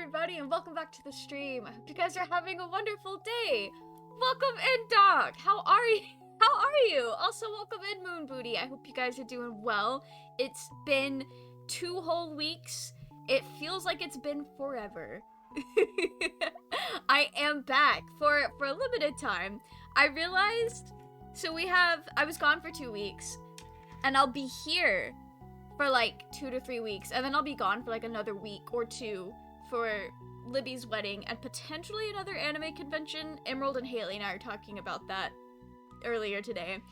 everybody, and welcome back to the stream. I hope you guys are having a wonderful day. Welcome in, Doc. How are you? How are you? Also, welcome in, Moon Booty. I hope you guys are doing well. It's been 2 whole weeks. It feels like it's been forever. I am back for a limited time. I realized, I was gone for 2 weeks, and I'll be here for like 2 to 3 weeks, and then I'll be gone for like another week or 2 for Libby's wedding and potentially another anime convention. Emerald and Haley and I are talking about that earlier today.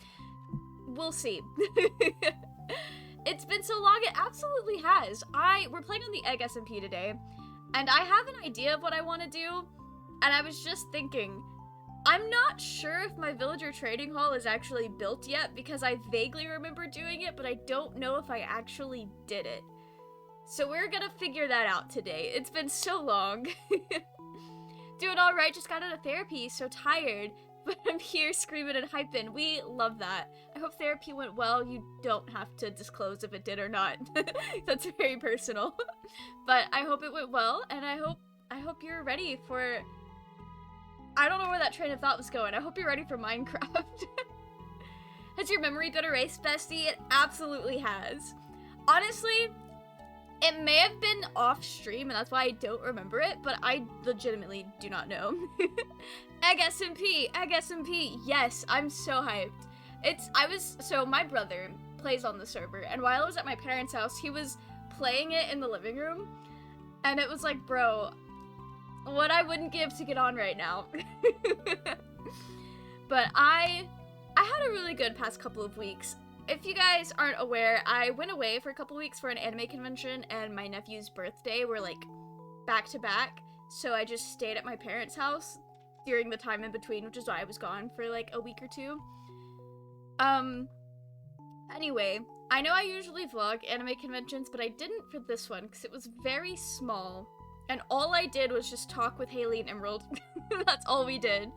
We'll see. It's been so long, it absolutely has. We're playing on the Egg SMP today, and I have an idea of what I want to do, and I was just thinking, I'm not sure if my villager trading hall is actually built yet, because I vaguely remember doing it, but I don't know if I actually did it. So we're gonna figure that out today. It's been so long. Doing alright, just got out of therapy, so tired, but I'm here screaming and hyping. We love that. I hope therapy went well. You don't have to disclose if it did or not. That's very personal. But I hope it went well, and I hope you're ready for... I don't know where that train of thought was going. I hope you're ready for Minecraft. Has your memory been erased, bestie? It absolutely has. Honestly, it may have been off stream, and that's why I don't remember it, but I legitimately do not know. Egg SMP, yes, I'm so hyped. So my brother plays on the server, and while I was at my parents' house, he was playing it in the living room, and it was like, bro, what I wouldn't give to get on right now. But I had a really good past couple of weeks. If you guys aren't aware, I went away for a couple weeks for an anime convention, and my nephew's birthday were like back to back, so I just stayed at my parents' house during the time in between, which is why I was gone for like a week or 2. Anyway, I know I usually vlog anime conventions, but I didn't for this one because it was very small. And all I did was just talk with Haley and Emerald. That's all we did.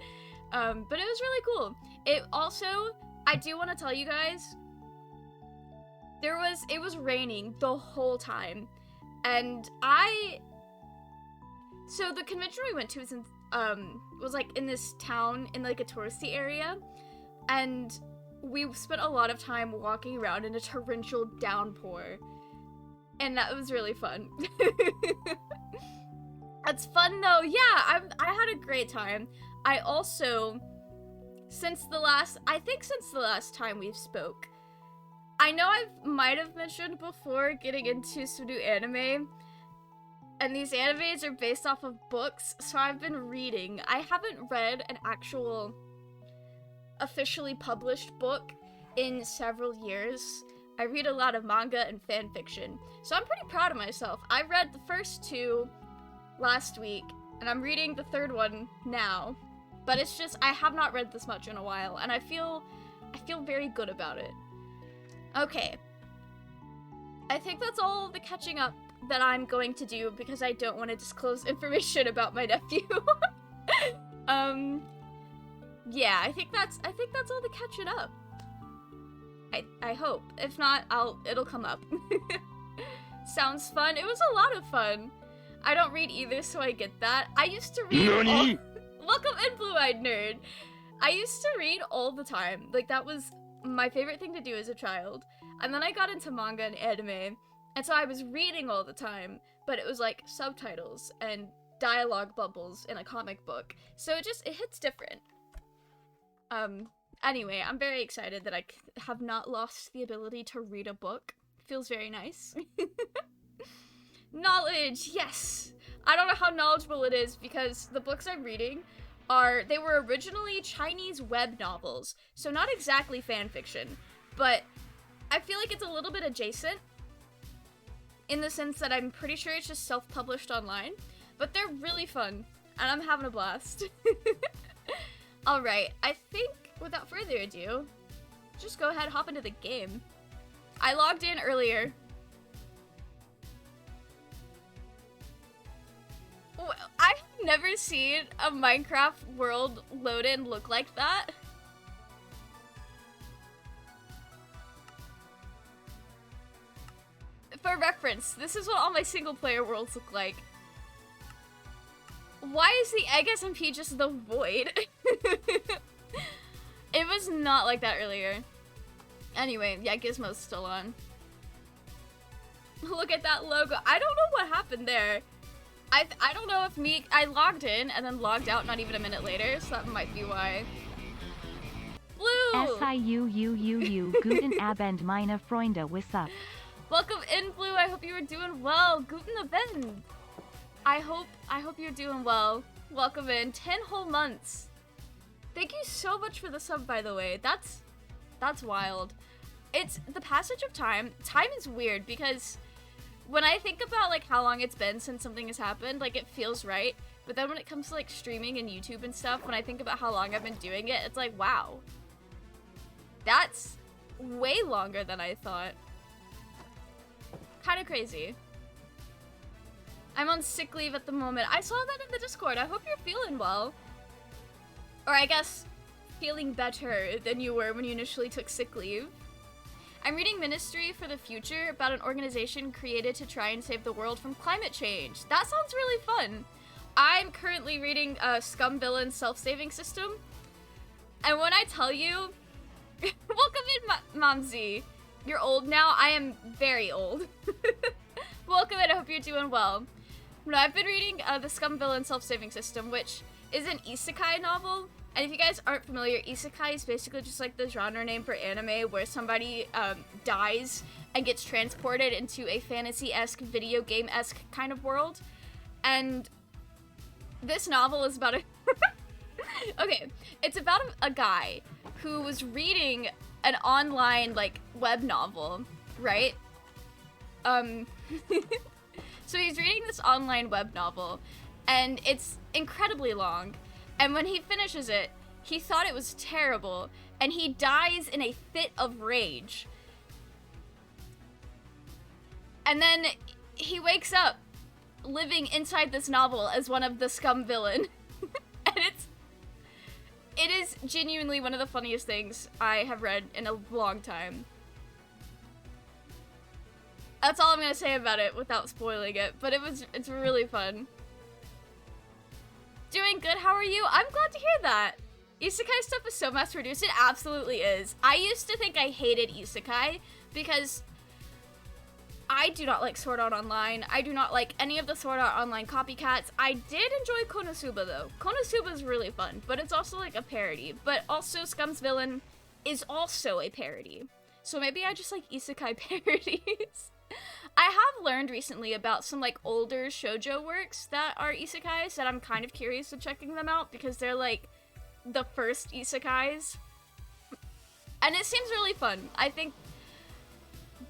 But it was really cool. It also, I do want to tell you guys, it was raining the whole time. And so the convention we went to was like in this town in like a touristy area. And we spent a lot of time walking around in a torrential downpour. And that was really fun. That's fun though. Yeah, I had a great time. I also, since the last time we've spoke, I know I might have mentioned before getting into some new anime, and these animes are based off of books, so I've been reading. I haven't read an actual officially published book in several years. I read a lot of manga and fan fiction, so I'm pretty proud of myself. I read the first 2 last week, and I'm reading the 3rd one now, but it's just, I have not read this much in a while, and I feel very good about it. Okay. I think that's all the catching up that I'm going to do, because I don't want to disclose information about my nephew. Yeah, I think that's all the catching up. I hope. If not, it'll come up. Sounds fun. It was a lot of fun. I don't read either, so I get that. I used to read Welcome in, Blue-Eyed Nerd! I used to read all the time. Like, that was my favorite thing to do as a child. And then I got into manga and anime, and so I was reading all the time, but it was like subtitles and dialogue bubbles in a comic book. So it hits different. Anyway, I'm very excited that I have not lost the ability to read a book. Feels very nice. Knowledge, yes! I don't know how knowledgeable it is, because the books I'm reading they were originally Chinese web novels, so not exactly fan fiction, but I feel like it's a little bit adjacent, in the sense that I'm pretty sure it's just self-published online, but they're really fun, and I'm having a blast. Alright, I think, without further ado, just go ahead and hop into the game. I logged in earlier. I've never seen a Minecraft world load in look like that. For reference, this is what all my single player worlds look like. Why is the egg SMP just the void? It was not like that earlier. Anyway, yeah, Gizmo's still on. Look at that logo. I don't know what happened there. I don't know if I logged in and then logged out not even a minute later, so that might be why. Blue! SIUUUU, Guten Abend meine Freunde, what's up? Welcome in, Blue. I hope you are doing well. Guten Abend. I hope you're doing well. Welcome in. 10 whole months. Thank you so much for the sub, by the way. That's wild. It's the passage of time. Time is weird because when I think about like how long it's been since something has happened, like it feels right. But then when it comes to like streaming and YouTube and stuff, when I think about how long I've been doing it, it's like, wow. That's way longer than I thought. Kind of crazy. I'm on sick leave at the moment. I saw that in the Discord. I hope you're feeling well. Or I guess feeling better than you were when you initially took sick leave. I'm reading Ministry for the Future about an organization created to try and save the world from climate change. That sounds really fun. I'm currently reading Scum Villain's Self-Saving System. And when I tell you, welcome in, Momsy. You're old now. I am very old. Welcome in. I hope you're doing well. No, I've been reading the Scum Villain Self-Saving System, which is an isekai novel. And if you guys aren't familiar, isekai is basically just like the genre name for anime where somebody dies and gets transported into a fantasy-esque, video game-esque kind of world. And this novel is about okay, it's about a guy who was reading an online, like, web novel, right? So he's reading this online web novel, and it's incredibly long. And when he finishes it, he thought it was terrible, and he dies in a fit of rage. And then he wakes up living inside this novel as one of the Scum Villain. And it is genuinely one of the funniest things I have read in a long time. That's all I'm gonna say about it without spoiling it, but it's really fun. Doing good, how are you? I'm glad to hear that. Isekai stuff is so mass produced, it absolutely is. I used to think I hated isekai because I do not like Sword Art Online. I do not like any of the Sword Art Online copycats. I did enjoy Konosuba though. Konosuba is really fun, but it's also like a parody. But also Scum's Villain is also a parody. So maybe I just like isekai parodies. I have learned recently about some like older shoujo works that are isekais that I'm kind of curious of checking them out because they're like the first isekais. And it seems really fun. I think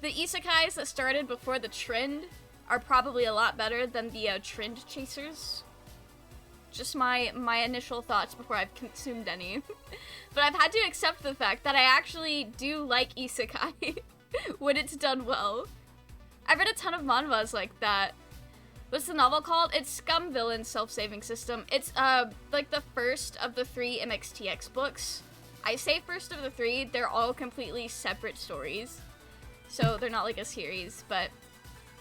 the isekais that started before the trend are probably a lot better than the trend chasers. Just my initial thoughts before I've consumed any. But I've had to accept the fact that I actually do like isekai when it's done well. I've read a ton of manhwas like that. What's the novel called? It's Scum Villain's Self-Saving System. It's like the first of the 3 MXTX books. I say first of the 3, they're all completely separate stories. So they're not like a series, but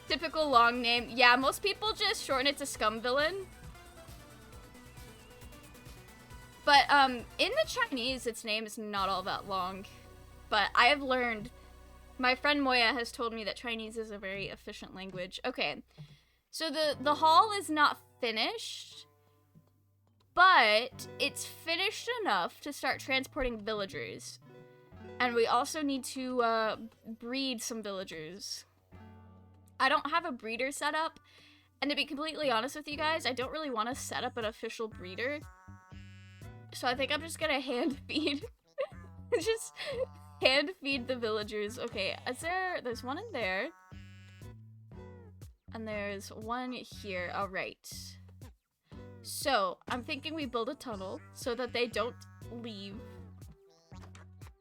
typical long name. Yeah, most people just shorten it to Scum Villain. But in the Chinese, its name is not all that long. But I have learned, my friend Moya has told me that Chinese is a very efficient language. Okay, so the hall is not finished, but it's finished enough to start transporting villagers. And we also need to breed some villagers. I don't have a breeder set up, and to be completely honest with you guys, I don't really want to set up an official breeder. So I think I'm just gonna hand feed. Just hand feed the villagers. Okay, there's one in there. And there's one here. All right. So I'm thinking we build a tunnel so that they don't leave.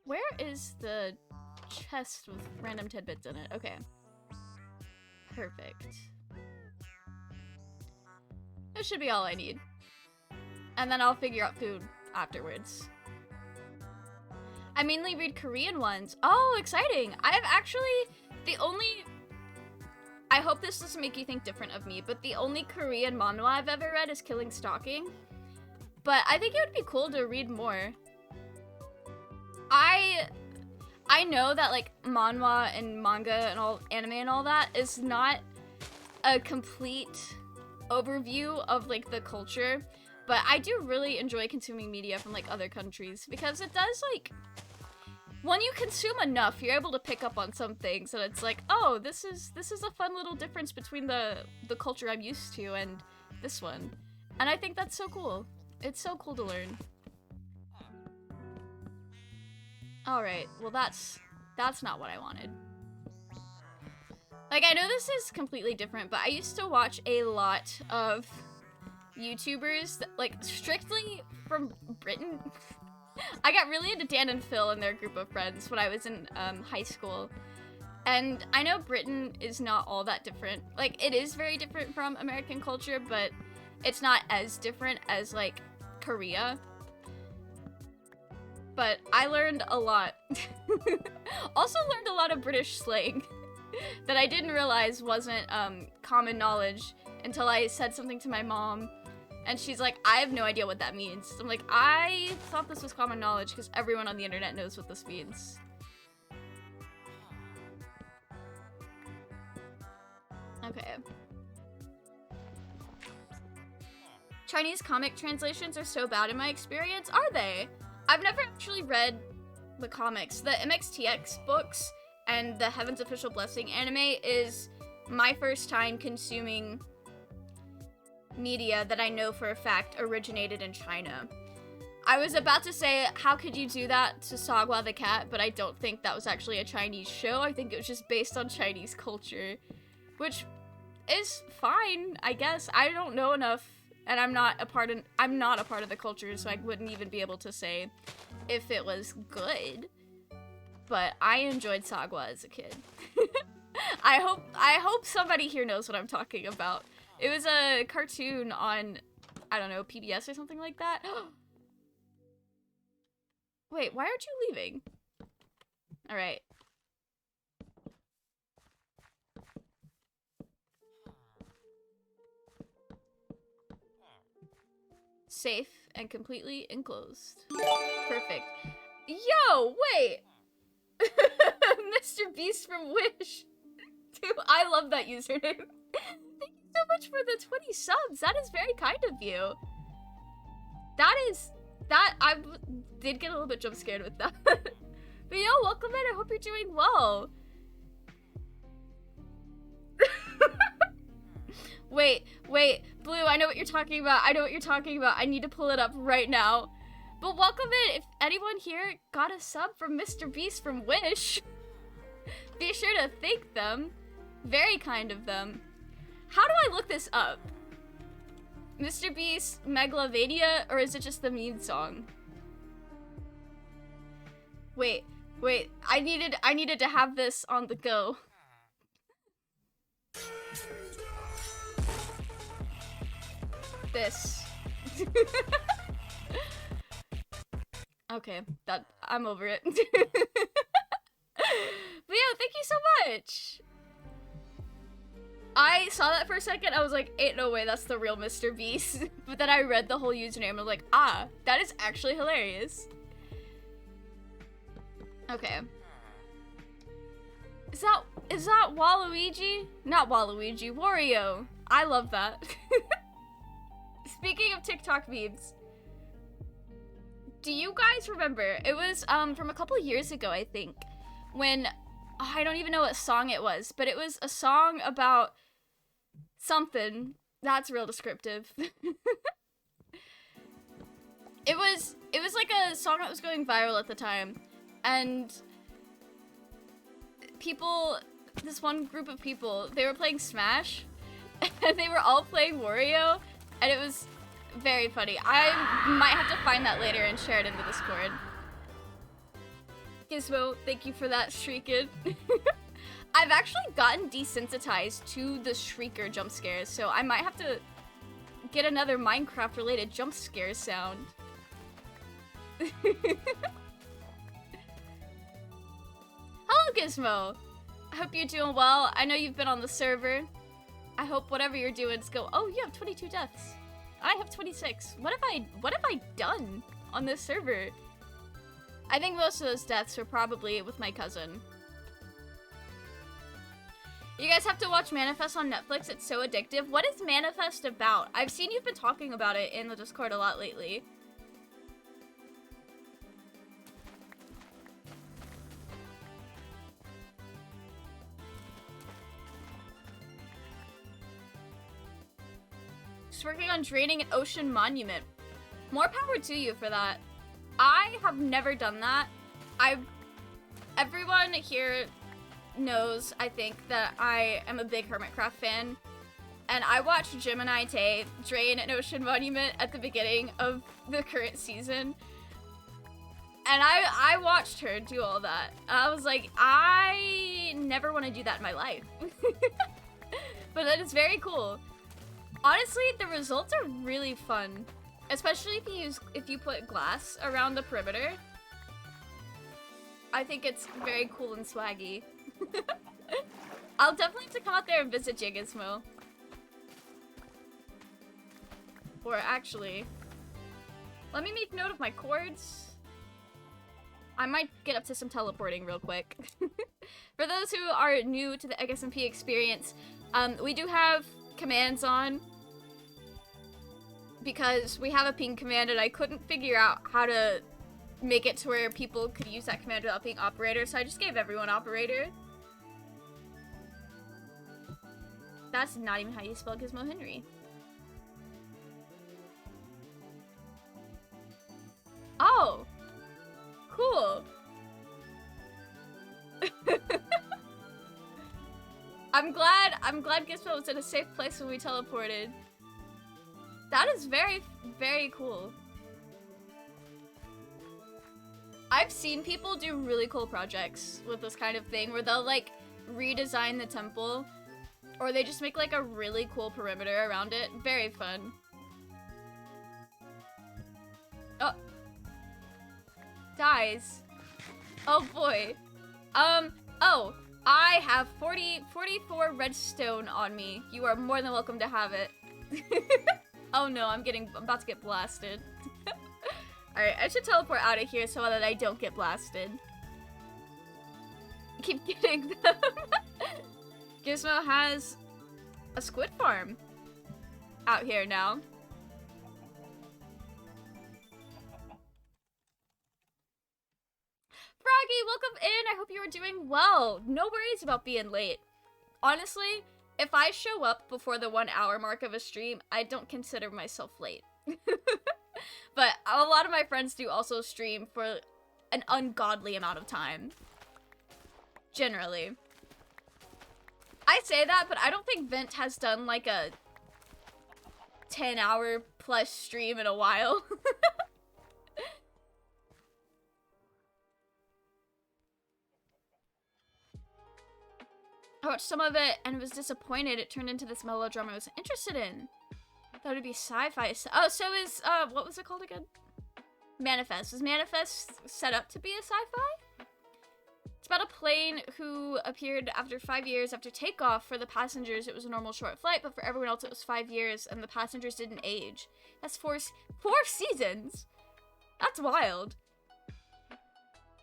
Where is the chest with random tidbits in it? Okay. Perfect. This should be all I need. And then I'll figure out food afterwards. I mainly read Korean ones. Oh, exciting! I've actually, the only I hope this doesn't make you think different of me, but the only Korean manhwa I've ever read is Killing Stalking. But I think it would be cool to read more. I know that like manhwa and manga and all anime and all that is not a complete overview of like the culture, but I do really enjoy consuming media from like other countries because it does like, when you consume enough, you're able to pick up on some things and it's like, oh, this is a fun little difference between the culture I'm used to and this one. And I think that's so cool. It's so cool to learn. Alright, well that's not what I wanted. Like, I know this is completely different, but I used to watch a lot of YouTubers, that, like, strictly from Britain. I got really into Dan and Phil and their group of friends when I was in high school. And I know Britain is not all that different. Like, it is very different from American culture, but it's not as different as, like, Korea. But I learned a lot. Also learned a lot of British slang that I didn't realize wasn't common knowledge until I said something to my mom. And she's like, I have no idea what that means. I'm like, I thought this was common knowledge because everyone on the internet knows what this means. Okay. Chinese comic translations are so bad in my experience. Are they? I've never actually read the comics. The MXTX books and the Heaven's Official Blessing anime is my first time consuming media that I know for a fact originated in China. I was about to say, how could you do that to Sagwa the Cat, but I don't think that was actually a Chinese show. I think it was just based on Chinese culture, which is fine, I guess. I don't know enough, and I'm not a part of the culture, so I wouldn't even be able to say if it was good. But I enjoyed Sagwa as a kid. I hope somebody here knows what I'm talking about. It was a cartoon on, I don't know, PBS or something like that. Wait, why aren't you leaving? Alright. Safe and completely enclosed. Perfect. Yo, wait! Mr. Beast from Wish. Dude, I love that username. Thank you so much for the 20 subs. That is very kind of you. I did get a little bit jump scared with that. But yo, welcome in. I hope you're doing well. Wait, Blue, I know what you're talking about. I need to pull it up right now. But welcome in. If anyone here got a sub from Mr. Beast from Wish, be sure to thank them. Very kind of them. How do I look this up? Mr. Beast Megalovania, or is it just the meme song? Wait, I needed to have this on the go. This. Okay, I'm over it. But yeah, thank you so much. I saw that for a second, I was like, ain't no way that's the real Mr. Beast. But then I read the whole username and I was like, ah, that is actually hilarious. Okay. Is that Waluigi? Not Waluigi, Wario. I love that. Speaking of TikTok memes, do you guys remember? It was from a couple years ago, I think, when I don't even know what song it was, but it was a song about something that's real descriptive. It was like a song that was going viral at the time, and this one group of people, they were playing Smash, and they were all playing Wario, and it was very funny. I might have to find that later and share it in the Discord. Gizmo, thank you for that, Shriekin'. I've actually gotten desensitized to the Shrieker jump scares, so I might have to get another Minecraft-related jump scare sound. Hello, Gizmo! I hope you're doing well. I know you've been on the server. I hope whatever you're doing is go. Oh, you have 22 deaths. I have 26. What have I done on this server? I think most of those deaths were probably with my cousin. You guys have to watch Manifest on Netflix. It's so addictive. What is Manifest about? I've seen you've been talking about it in the Discord a lot lately. Just working on draining an ocean monument. More power to you for that. I have never done that. Everyone here knows, I think, that I am a big Hermitcraft fan, and I watched Gemini Tay drain an ocean monument at the beginning of the current season, and I watched her do all that. I was like, I never want to do that in my life. But that is very cool. Honestly, the results are really fun, especially if you put glass around the perimeter. I think it's very cool and swaggy. I'll definitely have to come out there and visit Jigismo. Or actually, let me make note of my chords. I might get up to some teleporting real quick. For those who are new to the XMP experience, we do have commands on because we have a ping command and I couldn't figure out how to make it to where people could use that command without being operator, so I just gave everyone operator. That's not even how you spell Gizmo Henry. Oh! Cool! I'm glad Gizmo was in a safe place when we teleported. That is very, very cool. I've seen people do really cool projects with this kind of thing where they'll like redesign the temple or they just make like a really cool perimeter around it. Very fun. Oh. Dies. Oh boy. Oh, I have 44 redstone on me. You are more than welcome to have it. Oh no, I'm about to get blasted. Alright, I should teleport out of here so that I don't get blasted. I keep getting them. Gizmo has a squid farm out here now. Froggy, welcome in. I hope you are doing well. No worries about being late. Honestly, if I show up before the 1 hour mark of a stream, I don't consider myself late. But a lot of my friends do also stream for an ungodly amount of time. Generally. I say that, but I don't think Vent has done like a 10-hour plus stream in a while. I watched some of it and was disappointed it turned into this melodrama I was interested in. Thought it'd be sci-fi. Oh, so is, what was it called again? Manifest. Is Manifest set up to be a sci-fi? It's about a plane who appeared after 5 years after takeoff. For the passengers, it was a normal short flight, but for everyone else, it was 5 years, and the passengers didn't age. That's four seasons? That's wild.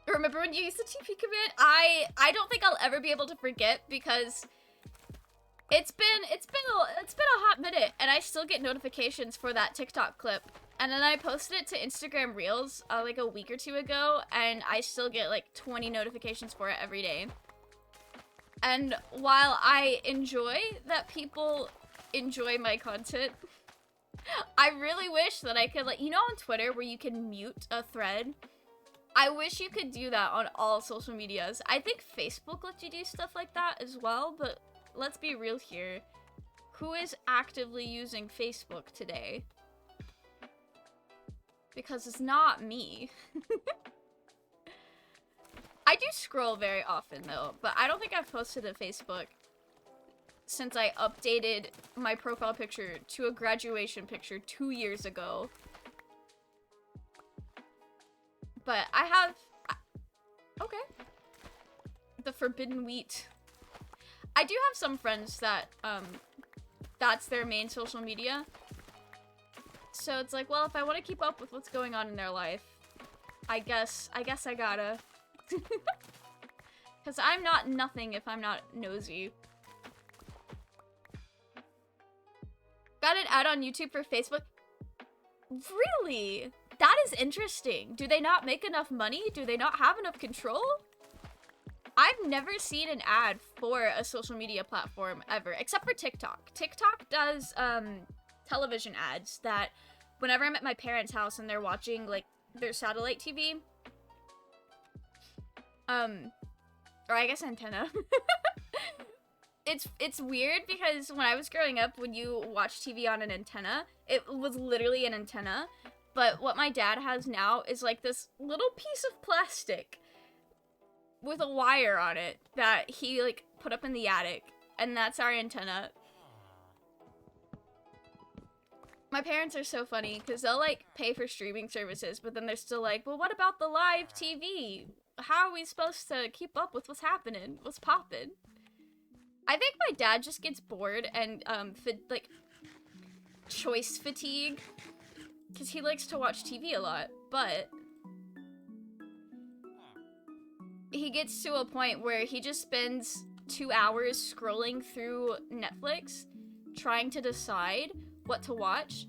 Remember when you used the TP command? I don't think I'll ever be able to forget because it's been a hot minute, and I still get notifications for that TikTok clip. And then I posted it to Instagram Reels like a week or two ago, and I still get like 20 notifications for it every day. And while I enjoy that people enjoy my content, I really wish that I could, like, you know on Twitter where you can mute a thread? I wish you could do that on all social medias. I think Facebook lets you do stuff like that as well, but let's be real here. Who is actively using Facebook today? Because it's not me. I do scroll very often though, but I don't think I've posted to Facebook since I updated my profile picture to a graduation picture 2 years ago. But I have... Okay. The forbidden wheat. I do have some friends that, that's their main social media. So it's like, well, if I want to keep up with what's going on in their life, I guess I gotta. Because I'm not nothing if I'm not nosy. Got an ad on YouTube for Facebook? Really? That is interesting. Do they not make enough money? Do they not have enough control? I've never seen an ad for a social media platform ever, except for TikTok. TikTok does television ads that whenever I'm at my parents' house and they're watching like their satellite TV, or I guess antenna. It's weird because when I was growing up, when you watch TV on an antenna, it was literally an antenna. But what my dad has now is like this little piece of plastic with a wire on it that he like put up in the attic, and that's our antenna. My parents are so funny because they'll like pay for streaming services, but then they're still like, well, what about the live TV? How are we supposed to keep up with what's happening? What's poppin'? I think my dad just gets bored and like choice fatigue because he likes to watch TV a lot, but he gets to a point where he just spends 2 hours scrolling through Netflix trying to decide what to watch,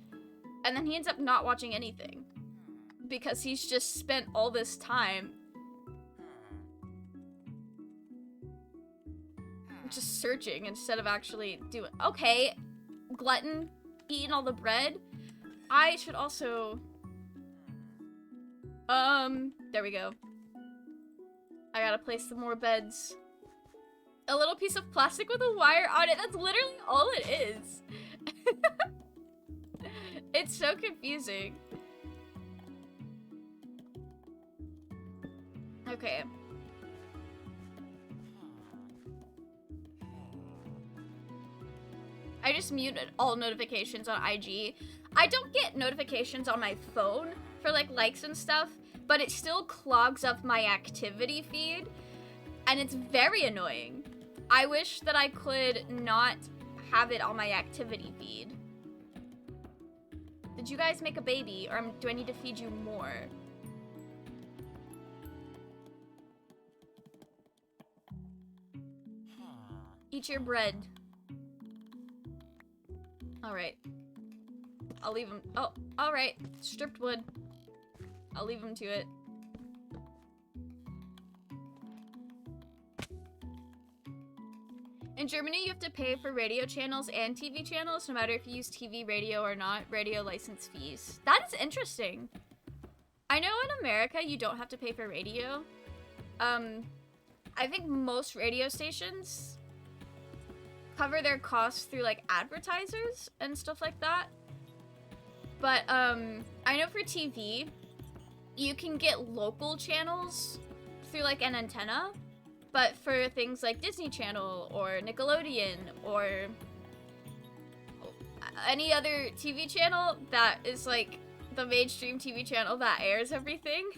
and then he ends up not watching anything because he's just spent all this time just searching instead of actually doing. Okay, glutton, eating all the bread. I should also there we go. I gotta place some more beds. A little piece of plastic with a wire on it. That's literally all it is. It's so confusing. Okay. I just muted all notifications on IG. I don't get notifications on my phone for like likes and stuff, but it still clogs up my activity feed, and it's very annoying. I wish that I could not have it on my activity feed. Did you guys make a baby, or do I need to feed you more? Eat your bread. Alright. I'll leave him. Oh, alright. Stripped wood. I'll leave him to it. In Germany, you have to pay for radio channels and TV channels, no matter if you use TV, radio, or not. Radio license fees. That is interesting. I know in America, you don't have to pay for radio. I think most radio stations cover their costs through like advertisers and stuff like that. But I know for TV, you can get local channels through like an antenna, but for things like Disney Channel or Nickelodeon or any other TV channel that is like the mainstream TV channel that airs everything,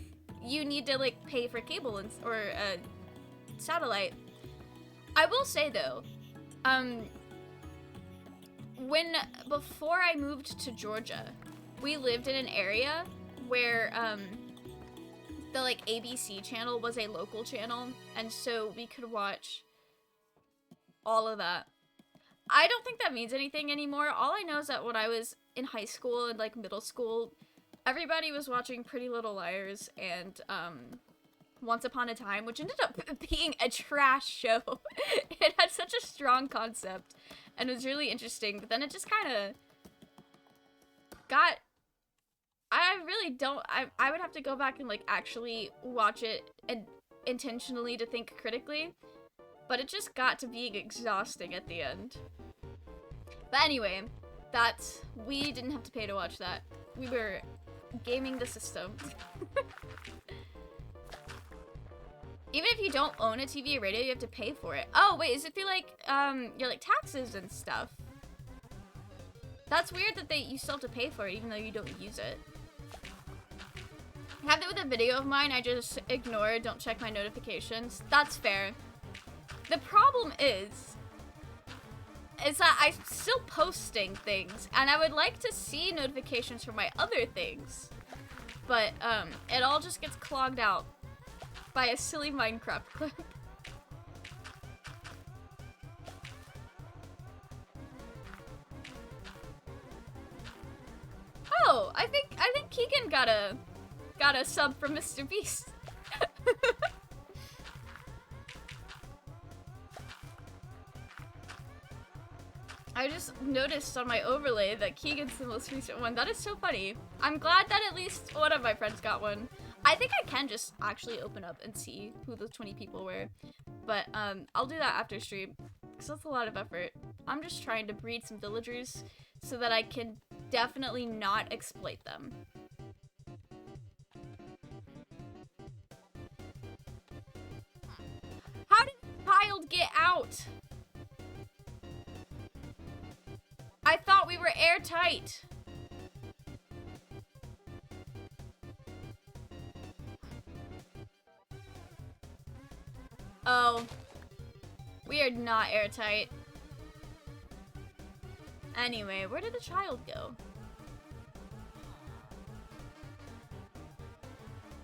you need to like pay for cable or satellite. I will say though, before I moved to Georgia, we lived in an area where the like ABC channel was a local channel, and so we could watch all of that. I don't think that means anything anymore. All I know is that when I was in high school and like middle school, everybody was watching Pretty Little Liars and Once Upon a Time, which ended up being a trash show. It had such a strong concept and it was really interesting, but then it just kind of got... I really don't... I would have to go back and like actually watch it and intentionally to think critically, but it just got to being exhausting at the end. But anyway, we didn't have to pay to watch that. We were gaming the system. Even if you don't own a TV or radio, you have to pay for it. Oh, wait, is it through, like, your, like, taxes and stuff? That's weird that you still have to pay for it, even though you don't use it. I have that with a video of mine. I just ignore, don't check my notifications. That's fair. The problem is, is that I'm still posting things, and I would like to see notifications for my other things. But, it all just gets clogged out by a silly Minecraft clip. Oh, I think Keegan got a sub from Mr. Beast. I just noticed on my overlay that Keegan's the most recent one. That is so funny. I'm glad that at least one of my friends got one. I think I can just actually open up and see who those 20 people were. But I'll do that after stream, because that's a lot of effort. I'm just trying to breed some villagers so that I can definitely not exploit them. How did the child get out? I thought we were airtight. Oh. We are not airtight. Anyway, where did the child go?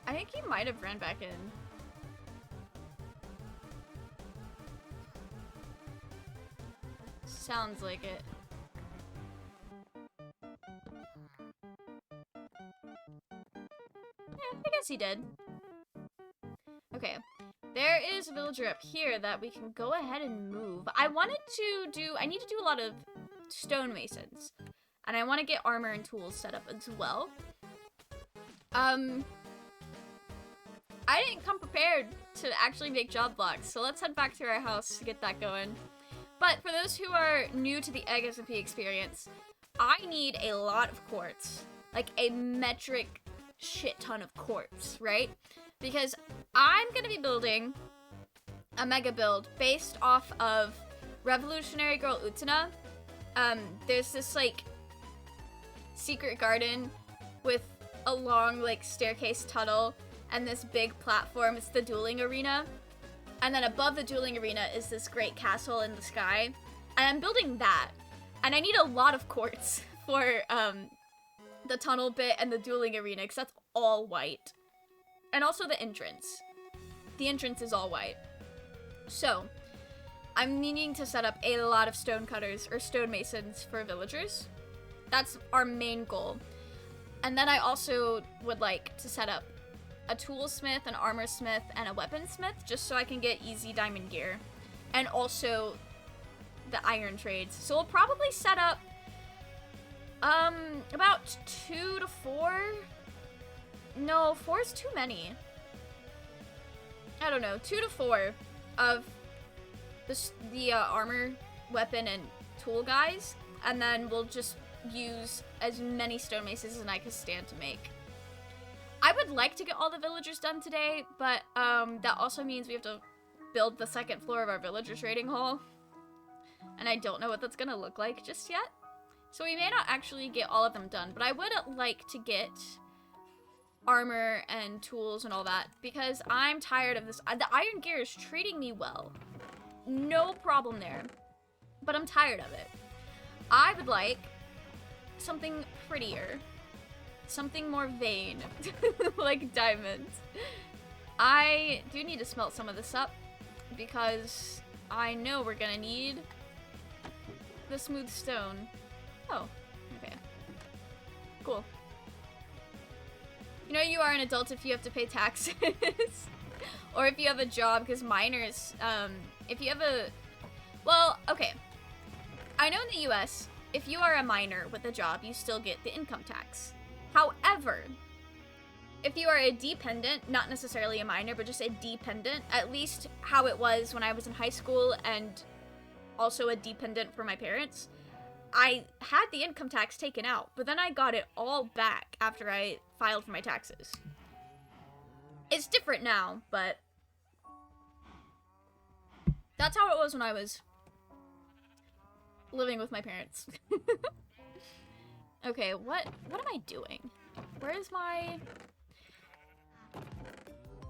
I think he might have ran back in. Sounds like it. Yeah, I guess he did. Okay. There is a villager up here that we can go ahead and move. I need to do a lot of stonemasons. And I want to get armor and tools set up as well. I didn't come prepared to actually make job blocks, so let's head back to our house to get that going. But for those who are new to the Egg SMP experience, I need a lot of quartz. Like a metric shit ton of quartz, right? Because I'm gonna be building a mega build based off of Revolutionary Girl Utena. There's this like secret garden with a long like staircase tunnel and this big platform. It's the dueling arena. And then above the dueling arena is this great castle in the sky. And I'm building that. And I need a lot of quartz for the tunnel bit and the dueling arena, because that's all white. And also the entrance. The entrance is all white. So, I'm needing to set up a lot of stone cutters or stonemasons for villagers. That's our main goal. And then I also would like to set up a toolsmith, an armor smith, and a weaponsmith, just so I can get easy diamond gear. And also the iron trades. So we'll probably set up about 2 to 4. No, 4 is too many. I don't know, 2 to 4 of the armor, weapon, and tool guys, and then we'll just use as many stonemasons as I can stand to make. I would like to get all the villagers done today, but that also means we have to build the second floor of our villager trading hall, and I don't know what that's gonna look like just yet. So we may not actually get all of them done, but I would like to get armor and tools and all that, because I'm tired of this. The iron gear is treating me well. No problem there. But I'm tired of it. I would like something prettier. Something more vain. Like diamonds. I do need to smelt some of this up, because I know we're gonna need the smooth stone. Oh, okay. Cool. You know you are an adult if you have to pay taxes. Or if you have a job, because minors, if you have a... Well, okay. I know in the US, if you are a minor with a job, you still get the income tax. However, if you are a dependent, not necessarily a minor, but just a dependent, at least how it was when I was in high school and also a dependent for my parents, I had the income tax taken out, but then I got it all back after I filed for my taxes. It's different now, but that's how it was when I was living with my parents. Okay, what am I doing? Where is my...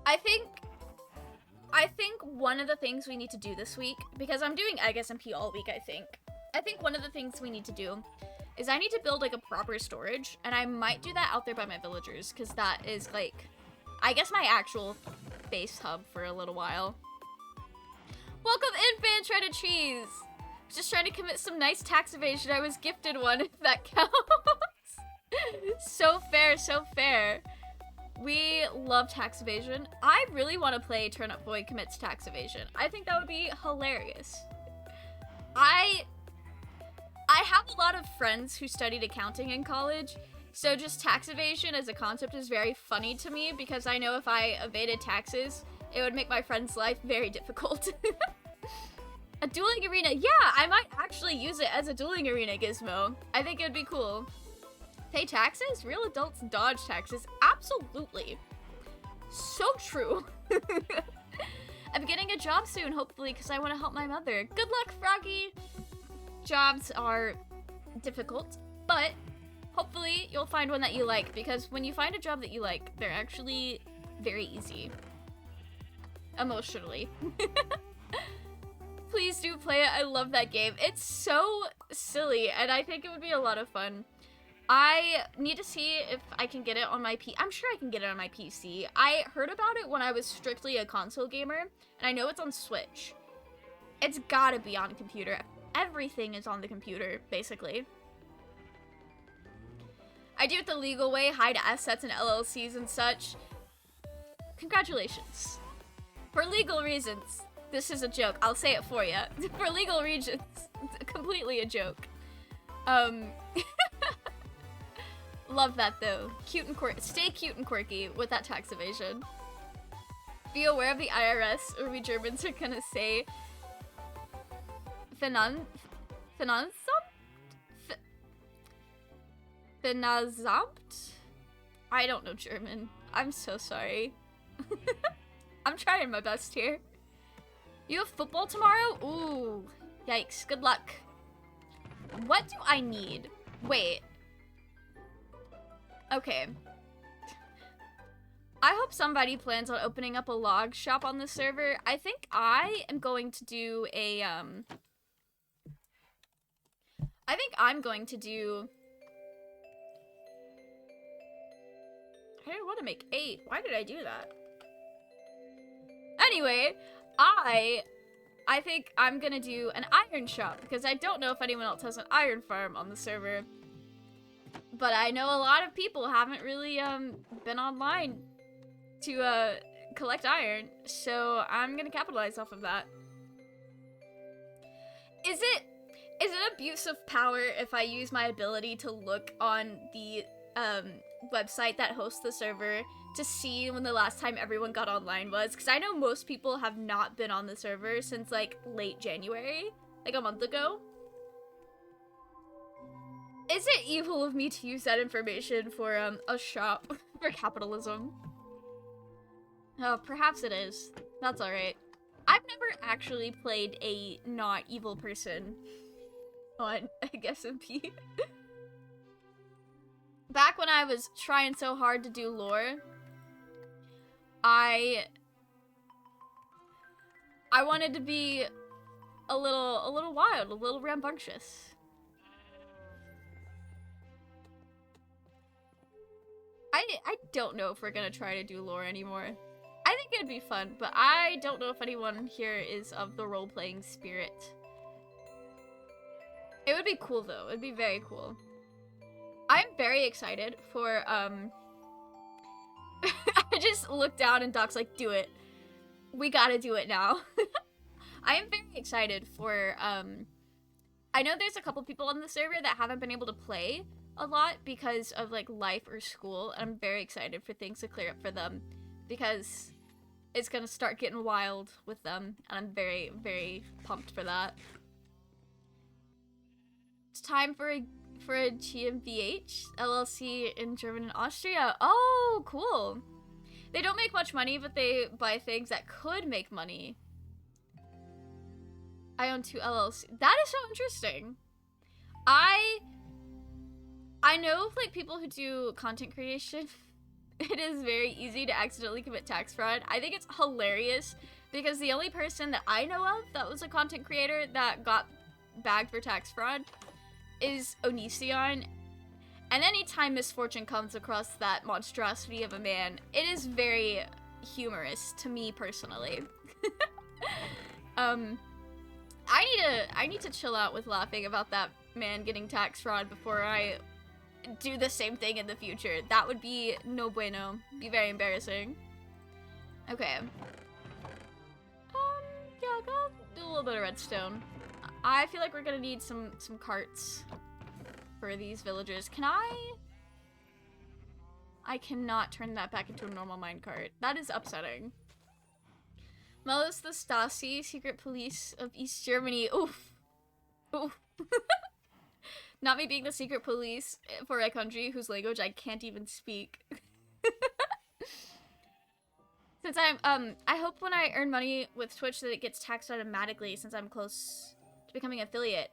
I think one of the things we need to do this week, because I'm doing Egg SMP all week, I think, I think one of the things we need to do is I need to build like a proper storage, and I might do that out there by my villagers, because that is like, I guess, my actual base hub for a little while. Welcome in, fan shredded cheese! Just trying to commit some nice tax evasion. I was gifted one, if that counts. So fair, so fair. We love tax evasion. I really want to play Turnip Boy Commits Tax Evasion. I think that would be hilarious. I have a lot of friends who studied accounting in college, so just tax evasion as a concept is very funny to me, because I know if I evaded taxes, it would make my friend's life very difficult. A dueling arena. Yeah, I might actually use it as a dueling arena gizmo. I think it would be cool. Pay taxes? Real adults dodge taxes. Absolutely. So true. I'm getting a job soon, hopefully, because I want to help my mother. Good luck, Froggy! Jobs are difficult, but hopefully you'll find one that you like, because when you find a job that you like, they're actually very easy. Emotionally. Please do play it. I love that game. It's so silly, and I think it would be a lot of fun. I need to see if I can get it on my I'm sure I can get it on my PC. I heard about it when I was strictly a console gamer, and I know it's on Switch. It's gotta be on a computer. Everything is on the computer, basically. I do it the legal way, hide assets and LLCs and such. Congratulations. For legal reasons, this is a joke. I'll say it for you. For legal reasons, it's completely a joke. Love that though. Cute and quirky. Stay cute and quirky with that tax evasion. Be aware of the IRS, or we Germans are gonna say Finanzamt? I don't know German. I'm so sorry. I'm trying my best here. You have football tomorrow? Ooh. Yikes. Good luck. What do I need? Wait. Okay. I hope somebody plans on opening up a log shop on the server. I think I am going to do a, I think I'm going to do... I didn't want to make 8. Why did I do that? Anyway, I think I'm gonna do an iron shop, because I don't know if anyone else has an iron farm on the server. But I know a lot of people haven't really been online to collect iron, so I'm gonna capitalize off of that. Is it abuse of power if I use my ability to look on the website that hosts the server to see when the last time everyone got online was? Because I know most people have not been on the server since like late January, like a month ago. Is it evil of me to use that information for a shop for capitalism? Oh, perhaps it is. That's alright. I've never actually played a not evil person on, I guess, MP. Back when I was trying so hard to do lore, I wanted to be a little wild, a little rambunctious. I don't know if we're gonna try to do lore anymore. I think it'd be fun, but I don't know if anyone here is of the role-playing spirit. It would be cool though. It'd be very cool. I'm very excited for I just looked down and Doc's like, do it. We gotta do it now. I am very excited for I know there's a couple people on the server that haven't been able to play a lot because of like life or school, and I'm very excited for things to clear up for them, because it's gonna start getting wild with them, and I'm very, very pumped for that. It's time for a GmbH LLC in Germany and Austria. Oh, cool. They don't make much money, but they buy things that could make money. I own 2 LLC. That is so interesting. I know of like people who do content creation. It is very easy to accidentally commit tax fraud. I think it's hilarious because the only person that I know of that was a content creator that got bagged for tax fraud is Onision. And anytime misfortune comes across that monstrosity of a man, it is very humorous to me personally. I need to chill out with laughing about that man getting tax fraud before I do the same thing in the future. That would be no bueno. Be very embarrassing. Okay. Yeah, go do a little bit of redstone. I feel like we're gonna need some carts for these villagers. Can I cannot turn that back into a normal minecart. That is upsetting. Melis the Stasi, secret police of East Germany. Oof. Oof. Not me being the secret police for a country whose language I can't even speak. Since I hope when I earn money with Twitch that it gets taxed automatically since I'm close to becoming an affiliate.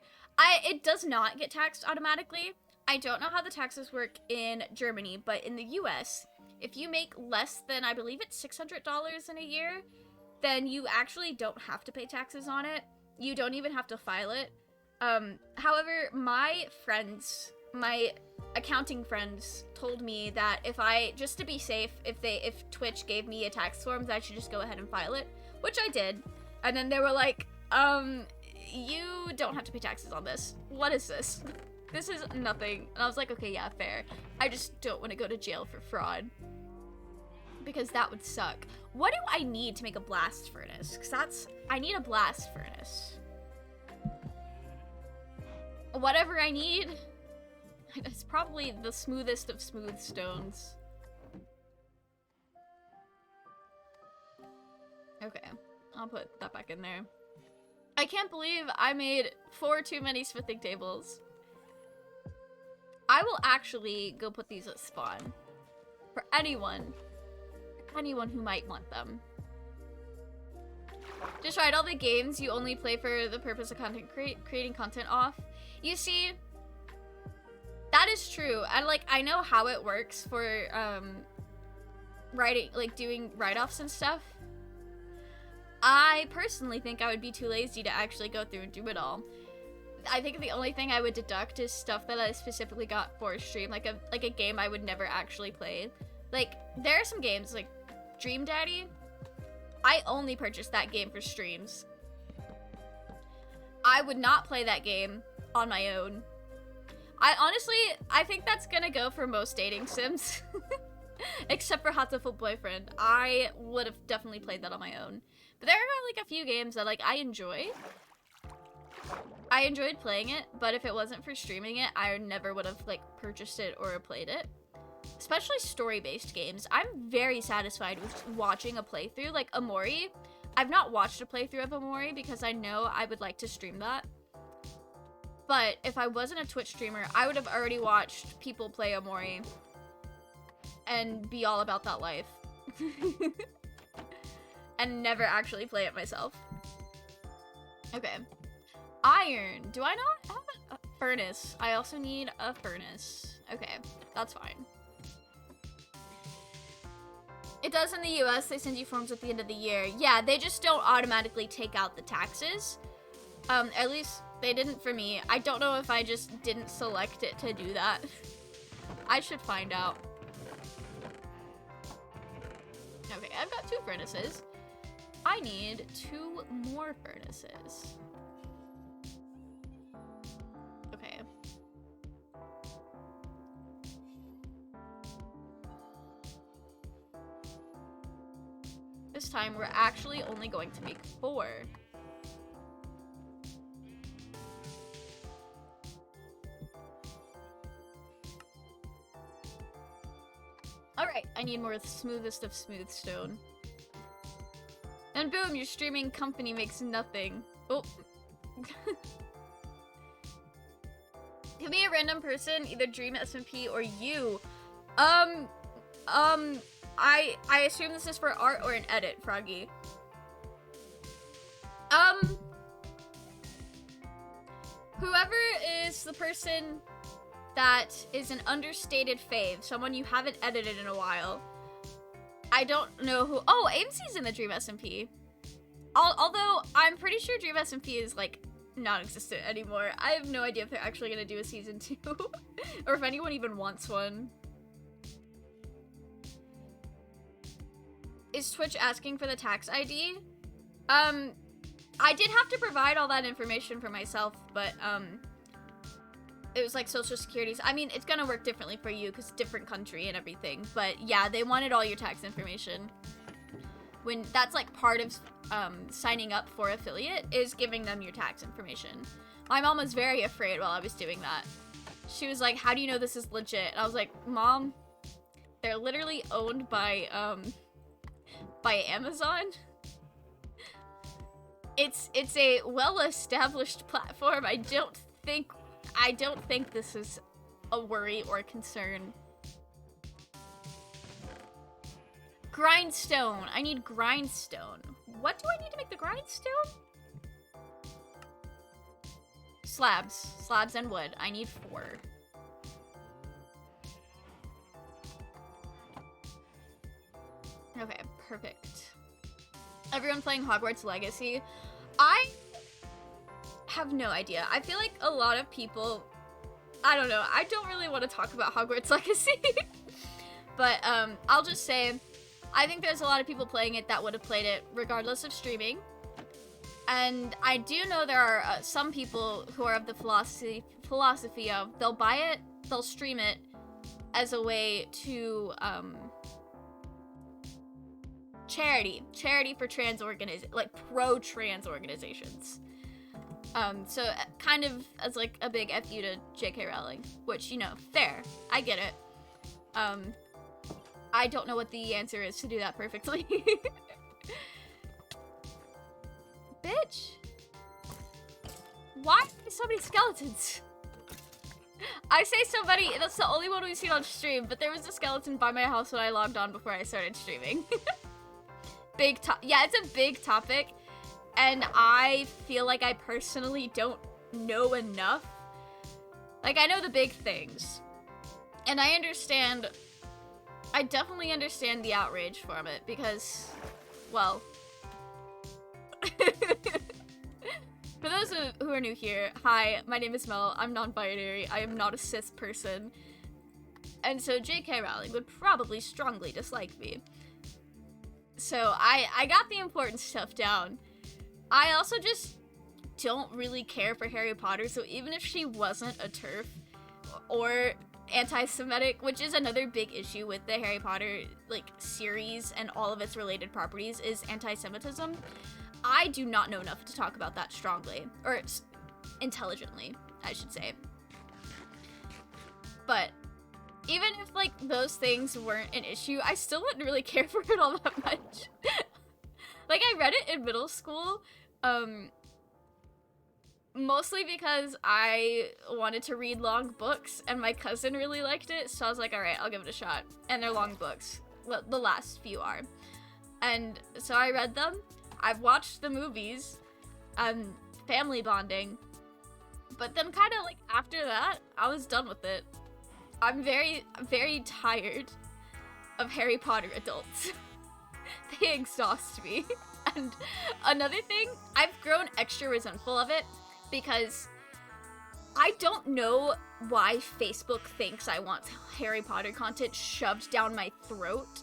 It does not get taxed automatically. I don't know how the taxes work in Germany, but in the US, if you make less than, I believe it's $600 in a year, then you actually don't have to pay taxes on it. You don't even have to file it. However, my friends, my accounting friends told me that if I, just to be safe, if Twitch gave me a tax form, that I should just go ahead and file it, which I did. And then they were like, you don't have to pay taxes on this. What is this? This is nothing. And I was like, okay, yeah, fair. I just don't want to go to jail for fraud. Because that would suck. What do I need to make a blast furnace? Because I need a blast furnace. Whatever I need, it's probably the smoothest of smooth stones. Okay, I'll put that back in there. I can't believe I made 4 too many smithing tables. I will actually go put these at spawn. For anyone who might want them. Just tried all the games you only play for the purpose of creating content off. You see, that is true. And like, I know how it works for writing, like doing write-offs and stuff. I personally think I would be too lazy to actually go through and do it all. I think the only thing I would deduct is stuff that I specifically got for a stream, like a game I would never actually play. Like, there are some games, like Dream Daddy, I only purchased that game for streams. I would not play that game on my own. I think that's gonna go for most dating sims. Except for Hot to Full Boyfriend. I would have definitely played that on my own. But there are like a few games that like I enjoy. I enjoyed playing it, but if it wasn't for streaming it, I never would have like purchased it or played it. Especially story-based games. I'm very satisfied with watching a playthrough, like Amori. I've not watched a playthrough of Amori because I know I would like to stream that. But if I wasn't a Twitch streamer, I would have already watched people play Amori and be all about that life. And never actually play it myself. Okay. Iron. Do I not have a furnace? I also need a furnace. Okay, that's fine. It does in the US, they send you forms at the end of the year. Yeah, they just don't automatically take out the taxes. At least they didn't for me. I don't know if I just didn't select it to do that. I should find out. Okay, I've got 2 furnaces. I need 2 more furnaces. Okay. This time, we're actually only going to make 4. Alright, I need more smoothest of smooth stone. And boom, your streaming company makes nothing. Oh. Could be a random person, either Dream SMP or you. I assume this is for art or an edit, Froggy. Whoever is the person that is an understated fave, someone you haven't edited in a while. I don't know who. Oh, AMC's in the Dream SMP. Although I'm pretty sure Dream SMP is like non-existent anymore. I have no idea if they're actually gonna do a season 2 or if anyone even wants one. Is Twitch asking for the tax ID? I did have to provide all that information for myself, but it was like social securities. I mean, it's gonna work differently for you because different country and everything, but yeah, they wanted all your tax information. When that's like part of signing up for affiliate is giving them your tax information. My mom was very afraid while I was doing that. She was like, how do you know this is legit? And I was like, Mom, they're literally owned by Amazon. It's a well-established platform. I don't think this is a worry or a concern. Grindstone. I need grindstone. What do I need to make the grindstone? Slabs. Slabs and wood. I need 4. Okay, perfect. Everyone playing Hogwarts Legacy. I have no idea. I feel like a lot of people, I don't know, I don't really want to talk about Hogwarts Legacy. But I'll just say, I think there's a lot of people playing it that would have played it regardless of streaming. And I do know there are some people who are of the philosophy of they'll buy it, they'll stream it as a way to charity for pro-trans organizations. So kind of as like a big F you to JK Rowling, which, you know, fair. I get it. I don't know what the answer is to do that perfectly. Bitch! Why are there so many skeletons? I say so many, that's the only one we've seen on stream, but there was a skeleton by my house when I logged on before I started streaming. Yeah, it's a big topic, and I feel like I personally don't know enough. Like, I know the big things, and I definitely understand the outrage from it, because, well, for those who are new here, hi, my name is Mel, I'm non-binary, I am not a cis person, and so JK Rowling would probably strongly dislike me. So I got the important stuff down. I also just don't really care for Harry Potter, so even if she wasn't a TERF or anti-Semitic, which is another big issue with the Harry Potter like series and all of its related properties, is anti-Semitism. I do not know enough to talk about that strongly, or intelligently, I should say. But even if like those things weren't an issue, I still wouldn't really care for it all that much. Like, I read it in middle school, mostly because I wanted to read long books, and my cousin really liked it, so I was like, alright, I'll give it a shot. And they're long books. The last few are. And so I read them. I've watched the movies. Family bonding. But then kind of like after that, I was done with it. I'm very, very tired of Harry Potter adults. They exhaust me. And another thing, I've grown extra resentful of it because I don't know why Facebook thinks I want Harry Potter content shoved down my throat,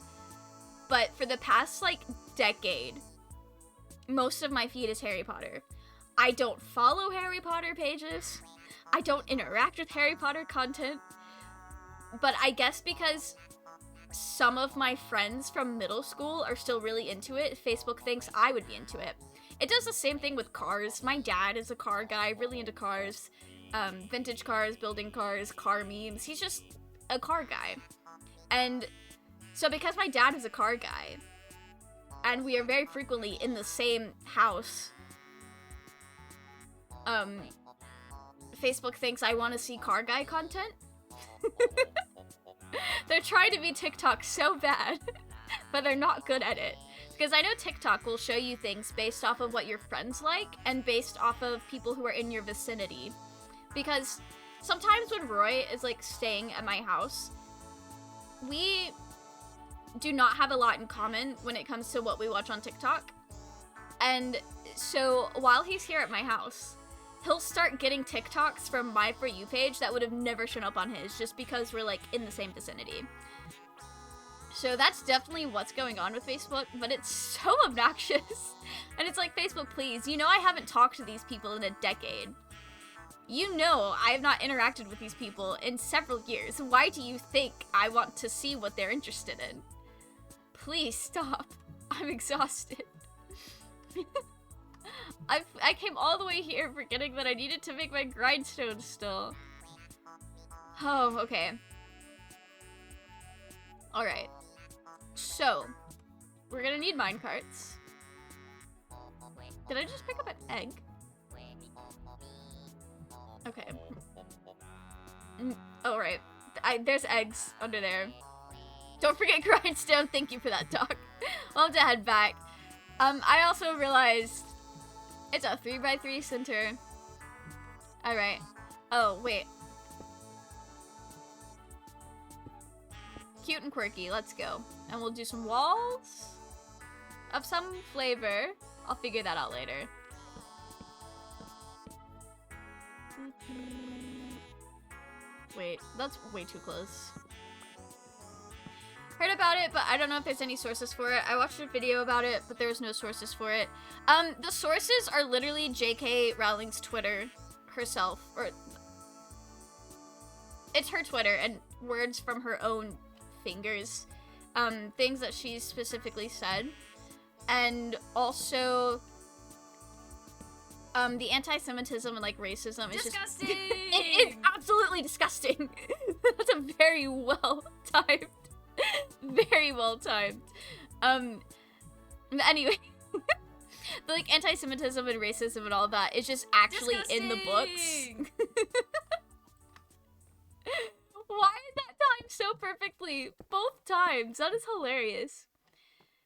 but for the past like decade, most of my feed is Harry Potter. I don't follow Harry Potter pages. I don't interact with Harry Potter content. But I guess because some of my friends from middle school are still really into it, Facebook thinks I would be into it. It does the same thing with cars. My dad is a car guy, really into cars. Vintage cars, building cars, car memes. He's just a car guy. And so because my dad is a car guy, and we are very frequently in the same house, Facebook thinks I want to see car guy content. They're trying to be TikTok so bad, but they're not good at it. Because I know TikTok will show you things based off of what your friends like and based off of people who are in your vicinity. Because sometimes when Roy is like staying at my house, we do not have a lot in common when it comes to what we watch on TikTok. And so while he's here at my house, he'll start getting TikToks from my For You page that would have never shown up on his, just because we're like in the same vicinity. So that's definitely what's going on with Facebook, but it's so obnoxious. And it's like, Facebook, please, you know I haven't talked to these people in a decade. You know I have not interacted with these people in several years. Why do you think I want to see what they're interested in? Please stop. I'm exhausted. I came all the way here forgetting that I needed to make my grindstone still. Oh, okay. Alright. So, we're gonna need minecarts. Did I just pick up an egg? Okay. Oh, right. There's eggs under there. Don't forget grindstone. Thank you for that, dog. I'll have to head back. I also realized it's a 3x3 center. Alright. Oh, wait. Cute and quirky. Let's go. And we'll do some walls of some flavor. I'll figure that out later. Wait, that's way too close. Heard about it, but I don't know if there's any sources for it. I watched a video about it, but there was no sources for it. The sources are literally J.K. Rowling's Twitter herself, or it's her Twitter and words from her own fingers, things that she's specifically said, and also the anti-Semitism and like racism is disgusting. It's absolutely disgusting. That's a very well timed. Very well timed. Anyway, the like anti-Semitism and racism and all that is just actually in the books. Why is that timed so perfectly? Both times. That is hilarious.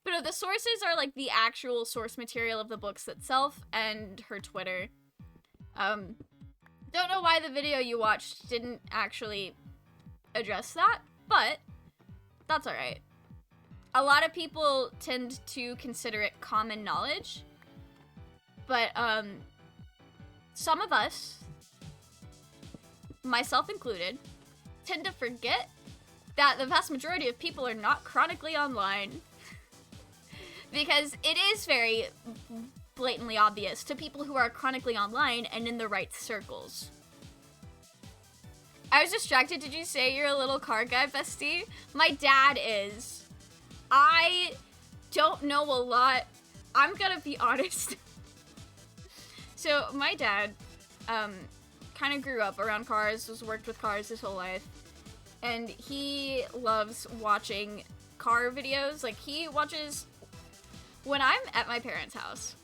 But no, the sources are like the actual source material of the books itself and her Twitter. Don't know why the video you watched didn't actually address that, but that's alright. A lot of people tend to consider it common knowledge, but some of us, myself included, tend to forget that the vast majority of people are not chronically online. Because it is very blatantly obvious to people who are chronically online and in the right circles. I was distracted. Did you say you're a little car guy, bestie? My dad is. I don't know a lot. I'm gonna be honest. So my dad kind of grew up around cars, worked with cars his whole life. And he loves watching car videos. Like, he watches... When I'm at my parents' house,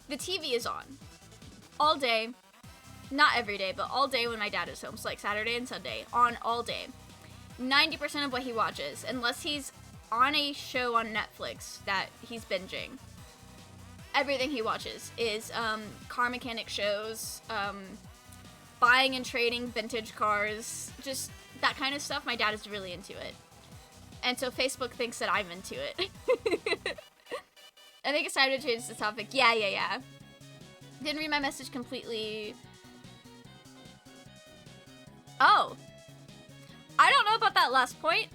the TV is on all day. Not every day, but all day when my dad is home. So like Saturday and Sunday, on all day. 90% of what he watches, unless he's on a show on Netflix that he's binging, everything he watches is car mechanic shows, buying and trading vintage cars, just that kind of stuff. My dad is really into it. And so Facebook thinks that I'm into it. I think it's time to change the topic. Yeah. Didn't read my message completely. Oh. I don't know about that last point.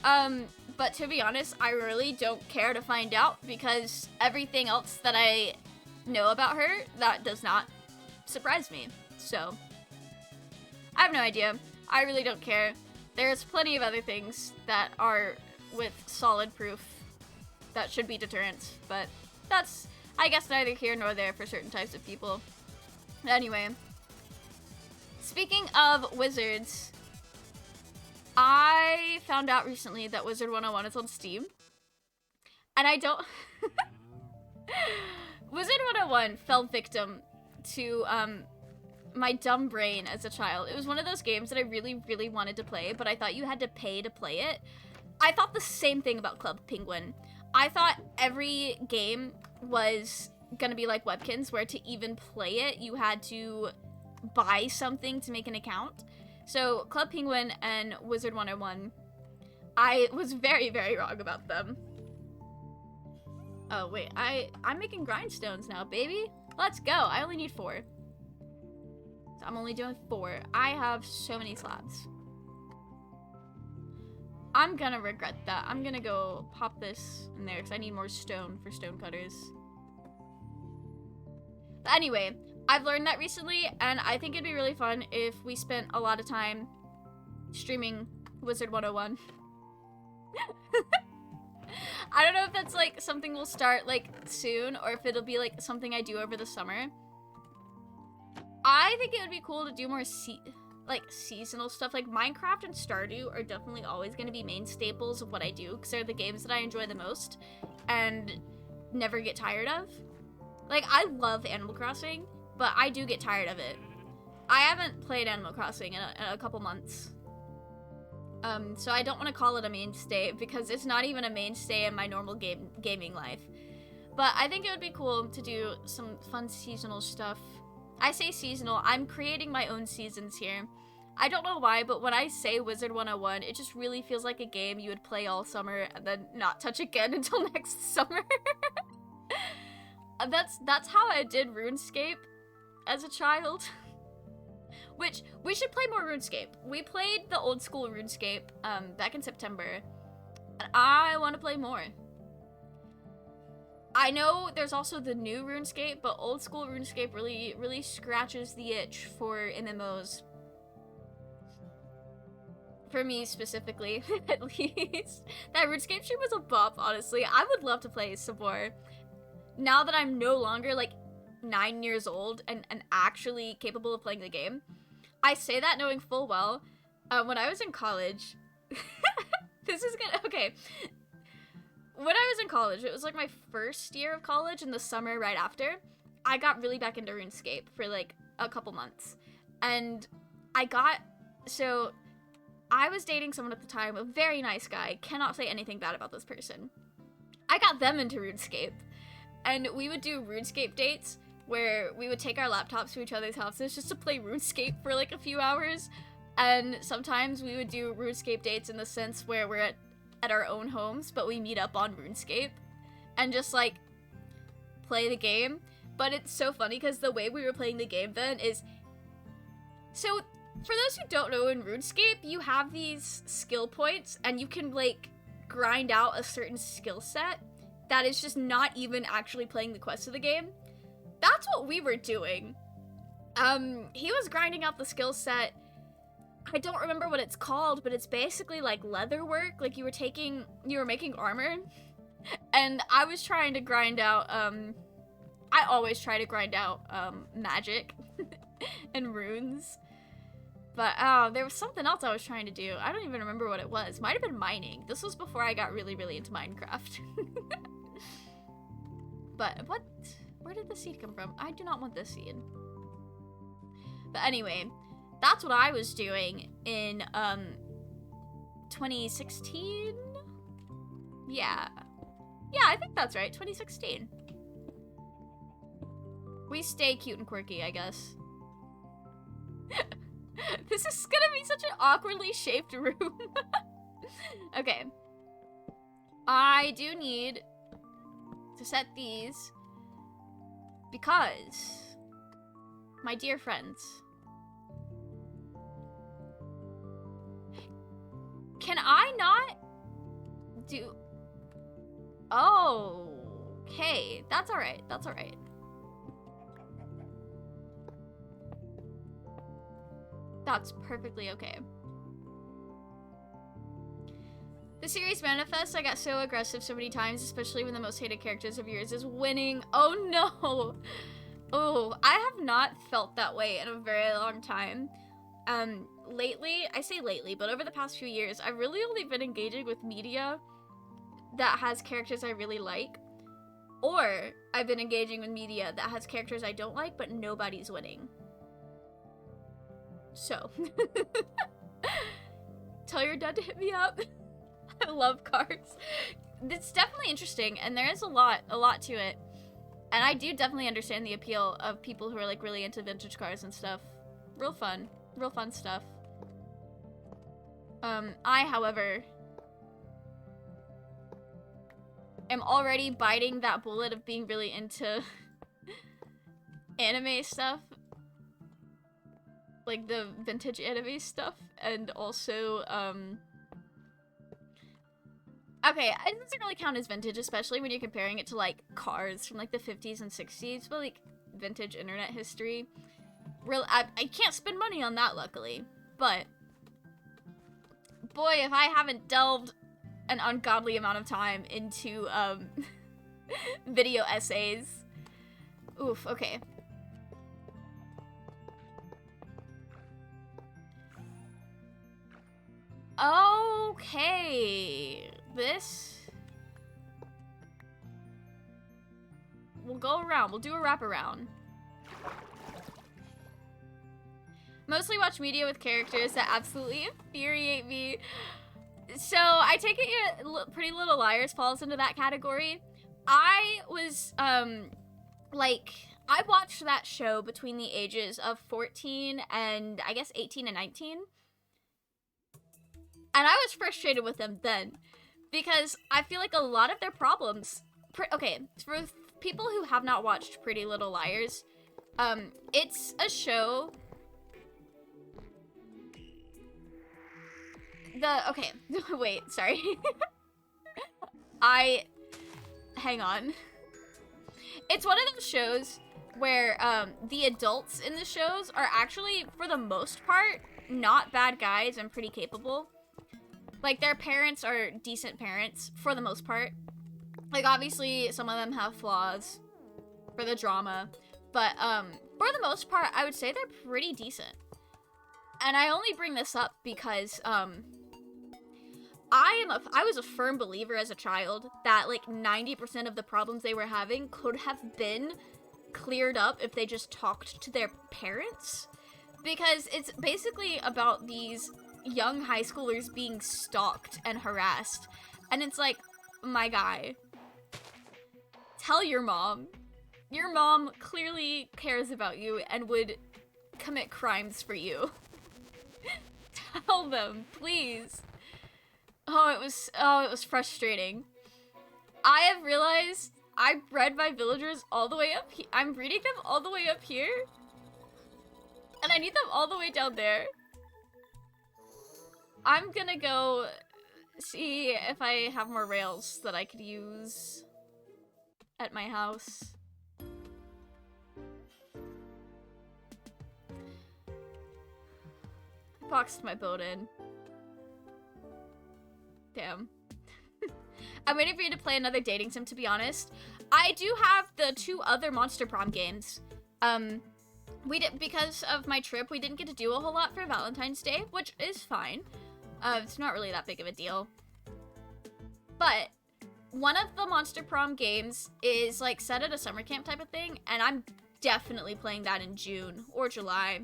But to be honest, I really don't care to find out because everything else that I know about her, that does not surprise me. So, I have no idea. I really don't care. There's plenty of other things that are with solid proof that should be deterrents, but that's, I guess, neither here nor there for certain types of people. Anyway, speaking of wizards, I found out recently that Wizard 101 is on Steam, and I don't... Wizard 101 fell victim to, my dumb brain as a child. It was one of those games that I really, really wanted to play, but I thought you had to pay to play it. I thought the same thing about Club Penguin. I thought every game was gonna be like Webkins, where to even play it, you had to buy something to make an account. So Club Penguin and Wizard 101, I was very, very wrong about them. Oh, wait, I'm making grindstones now, baby. Let's go. I only need 4. I'm only doing 4. I have so many slabs. I'm gonna regret that. I'm gonna go pop this in there because I need more stone for stone cutters. But anyway, I've learned that recently, and I think it'd be really fun if we spent a lot of time streaming Wizard 101. I don't know if that's like something we'll start like soon or if it'll be like something I do over the summer. I think it would be cool to do more seasonal stuff. Like Minecraft and Stardew are definitely always going to be main staples of what I do because they're the games that I enjoy the most and never get tired of. Like, I love Animal Crossing, but I do get tired of it. I haven't played Animal Crossing in a couple months. So I don't want to call it a mainstay because it's not even a mainstay in my normal gaming life. But I think it would be cool to do some fun seasonal stuff. I say seasonal, I'm creating my own seasons here. I don't know why, but when I say Wizard 101, it just really feels like a game you would play all summer and then not touch again until next summer. That's how I did RuneScape as a child. Which, we should play more RuneScape. We played the old school RuneScape back in September, and I want to play more. I know there's also the new RuneScape, but old school RuneScape really scratches the itch for MMOs. For me specifically, at least. That RuneScape stream was a bop, honestly. I would love to play some more. Now that I'm no longer, like, 9 years old and actually capable of playing the game. I say that knowing full well, when I was in college, okay. When I was in college, it was like my first year of college in the summer right after, I got really back into RuneScape for like a couple months. And so I was dating someone at the time, a very nice guy, cannot say anything bad about this person. I got them into RuneScape, and we would do RuneScape dates where we would take our laptops to each other's houses just to play RuneScape for like a few hours. And sometimes we would do RuneScape dates in the sense where we're at our own homes, but we meet up on RuneScape and just like play the game. But it's so funny because the way we were playing the game then is, so for those who don't know, in RuneScape you have these skill points and you can like grind out a certain skill set that is just not even actually playing the quest of the game. That's what we were doing. He was grinding out the skill set. I don't remember what it's called, but it's basically like leather work. Like you were making armor. And I was trying to grind out, I always try to grind out, magic and runes. But, there was something else I was trying to do. I don't even remember what it was. Might have been mining. This was before I got really into Minecraft. But where did the seed come from? I do not want this seed. But anyway, that's what I was doing in 2016? Yeah, I think that's right, 2016. We stay cute and quirky, I guess. This is gonna be such an awkwardly shaped room. Okay. I do need to set these because, my dear friends, can I not do... Oh, okay. That's alright. That's alright. That's perfectly okay. The series manifests, I got so aggressive so many times, especially when the most hated characters of yours is winning. Oh no! Oh, I have not felt that way in a very long time. Lately, I say lately, but over the past few years, I've really only been engaging with media that has characters I really like. Or, I've been engaging with media that has characters I don't like, but nobody's winning. So, tell your dad to hit me up. I love cars. It's definitely interesting, and there is a lot to it. And I do definitely understand the appeal of people who are like really into vintage cars and stuff. Real fun stuff. I, however, am already biting that bullet of being really into anime stuff. like the vintage anime stuff, and also okay, it doesn't really count as vintage, especially when you're comparing it to like cars from like the 50s and 60s, but like vintage internet history. I can't spend money on that, luckily, but boy, if I haven't delved an ungodly amount of time into video essays. Oof, okay. Okay, this... We'll go around, we'll do a wraparound. Mostly watch media with characters that absolutely infuriate me. So, I take it Pretty Little Liars falls into that category. I was, like, I watched that show between the ages of 14 and, I guess, 18 and 19. And I was frustrated with them then, because I feel like a lot of their problems... okay, for people who have not watched Pretty Little Liars, it's a show... Okay, wait, sorry. Hang on. It's one of those shows where, the adults in the shows are actually, for the most part, not bad guys and pretty capable. Like, their parents are decent parents, for the most part. Like, obviously, some of them have flaws for the drama. But, for the most part, I would say they're pretty decent. And I only bring this up because, I was a firm believer as a child that, like, 90% of the problems they were having could have been cleared up if they just talked to their parents. Because it's basically about these young high schoolers being stalked and harassed. And it's like, my guy, tell your mom. Your mom clearly cares about you and would commit crimes for you. Tell them, please. Oh, it was frustrating. I have realized I bred my villagers all the way up here. I'm breeding them all the way up here. And I need them all the way down there. I'm gonna go see if I have more rails that I could use at my house. I boxed my boat in. Damn. I'm waiting for you to play another dating sim, to be honest. I do have the 2 other Monster Prom games. Because of my trip, we didn't get to do a whole lot for Valentine's Day, which is fine. It's not really that big of a deal. But one of the Monster Prom games is like set at a summer camp type of thing, and I'm definitely playing that in June or July.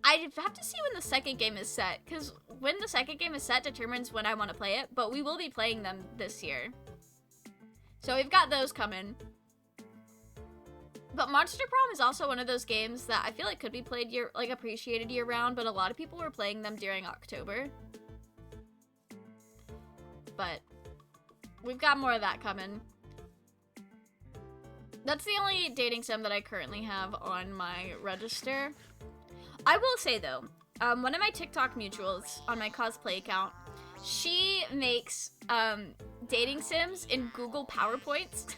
I have to see when the second game is set, because when the second game is set determines when I want to play it, but we will be playing them this year. So we've got those coming. But Monster Prom is also one of those games that I feel like could be played appreciated year round, but a lot of people were playing them during October. But we've got more of that coming. That's the only dating sim that I currently have on my register. I will say though, one of my TikTok mutuals on my cosplay account, she makes dating sims in Google PowerPoints.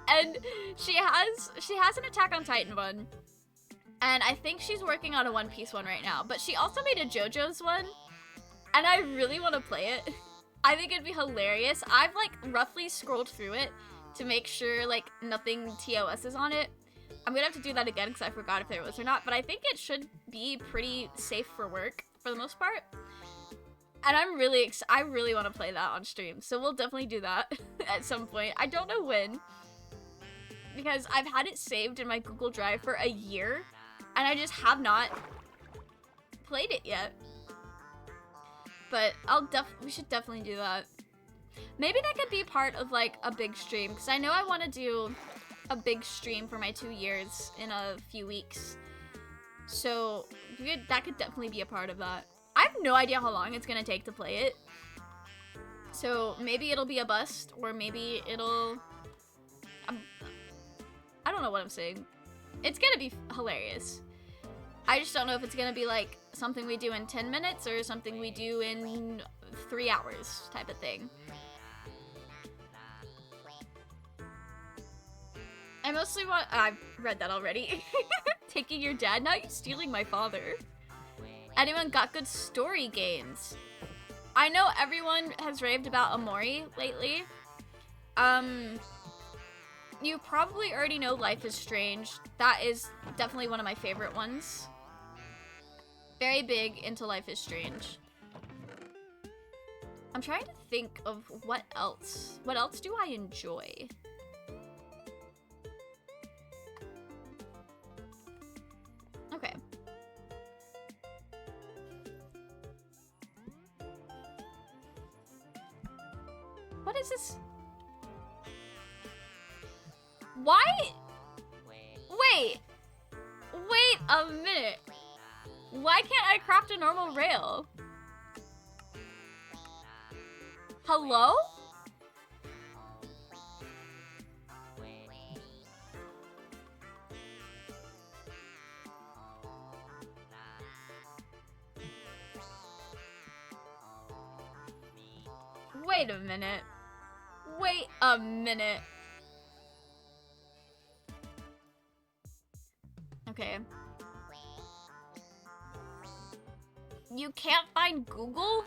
And she has an Attack on Titan one. And I think she's working on a One Piece one right now. But she also made a JoJo's one. And I really want to play it. I think it'd be hilarious. I've like roughly scrolled through it to make sure like nothing TOS is on it. I'm gonna have to do that again because I forgot if there was or not. But I think it should be pretty safe for work for the most part. And I really want to play that on stream. So we'll definitely do that at some point. I don't know when. Because I've had it saved in my Google Drive for a year, and I just have not played it yet. But we should definitely do that. Maybe that could be part of like a big stream, because I know I want to do a big stream for my 2 years in a few weeks. So that could definitely be a part of that. I have no idea how long it's gonna take to play it. So maybe it'll be a bust, or maybe it'll... I don't know what I'm saying. It's gonna be hilarious. I just don't know if it's gonna be like something we do in 10 minutes or something we do in 3 hours type of thing. I mostly want- I've read that already. Taking your dad? Now you're stealing my father. Anyone got good story games? I know everyone has raved about Amori lately. You probably already know Life is Strange. That is definitely one of my favorite ones. Very big into Life is Strange. I'm trying to think of what else. What else do I enjoy? Okay. What is this? Why? Wait. Wait a minute. Why can't I craft a normal rail? Hello? Wait a minute. Wait a minute. Okay. You can't find Google?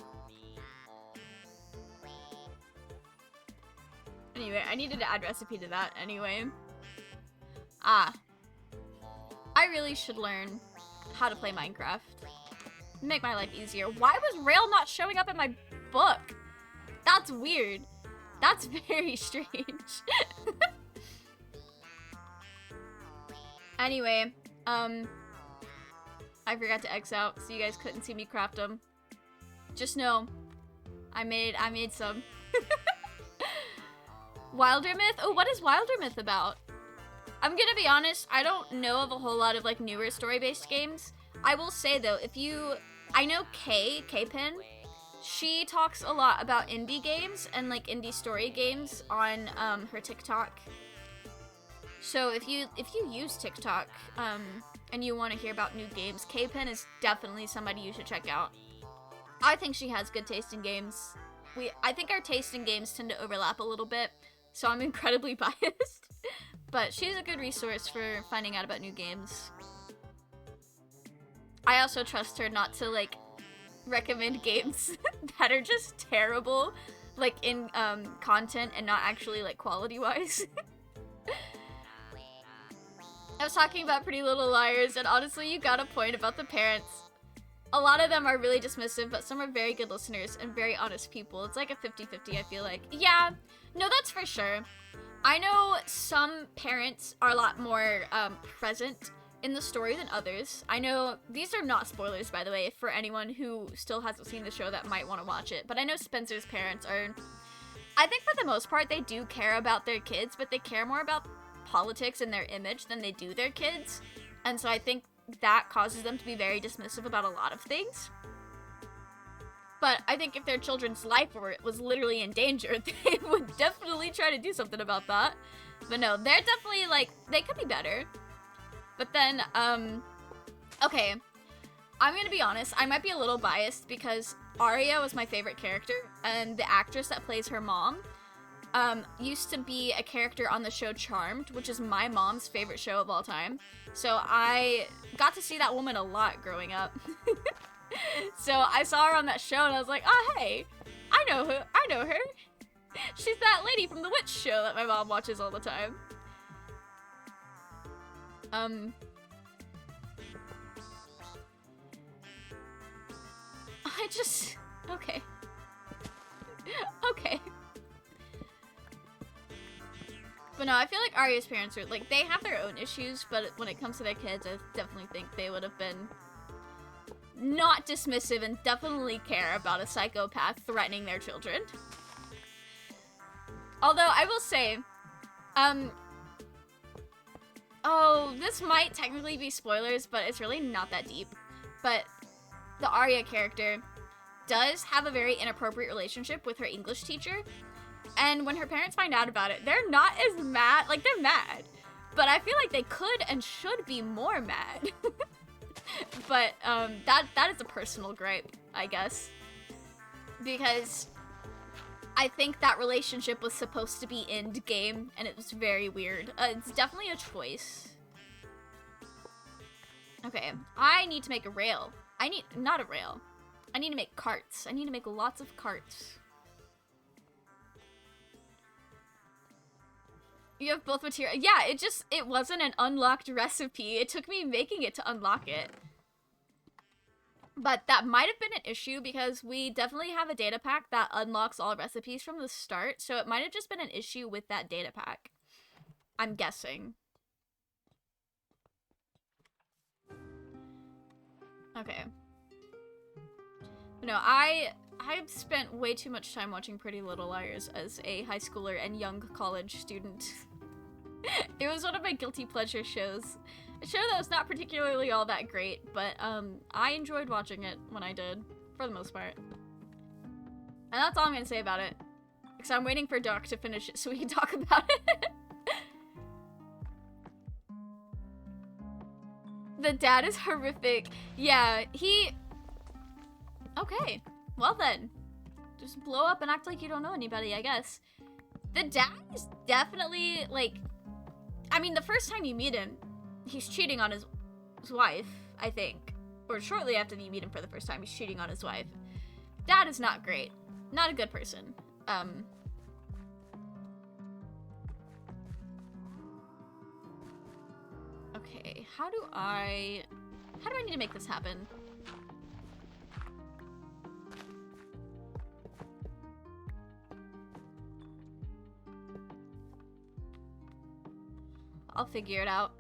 Anyway, I needed to add recipe to that anyway. Ah. I really should learn how to play Minecraft. Make my life easier. Why was Rail not showing up in my book? That's weird. That's very strange. Anyway, I forgot to X out, so you guys couldn't see me craft them. Just know, I made some. Wildermyth? Oh, what is Wildermyth about? I'm gonna be honest, I don't know of a whole lot of like newer story-based games. I will say though, I know K-Pen, she talks a lot about indie games and like indie story games on her TikTok. So if you use TikTok and you want to hear about new games, K-Pen is definitely somebody you should check out. I think she has good taste in games. I think our taste in games tend to overlap a little bit, so I'm incredibly biased. But she's a good resource for finding out about new games. I also trust her not to like recommend games that are just terrible, like in content and not actually like quality-wise. I was talking about Pretty Little Liars, and honestly, you got a point about the parents. A lot of them are really dismissive, but some are very good listeners and very honest people. It's like a 50-50, I feel like. Yeah, no, that's for sure. I know some parents are a lot more present in the story than others. I know, these are not spoilers, by the way, for anyone who still hasn't seen the show that might want to watch it, but I know Spencer's parents are, I think for the most part, they do care about their kids, but they care more about politics and their image than they do their kids. And so I think that causes them to be very dismissive about a lot of things. But I think if their children's life was literally in danger, they would definitely try to do something about that. But no, they're definitely, like, they could be better. But then, okay, I'm gonna be honest, I might be a little biased because Arya was my favorite character, and the actress that plays her mom used to be a character on the show Charmed, which is my mom's favorite show of all time. So I got to see that woman a lot growing up. So I saw her on that show and I was like, oh hey, I know her. She's that lady from the Witch show that my mom watches all the time. Okay. Okay. But no, I feel like Arya's parents are, like, they have their own issues, but when it comes to their kids, I definitely think they would have been not dismissive and definitely care about a psychopath threatening their children. Although, I will say, oh, this might technically be spoilers, but it's really not that deep. But the Arya character does have a very inappropriate relationship with her English teacher. And when her parents find out about it, they're not as mad. Like, they're mad. But I feel like they could and should be more mad. But that is a personal gripe, I guess. Because I think that relationship was supposed to be end game, and it was very weird. It's definitely a choice. Okay, I need to make a rail. Not a rail. I need to make carts. I need to make lots of carts. You have both material. Yeah, it wasn't an unlocked recipe. It took me making it to unlock it. But that might have been an issue because we definitely have a data pack that unlocks all recipes from the start. So it might have just been an issue with that data pack. I'm guessing. Okay. No, I've spent way too much time watching Pretty Little Liars as a high schooler and young college student. It was one of my guilty pleasure shows. A show that was not particularly all that great, but I enjoyed watching it when I did, for the most part. And that's all I'm gonna say about it. Because I'm waiting for Doc to finish it so we can talk about it. The dad is horrific. Yeah, he... Okay, well then. Just blow up and act like you don't know anybody, I guess. The dad is definitely, like... I mean, the first time you meet him, he's cheating on his wife, I think. Or shortly after you meet him for the first time, he's cheating on his wife. Dad is not great. Not a good person. Okay, how do I need to make this happen? I'll figure it out.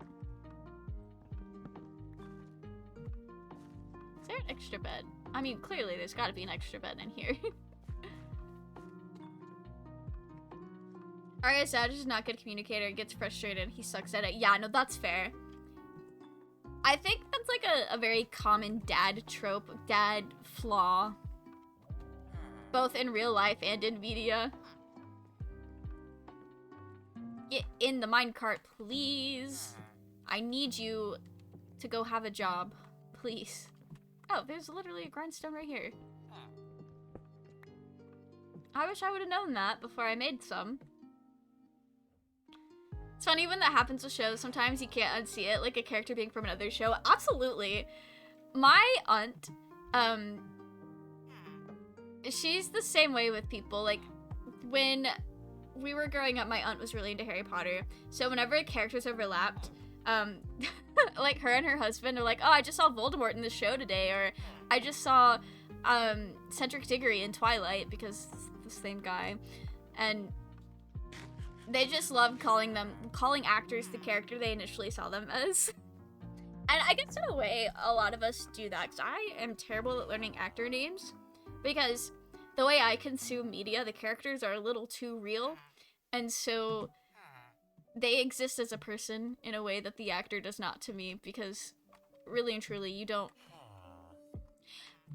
Is there an extra bed? I mean, clearly there's gotta be an extra bed in here. Alright, Sag is not a good communicator, gets frustrated, he sucks at it. Yeah, no, that's fair. I think that's like a very common dad trope, dad flaw. Both in real life and in media. Get in the minecart, please. I need you to go have a job, please. Oh, there's literally a grindstone right here. I wish I would have known that before I made some. It's funny when that happens with shows, sometimes you can't unsee it, like a character being from another show. Absolutely. My aunt, she's the same way with people. Like, when we were growing up, my aunt was really into Harry Potter. So whenever characters overlapped, like her and her husband are like, oh, I just saw Voldemort in the show today, or I just saw Cedric Diggory in Twilight, because it's the same guy. And they just love calling actors the character they initially saw them as. And I guess in a way, a lot of us do that, because I am terrible at learning actor names, because the way I consume media, the characters are a little too real, and so they exist as a person in a way that the actor does not to me, because really and truly, you don't...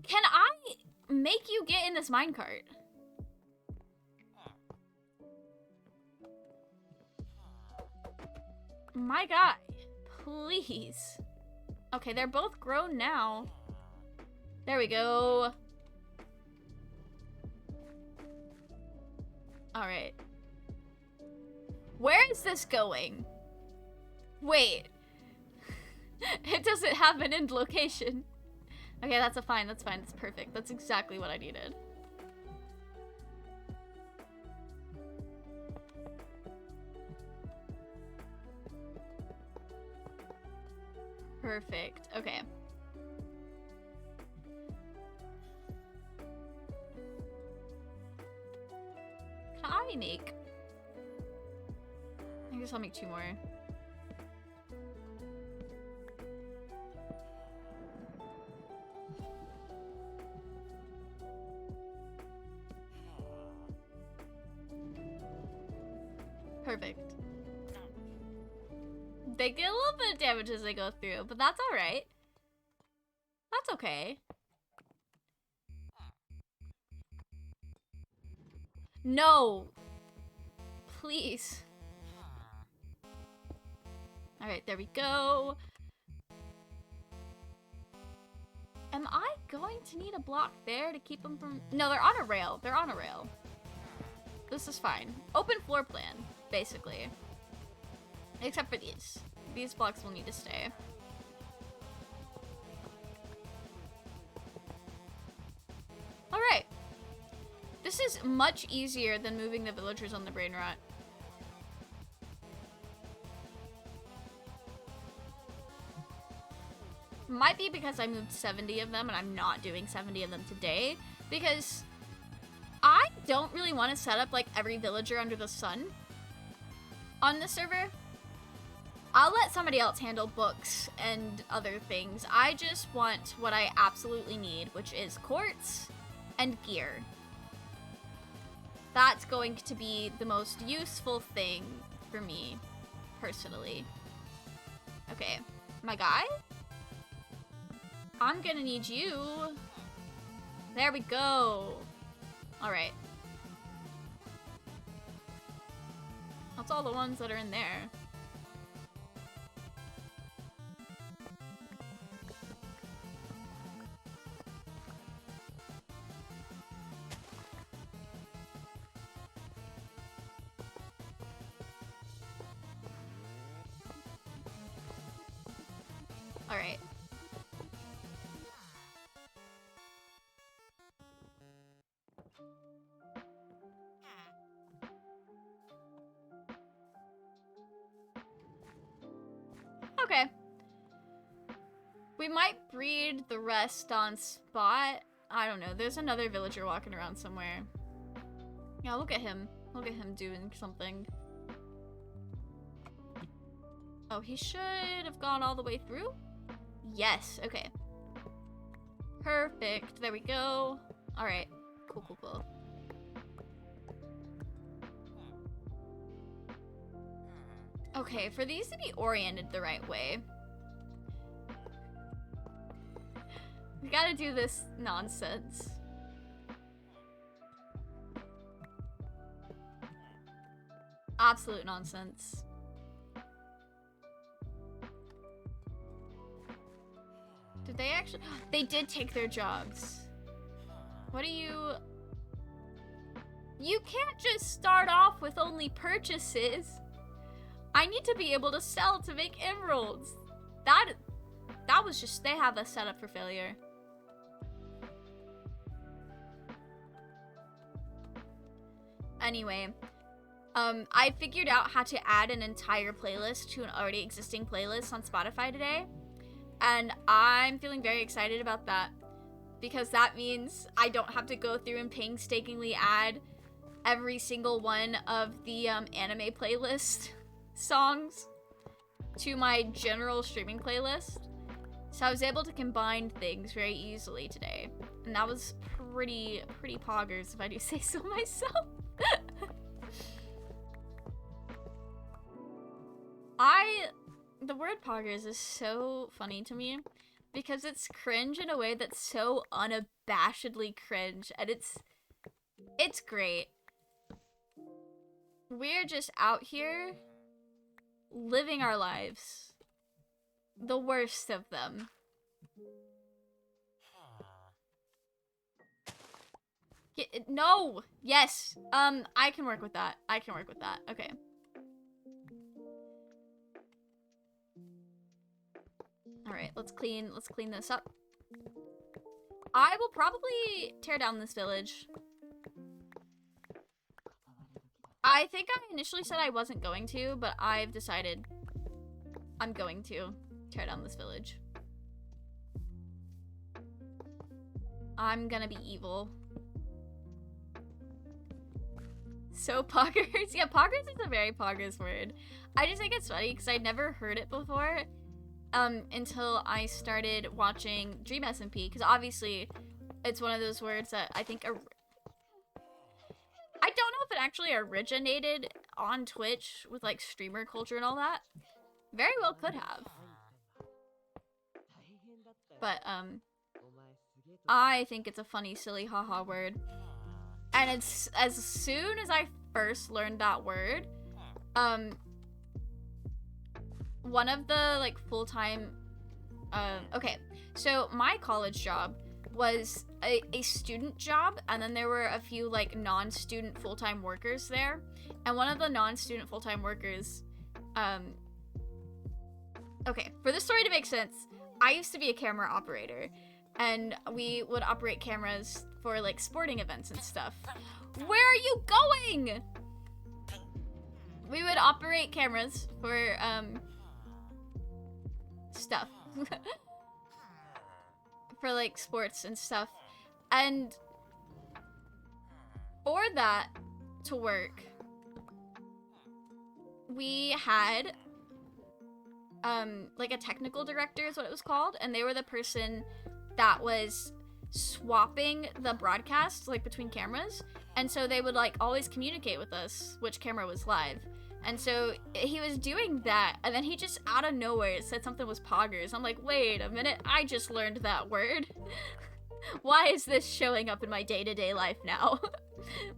Can I make you get in this minecart? My guy, please. Okay, they're both grown now. There we go. Alright. Where is this going? Wait. It doesn't have an end location. Okay, that's fine, that's perfect. That's exactly what I needed. Perfect, okay. Can I make... I guess I'll make 2 more. Perfect. They get a little bit of damage as they go through, but that's alright. That's okay. No! Please. Alright, there we go. Am I going to need a block there to keep them from... No, they're on a rail. They're on a rail. This is fine. Open floor plan, basically. Except for these. These blocks will need to stay. Alright. This is much easier than moving the villagers on the brain rot. Might be because I moved 70 of them and I'm not doing 70 of them today. Because I don't really want to set up like every villager under the sun on the server. I'll let somebody else handle books and other things. I just want what I absolutely need, which is quartz and gear. That's going to be the most useful thing for me, personally. Okay, my guy? I'm gonna need you. There we go. Alright. That's all the ones that are in there. Alright. Okay. We might breed the rest on spot. I don't know. There's another villager walking around somewhere. Yeah, look at him. Look at him doing something. Oh, he should have gone all the way through? Yes, okay. Perfect. There we go. Alright. Cool, cool, cool. Okay, for these to be oriented the right way, we gotta do this nonsense. Absolute nonsense. Did they actually? They did take their jobs. What do you... You can't just start off with only purchases. I need to be able to sell to make emeralds. That was just, they have us set up for failure. Anyway, I figured out how to add an entire playlist to an already existing playlist on Spotify today. And I'm feeling very excited about that. Because that means I don't have to go through and painstakingly add every single one of the anime playlist songs to my general streaming playlist. So I was able to combine things very easily today. And that was pretty poggers, if I do say so myself. The word poggers is so funny to me because it's cringe in a way that's so unabashedly cringe, and it's great. We're just out here living our lives. The worst of them. No! Yes! I can work with that. I can work with that. Okay. Alright, let's clean this up. I will probably tear down this village. I think I initially said I wasn't going to, but I've decided I'm going to tear down this village. I'm gonna be evil. So poggers? Yeah, poggers is a very poggers word. I just think it's funny because I'd never heard it before until I started watching Dream SMP, because obviously it's one of those words that I think I don't know if it actually originated on Twitch with like streamer culture and all that. Very well could have. But I think it's a funny, silly haha word. And it's as soon as I first learned that word, one of the like full-time okay, so my college job was a student job, and then there were a few like non-student full-time workers there, and one of the non-student full-time workers okay, for this story to make sense, I used to be a camera operator, and we would operate cameras for like sporting events and stuff. Where are you going? We would operate cameras for stuff. For like sports and stuff. And for that to work, we had like a technical director is what it was called, and they were the person that was swapping the broadcasts like between cameras, and so they would like always communicate with us which camera was live. And so he was doing that, and then he just out of nowhere said something was poggers. I'm like, wait a minute, I just learned that word. Why is this showing up in my day-to-day life now?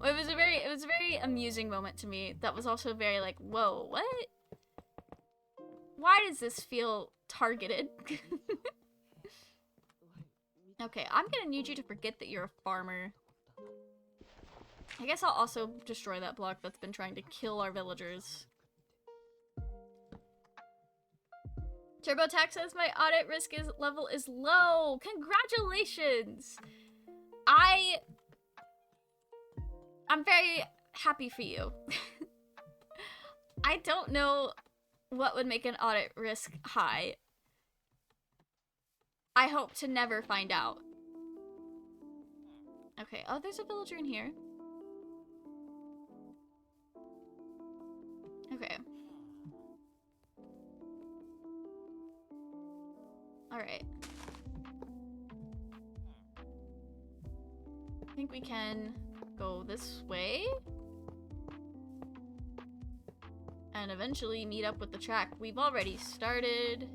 It was a very amusing moment to me. That was also very like, whoa, what? Why does this feel targeted? Okay, I'm gonna need you to forget that you're a farmer. I guess I'll also destroy that block that's been trying to kill our villagers. TurboTax says my audit risk level is low. Congratulations! I'm very happy for you. I don't know what would make an audit risk high. I hope to never find out. Okay, oh, there's a villager in here. Okay. Alright. I think we can go this way. And eventually meet up with the track. We've already started.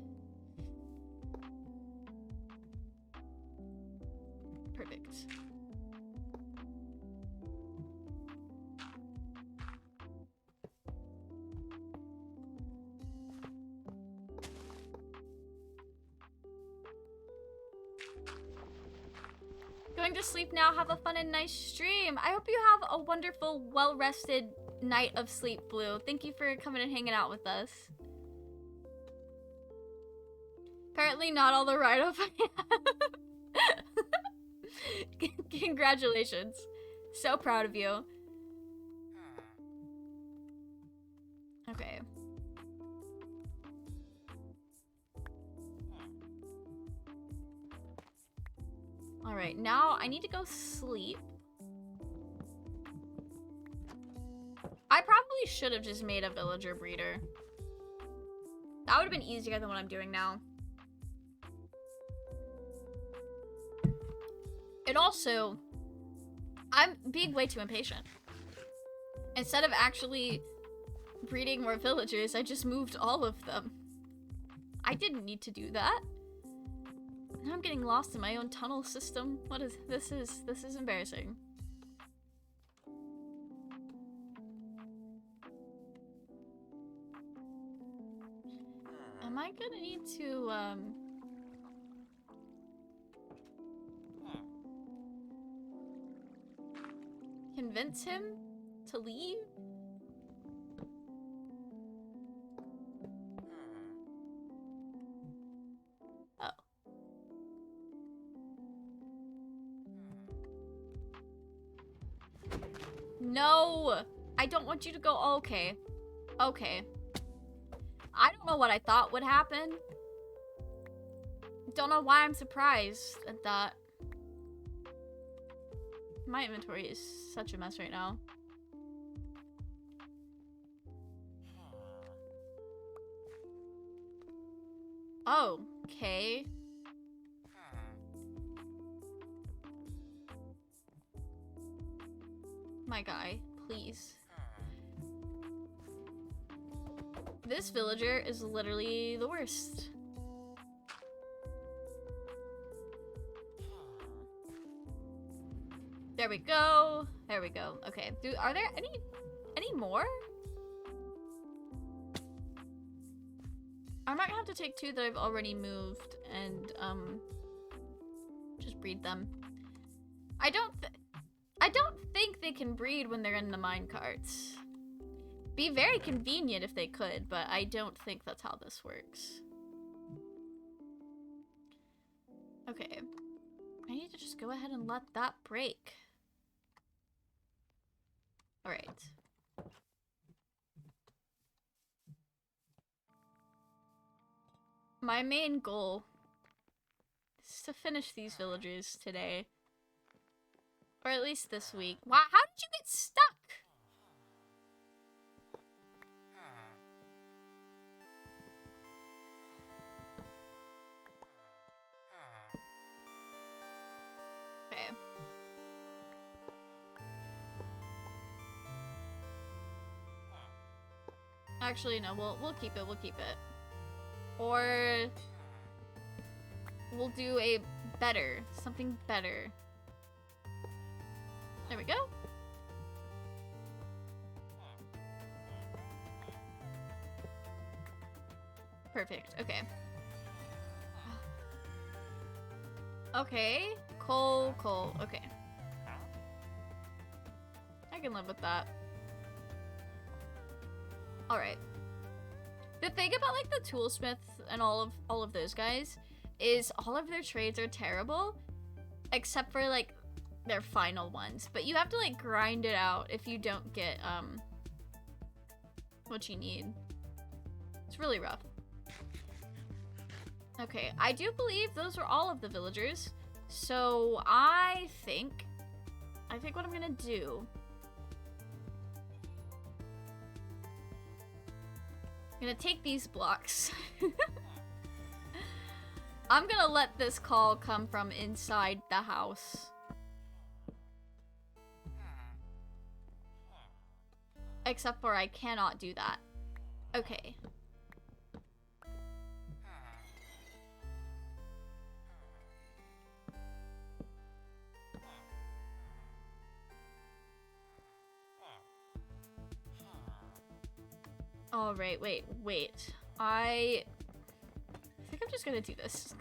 Perfect. Going to sleep now. Have a fun and nice stream. I hope you have a wonderful, well-rested night of sleep, Blue. Thank you for coming and hanging out with us. Apparently not all the write-off I have. Congratulations. So proud of you. Okay. Alright, now I need to go sleep. I probably should have just made a villager breeder. That would have been easier than what I'm doing now. It also, I'm being way too impatient. Instead of actually breeding more villagers, I just moved all of them. I didn't need to do that. Now I'm getting lost in my own tunnel system. What is this? This is embarrassing. Am I gonna need to convince him to leave? Oh. No! I don't want you to go. Oh, okay. Okay. I don't know what I thought would happen. Don't know why I'm surprised at that. My inventory is such a mess right now. Oh, okay. My guy, please. This villager is literally the worst. There we go. There we go. Okay. Are there any more? I might have to take 2 that I've already moved and just breed them. I don't think they can breed when they're in the minecarts. Be very convenient if they could, but I don't think that's how this works. Okay. I need to just go ahead and let that break. Alright. My main goal is to finish these villagers today. Or at least this week. Wow, how did you get stuck? Okay. Actually, no, we'll keep it, we'll keep it. Or we'll do a better, something better. There we go. Perfect, okay. Okay, coal, okay. I can live with that. Alright. The thing about like the toolsmith and all of those guys is all of their trades are terrible, except for like their final ones. But you have to like grind it out if you don't get what you need. It's really rough. Okay, I do believe those are all of the villagers. So I think what I'm gonna do, I'm gonna take these blocks. I'm gonna let this call come from inside the house. Except for I cannot do that. Okay. Alright, wait. I think I'm just gonna do this.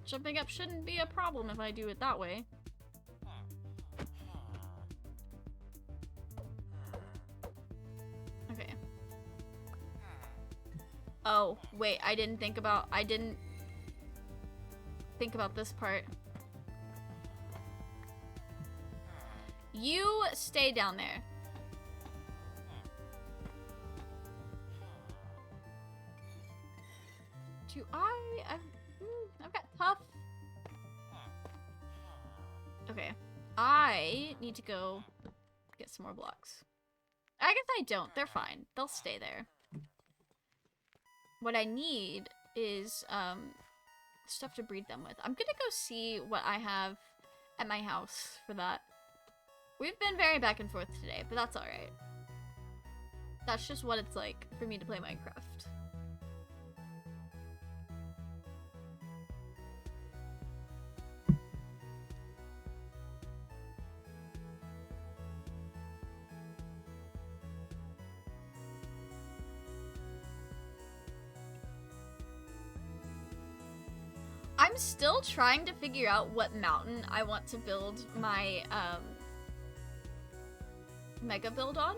Jumping up shouldn't be a problem if I do it that way. Okay. Oh, wait, I didn't think about this part. You stay down there. I've got tough. Okay. I need to go get some more blocks. I guess I don't. They're fine. They'll stay there. What I need is stuff to breed them with. I'm gonna go see what I have at my house for that. We've been very back and forth today, but that's alright. That's just what it's like for me to play Minecraft. I'm still trying to figure out what mountain I want to build my mega build on.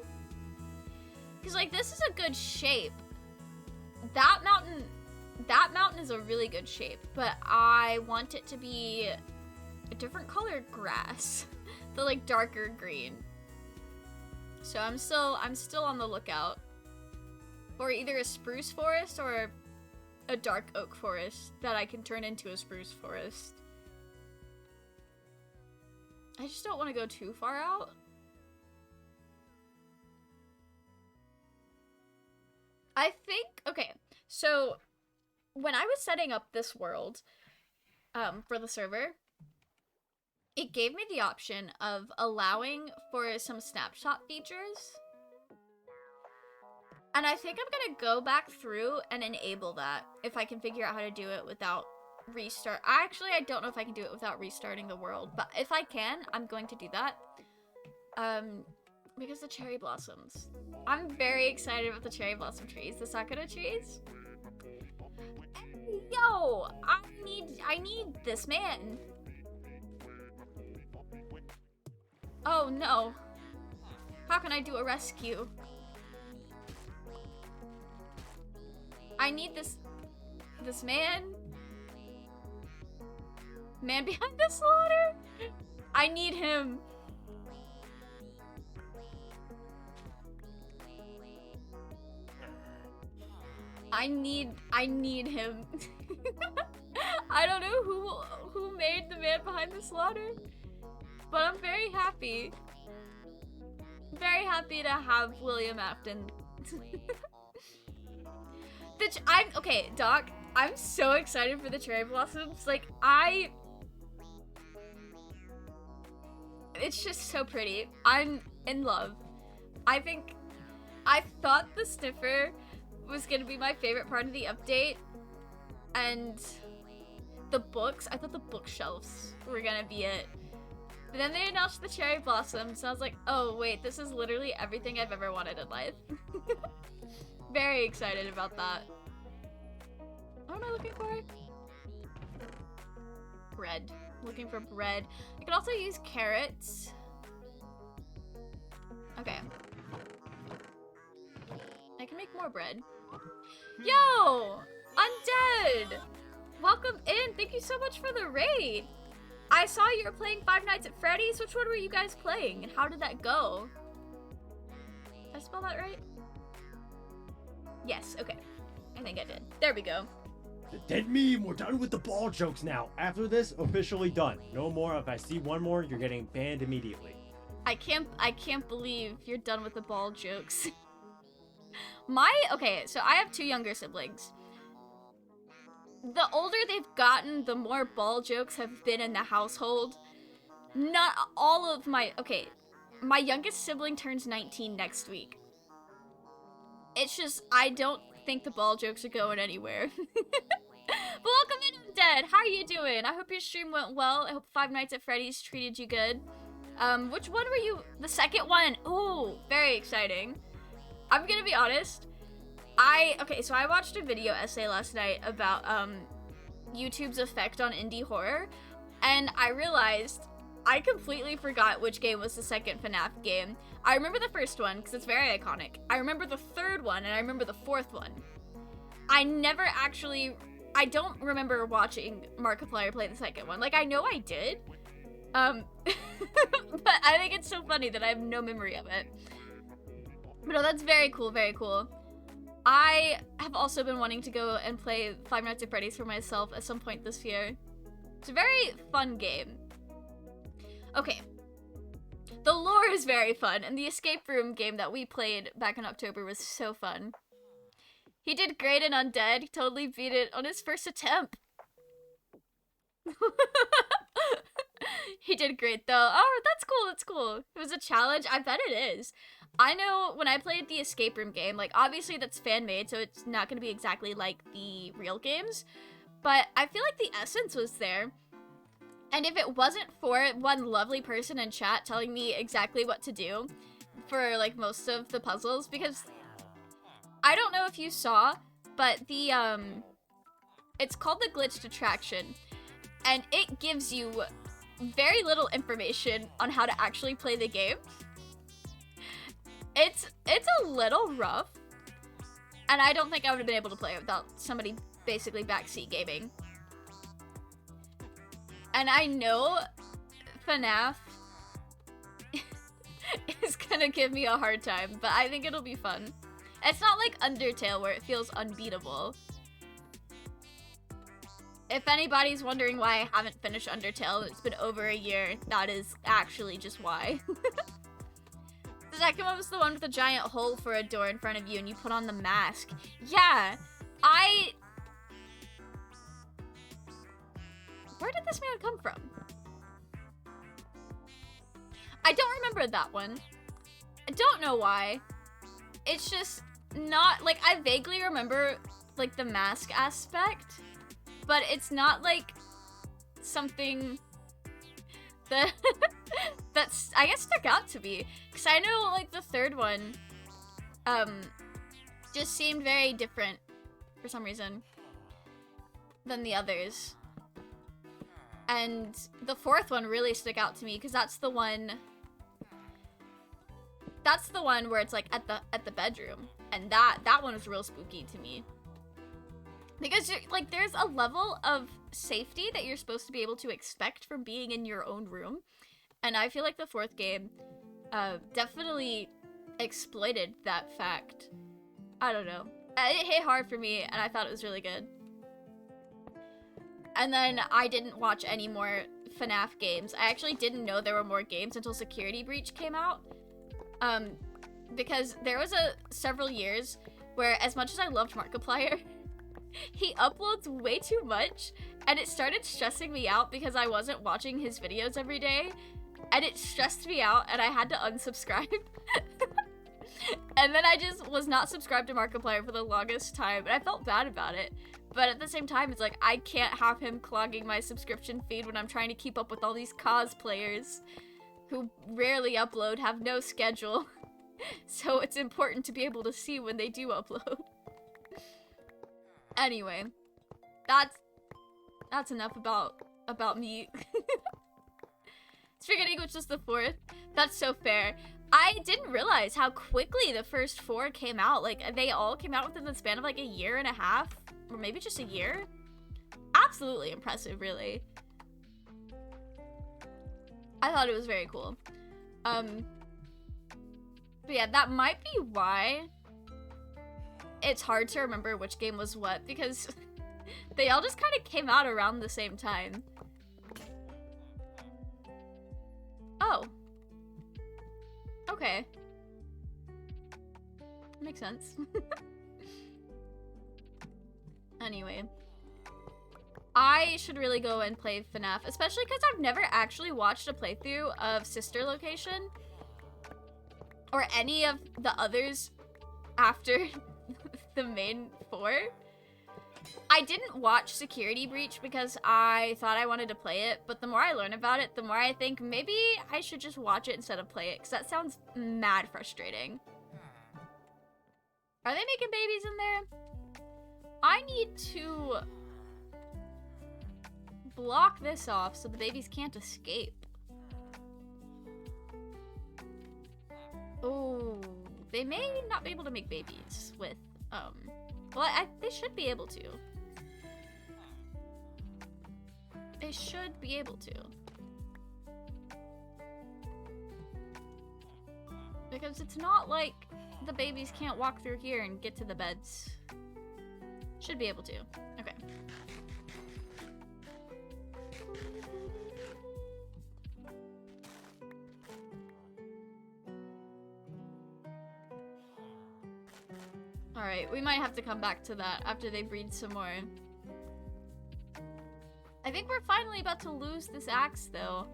Because like this is a good shape. That mountain is a really good shape, but I want it to be a different colored grass. The like darker green. So I'm still on the lookout for either a spruce forest or a dark oak forest that I can turn into a spruce forest. I just don't want to go too far out. I think, okay, so when I was setting up this world for the server, it gave me the option of allowing for some snapshot features. And I think I'm gonna go back through and enable that if I can figure out how to do it without restart. I don't know if I can do it without restarting the world, but if I can, I'm going to do that. Because the cherry blossoms. I'm very excited about the cherry blossom trees. The sakura trees. Yo, I need this man. Oh no. How can I do a rescue? I need this man. Man behind the slaughter. I need him. I need him. I don't know who made the man behind the slaughter, but I'm very happy. Very happy to have William Afton. Okay, Doc, I'm so excited for the cherry blossoms. Like, it's just so pretty. I'm in love. I thought the sniffer was gonna be my favorite part of the update, and the books, I thought the bookshelves were gonna be it. But then they announced the cherry blossoms, so I was like, oh wait, this is literally everything I've ever wanted in life. Very excited about that. What am I looking for? Bread. Looking for bread. I could also use carrots. Okay. I can make more bread. Yo! Undead! Welcome in! Thank you so much for the raid! I saw you were playing Five Nights at Freddy's. Which one were you guys playing? And how did that go? Did I spell that right? Yes, okay. I think I did. There we go. The dead meme, we're done with the ball jokes now. After this, officially done. No more. If I see one more, you're getting banned immediately. I can't believe you're done with the ball jokes. Okay, so I have two younger siblings. The older they've gotten, the more ball jokes have been in the household. Not all of my youngest sibling turns 19 next week. It's just, I don't think the ball jokes are going anywhere. But welcome in, Undead! How are you doing? I hope your stream went well. I hope Five Nights at Freddy's treated you good. Which one were you? The second one? Ooh, very exciting. I'm gonna be honest. So I watched a video essay last night about YouTube's effect on indie horror, and I realized I completely forgot which game was the second FNAF game. I remember the first one because it's very iconic. I remember the third one, and I remember the fourth one. I don't remember watching Markiplier play the second one. Like, I know I did, but I think it's so funny that I have no memory of it. But no, that's very cool, very cool. I have also been wanting to go and play Five Nights at Freddy's for myself at some point this year. It's a very fun game. Okay. The lore is very fun, and the escape room game that we played back in October was so fun. He did great in Undead. He totally beat it on his first attempt. He did great, though. Oh, that's cool, that's cool. It was a challenge. I bet it is. I know when I played the escape room game, like, obviously that's fan-made, so it's not going to be exactly like the real games, but I feel like the essence was there. And if it wasn't for one lovely person in chat telling me exactly what to do for, like, most of the puzzles, because I don't know if you saw, but it's called the glitched attraction, and it gives you very little information on how to actually play the game. It's a little rough, and I don't think I would have been able to play it without somebody basically backseat gaming. And I know FNAF is gonna give me a hard time, but I think it'll be fun. It's not like Undertale where it feels unbeatable. If anybody's wondering why I haven't finished Undertale, it's been over a year. That is actually just why. The second one was the one with the giant hole for a door in front of you and you put on the mask. Yeah, where did this man come from? I don't remember that one. I don't know why. It's just not, like, I vaguely remember, like, the mask aspect, but it's not, like, something that that's I guess stuck out to me, because I know like the third one just seemed very different for some reason than the others, and the fourth one really stuck out to me because that's the one where it's like at the bedroom, and that one was real spooky to me. Because, like, there's a level of safety that you're supposed to be able to expect from being in your own room. And I feel like the fourth game definitely exploited that fact. I don't know. It hit hard for me, and I thought it was really good. And then I didn't watch any more FNAF games. I actually didn't know there were more games until Security Breach came out. Because there was several years where, as much as I loved Markiplier, he uploads way too much, and it started stressing me out because I wasn't watching his videos every day, and it stressed me out, and I had to unsubscribe. And then I just was not subscribed to Markiplier for the longest time, and I felt bad about it. But at the same time, it's like, I can't have him clogging my subscription feed when I'm trying to keep up with all these cosplayers who rarely upload, have no schedule. So it's important to be able to see when they do upload. Anyway, that's enough about me. Spaghetti which is the fourth. That's so fair. I didn't realize how quickly the first four came out. Like, they all came out within the span of like a year and a half, or maybe just a year. Absolutely impressive, really. I thought it was very cool. But yeah, that might be why it's hard to remember which game was what, because they all just kind of came out around the same time. Oh. Okay. Makes sense. Anyway. I should really go and play FNAF, especially because I've never actually watched a playthrough of Sister Location or any of the others after the main four. I didn't watch Security Breach because I thought I wanted to play it, but the more I learn about it, the more I think maybe I should just watch it instead of play it, because that sounds mad frustrating. Are they making babies in there? I need to block this off so the babies can't escape. Oh, they may not be able to make babies with, well, they should be able to. They should be able to. Because it's not like the babies can't walk through here and get to the beds. Should be able to. Okay. Alright, we might have to come back to that after they breed some more. I think we're finally about to lose this axe, though.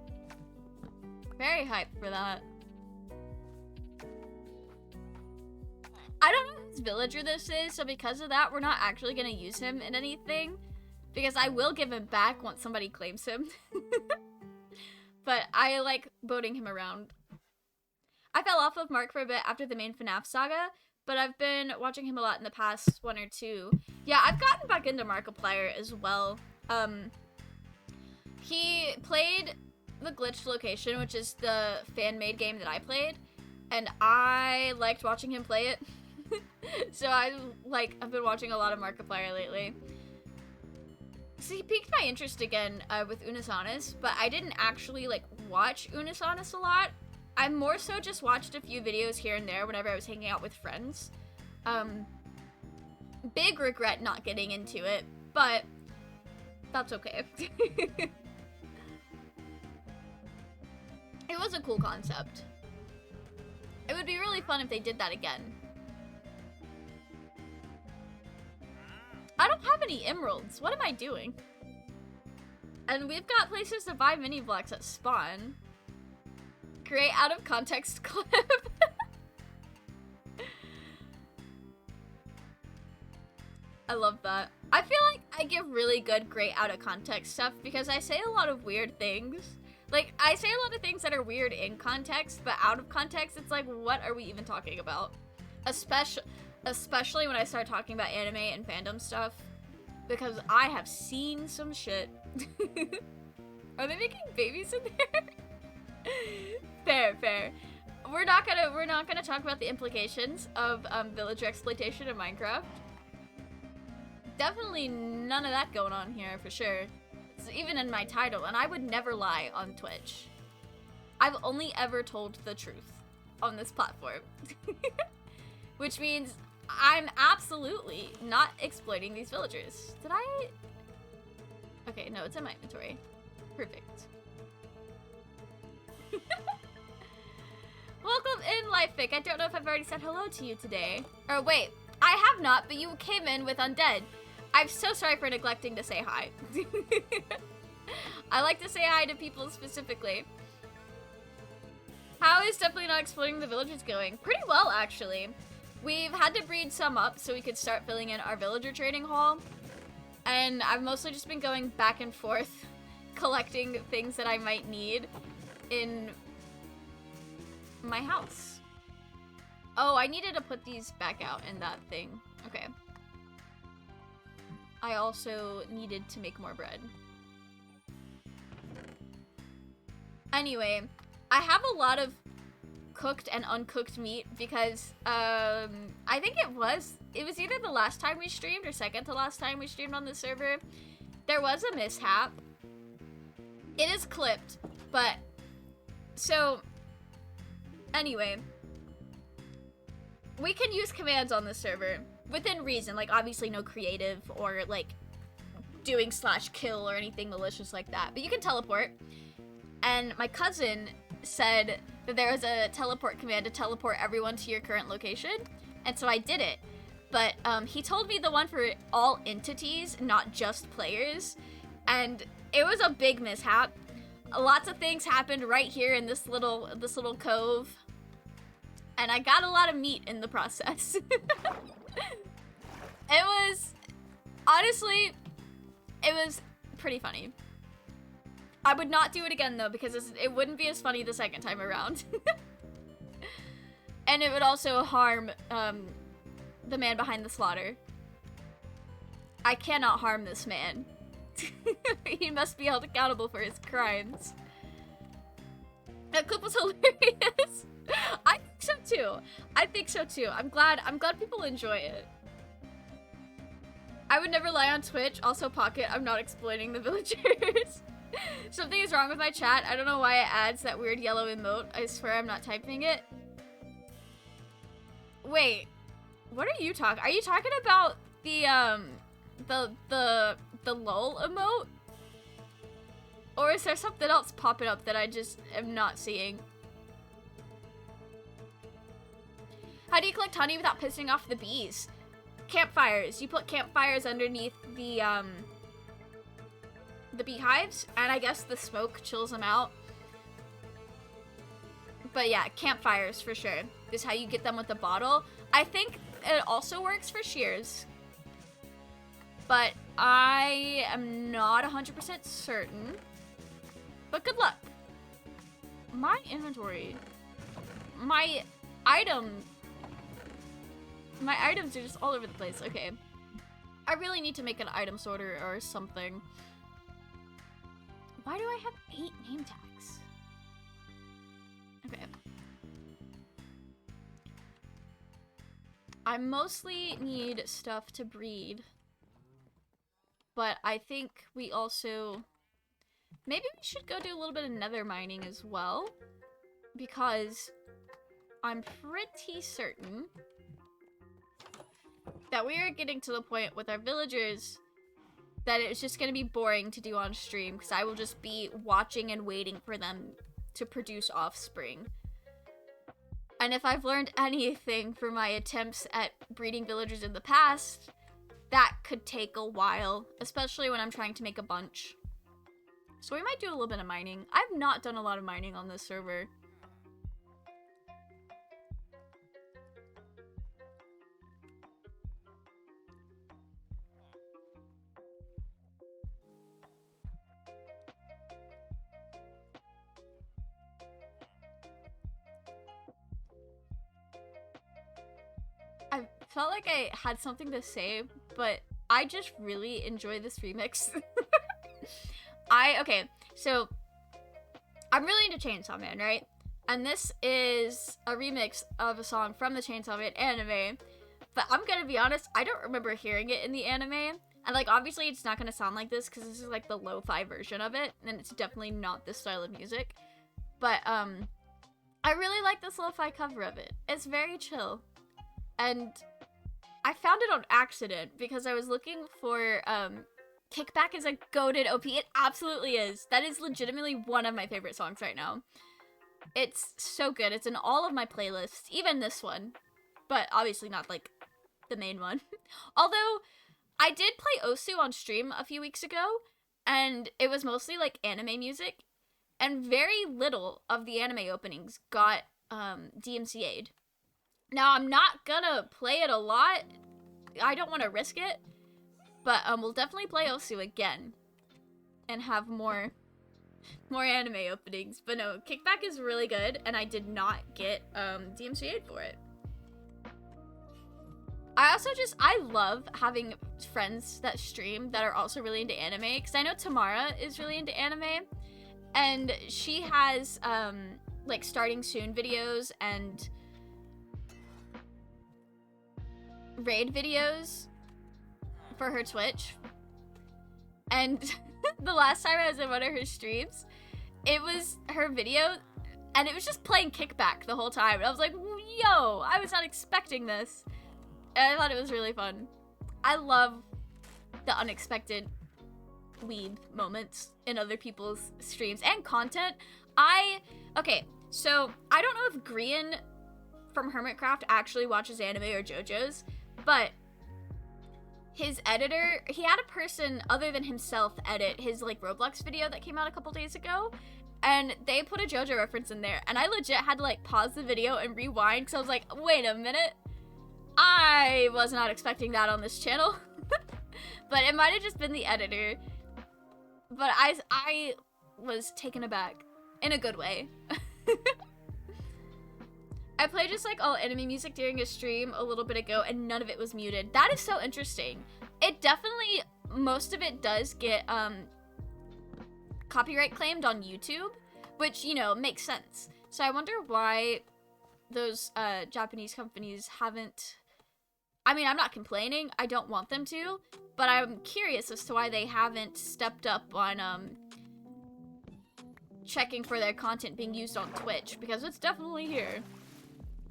Very hyped for that. I don't know whose villager this is, so because of that, we're not actually gonna use him in anything. Because I will give him back once somebody claims him. But I like boating him around. I fell off of Mark for a bit after the main FNAF saga, but I've been watching him a lot in the past one or two. Yeah, I've gotten back into Markiplier as well. He played the Glitched Location, which is the fan-made game that I played, and I liked watching him play it. So I've been watching a lot of Markiplier lately. So he piqued my interest again with Unisanis, but I didn't actually watch Unisanis a lot. I more so just watched a few videos here and there whenever I was hanging out with friends. Big regret not getting into it, but that's okay. It was a cool concept. It would be really fun if they did that again. I don't have any emeralds. What am I doing? And we've got places to buy mini blocks at spawn. Create out of context clip. I love that. I feel like I give really good great out of context stuff because I say a lot of weird things. Like, I say a lot of things that are weird in context, but out of context, it's like, what are we even talking about? Especially when I start talking about anime and fandom stuff, because I have seen some shit. Are they making babies in there? Fair. We're not gonna talk about the implications of villager exploitation in Minecraft. Definitely none of that going on here for sure. It's even in my title, and I would never lie on Twitch. I've only ever told the truth on this platform. Which means I'm absolutely not exploiting these villagers. Did I? Okay, no, it's in my inventory. Perfect. Welcome in, Lifefic. I don't know if I've already said hello to you today. Or wait, I have not, but you came in with Undead. I'm so sorry for neglecting to say hi. I like to say hi to people specifically. How is definitely not exploiting the villagers going? Pretty well, actually. We've had to breed some up so we could start filling in our villager trading hall. And I've mostly just been going back and forth, collecting things that I might need in my house. Oh, I needed to put these back out in that thing. Okay. I also needed to make more bread. Anyway, I have a lot of cooked and uncooked meat because I think it was either the last time we streamed or second to last time we streamed on the server. There was a mishap. It is clipped, but so anyway, we can use commands on the server within reason, like obviously no creative or like doing /kill or anything malicious like that, but you can teleport. And my cousin said that there was a teleport command to teleport everyone to your current location, and so I did it. But he told me the one for all entities, not just players, and it was a big mishap. Lots of things happened right here in this little cove, and I got a lot of meat in the process. It was, honestly, it was pretty funny. I would not do it again though, because it wouldn't be as funny the second time around. And it would also harm the man behind the slaughter. I cannot harm this man. He must be held accountable for his crimes. That clip was hilarious. I think so too. I'm glad people enjoy it. I would never lie on Twitch. Also, Pocket, I'm not exploiting the villagers. Something is wrong with my chat. I don't know why it adds that weird yellow emote. I swear I'm not typing it. Wait, what are you talking? Are you talking about the lol emote? Or is there something else popping up that I just am not seeing? How do you collect honey without pissing off the bees? Campfires. You put campfires underneath the beehives, and I guess the smoke chills them out. But yeah, campfires for sure. This is how you get them with the bottle. I think it also works for shears, but I am not 100% certain. But good luck. My inventory, my items are just all over the place. Okay, I really need to make an item sorter or something. Why do I have 8 name tags? Okay. I mostly need stuff to breed, but I think we also... Maybe we should go do a little bit of nether mining as well, because I'm pretty certain that we are getting to the point with our villagers that it's just gonna be boring to do on stream, because I will just be watching and waiting for them to produce offspring. And if I've learned anything from my attempts at breeding villagers in the past, that could take a while, especially when I'm trying to make a bunch. So we might do a little bit of mining. I've not done a lot of mining on this server. felt like I had something to say, but I just really enjoy this remix. Okay, so I'm really into Chainsaw Man, right? And this is a remix of a song from the Chainsaw Man anime, but I'm gonna be honest, I don't remember hearing it in the anime. And like, obviously it's not gonna sound like this because this is like the lo-fi version of it, and it's definitely not this style of music. But I really like this lo-fi cover of it. It's very chill. And I found it on accident because I was looking for Kickback is a goated OP. It absolutely is. That is legitimately one of my favorite songs right now. It's so good. It's in all of my playlists, even this one. But obviously not like the main one. Although I did play Osu on stream a few weeks ago, and it was mostly like anime music, and very little of the anime openings got DMCA'd. Now I'm not gonna play it a lot. I don't want to risk it. But we'll definitely play Osu again and have more anime openings. But no, Kickback is really good, and I did not get DMCA'd for it. I love having friends that stream that are also really into anime, because I know Tamara is really into anime, and she has like starting soon videos and raid videos for her Twitch. And the last time I was in one of her streams, it was her video and it was just playing Kickback the whole time, and I was like, yo, I was not expecting this, and I thought it was really fun. I love the unexpected weeb moments in other people's streams and content. Okay, so I don't know if Grian from Hermitcraft actually watches anime or JoJo's, but his editor, he had a person other than himself edit his like Roblox video that came out a couple days ago, and they put a JoJo reference in there, and I legit had to like pause the video and rewind because I was like, wait a minute, I was not expecting that on this channel. But it might have just been the editor, but I was taken aback in a good way. I played just like all anime music during a stream a little bit ago, and none of it was muted. That is so interesting. It definitely, most of it does get copyright claimed on YouTube, which, you know, makes sense. So I wonder why those Japanese companies haven't, I mean, I'm not complaining, I don't want them to, but I'm curious as to why they haven't stepped up on checking for their content being used on Twitch, because it's definitely here.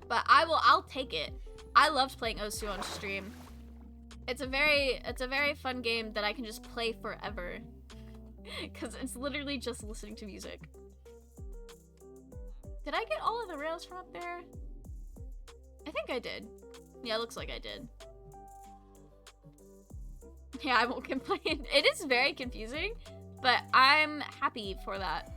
But I'll take it. I loved playing Osu on stream. It's a very fun game that I can just play forever. Cause it's literally just listening to music. Did I get all of the rails from up there? I think I did. Yeah, it looks like I did. Yeah, I won't complain. It is very confusing, but I'm happy for that.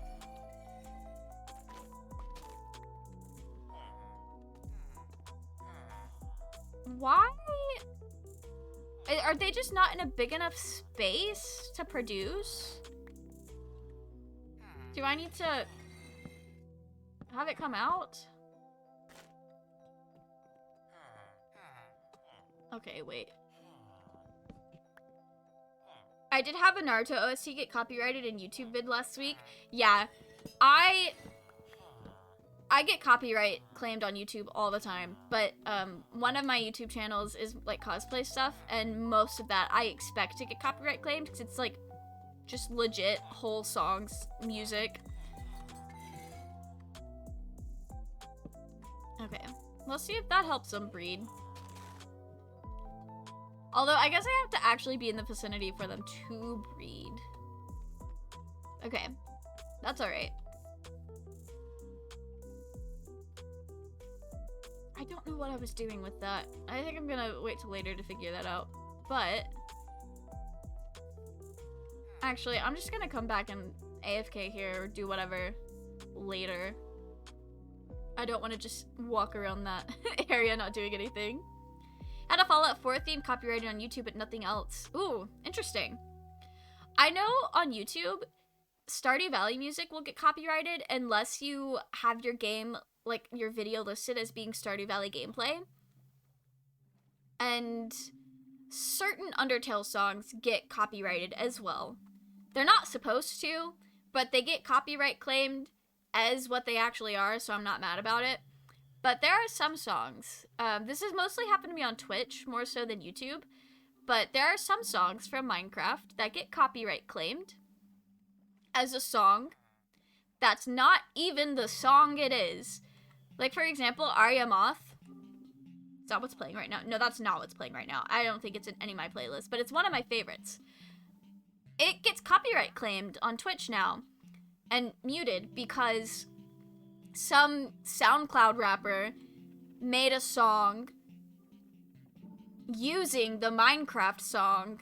Why? Are they just not in a big enough space to produce? Do I need to have it come out? Okay, wait. I did have a Naruto OST get copyrighted in YouTube vid last week. Yeah, I get copyright claimed on YouTube all the time, but one of my YouTube channels is like cosplay stuff, and most of that I expect to get copyright claimed because it's like just legit whole songs, music. Okay, let's see if that helps them breed. Although I guess I have to actually be in the vicinity for them to breed. Okay, that's alright. I don't know what I was doing with that. I think I'm gonna wait till later to figure that out. But actually, I'm just gonna come back and AFK here or do whatever later. I don't want to just walk around that area not doing anything. Had a Fallout 4 theme copyrighted on YouTube, but nothing else. Ooh, interesting. I know on YouTube, Stardew Valley music will get copyrighted unless you have your game, like your video listed as being Stardew Valley gameplay. and certain Undertale songs get copyrighted as well. They're not supposed to, but they get copyright claimed as what they actually are, so I'm not mad about it. But there are some songs, this has mostly happened to me on Twitch, more so than YouTube, but there are some songs from Minecraft that get copyright claimed as a song that's not even the song it is. Like, for example, Arya Moth. Is that what's playing right now? No, that's not what's playing right now. I don't think it's in any of my playlists, but it's one of my favorites. It gets copyright claimed on Twitch now and muted because some SoundCloud rapper made a song using the Minecraft song,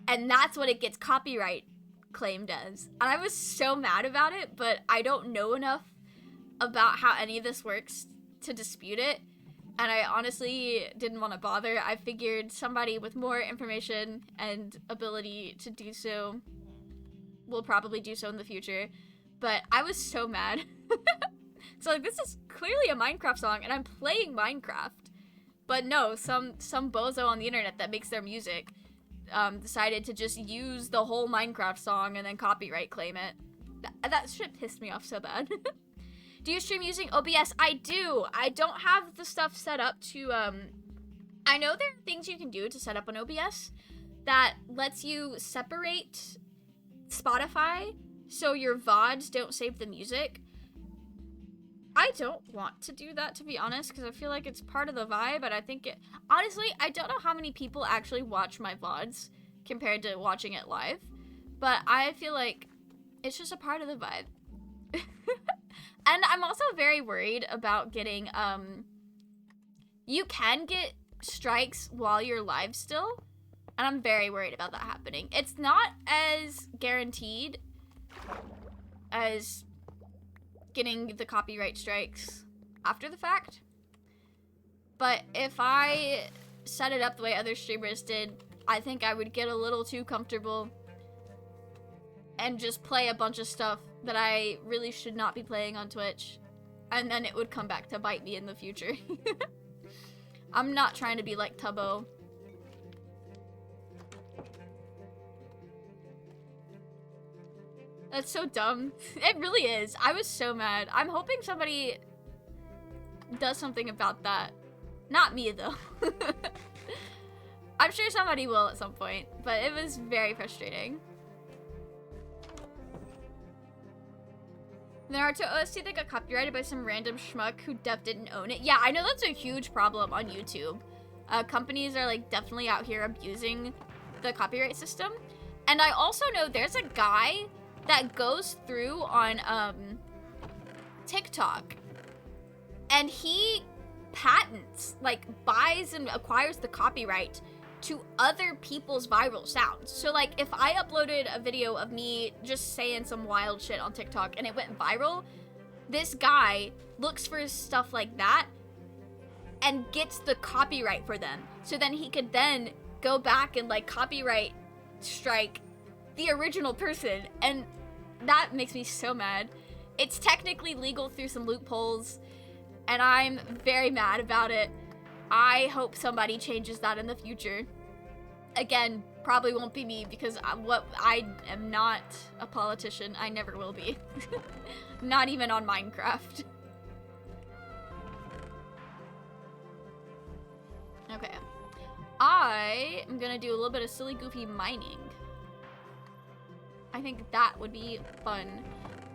and that's what it gets copyright claimed as. And I was so mad about it, but I don't know enough about how any of this works to dispute it, and I honestly didn't want to bother. I figured somebody with more information and ability to do so will probably do so in the future, but I was so mad. So, like, this is clearly a Minecraft song, and I'm playing Minecraft, but no, some bozo on the internet that makes their music decided to just use the whole Minecraft song and then copyright claim it. That shit pissed me off so bad. Do you stream using OBS? I do. I don't have the stuff set up to, I know there are things you can do to set up an OBS that lets you separate Spotify so your VODs don't save the music. I don't want to do that, to be honest, because I feel like it's part of the vibe, and I think it... Honestly, I don't know how many people actually watch my VODs compared to watching it live, but I feel like it's just a part of the vibe. And I'm also very worried about getting, you can get strikes while you're live still, and I'm very worried about that happening. It's not as guaranteed as getting the copyright strikes after the fact, but if I set it up the way other streamers did, I think I would get a little too comfortable and just play a bunch of stuff that I really should not be playing on Twitch, and then it would come back to bite me in the future. I'm not trying to be like Tubbo. That's so dumb. It really is. I was so mad. I'm hoping somebody does something about that. Not me, though. I'm sure somebody will at some point, but it was very frustrating. Naruto OST that got copyrighted by some random schmuck who didn't own it. Yeah, I know that's a huge problem on YouTube. Companies are like definitely out here abusing the copyright system. And I also know there's a guy that goes through on TikTok, and he patents, like buys and acquires the copyright to other people's viral sounds. So like if I uploaded a video of me just saying some wild shit on TikTok and it went viral, this guy looks for stuff like that and gets the copyright for them. So then he could then go back and like copyright strike the original person, and that makes me so mad. It's technically legal through some loopholes, and I'm very mad about it. I hope somebody changes that in the future. Again, probably won't be me, because I am not a politician. I never will be. Not even on Minecraft. Okay. I am gonna do a little bit of silly goofy mining. I think that would be fun.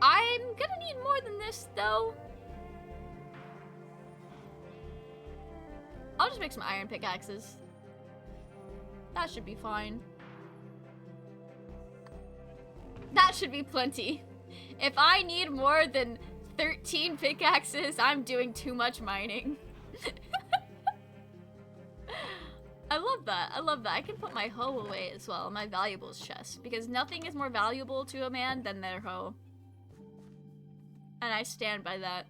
I'm gonna need more than this, though. I'll just make some iron pickaxes. That should be fine. That should be plenty. If I need more than 13 pickaxes, I'm doing too much mining. I love that. I love that. I can put my hoe away as well, my valuables chest, because nothing is more valuable to a man than their hoe. And I stand by that.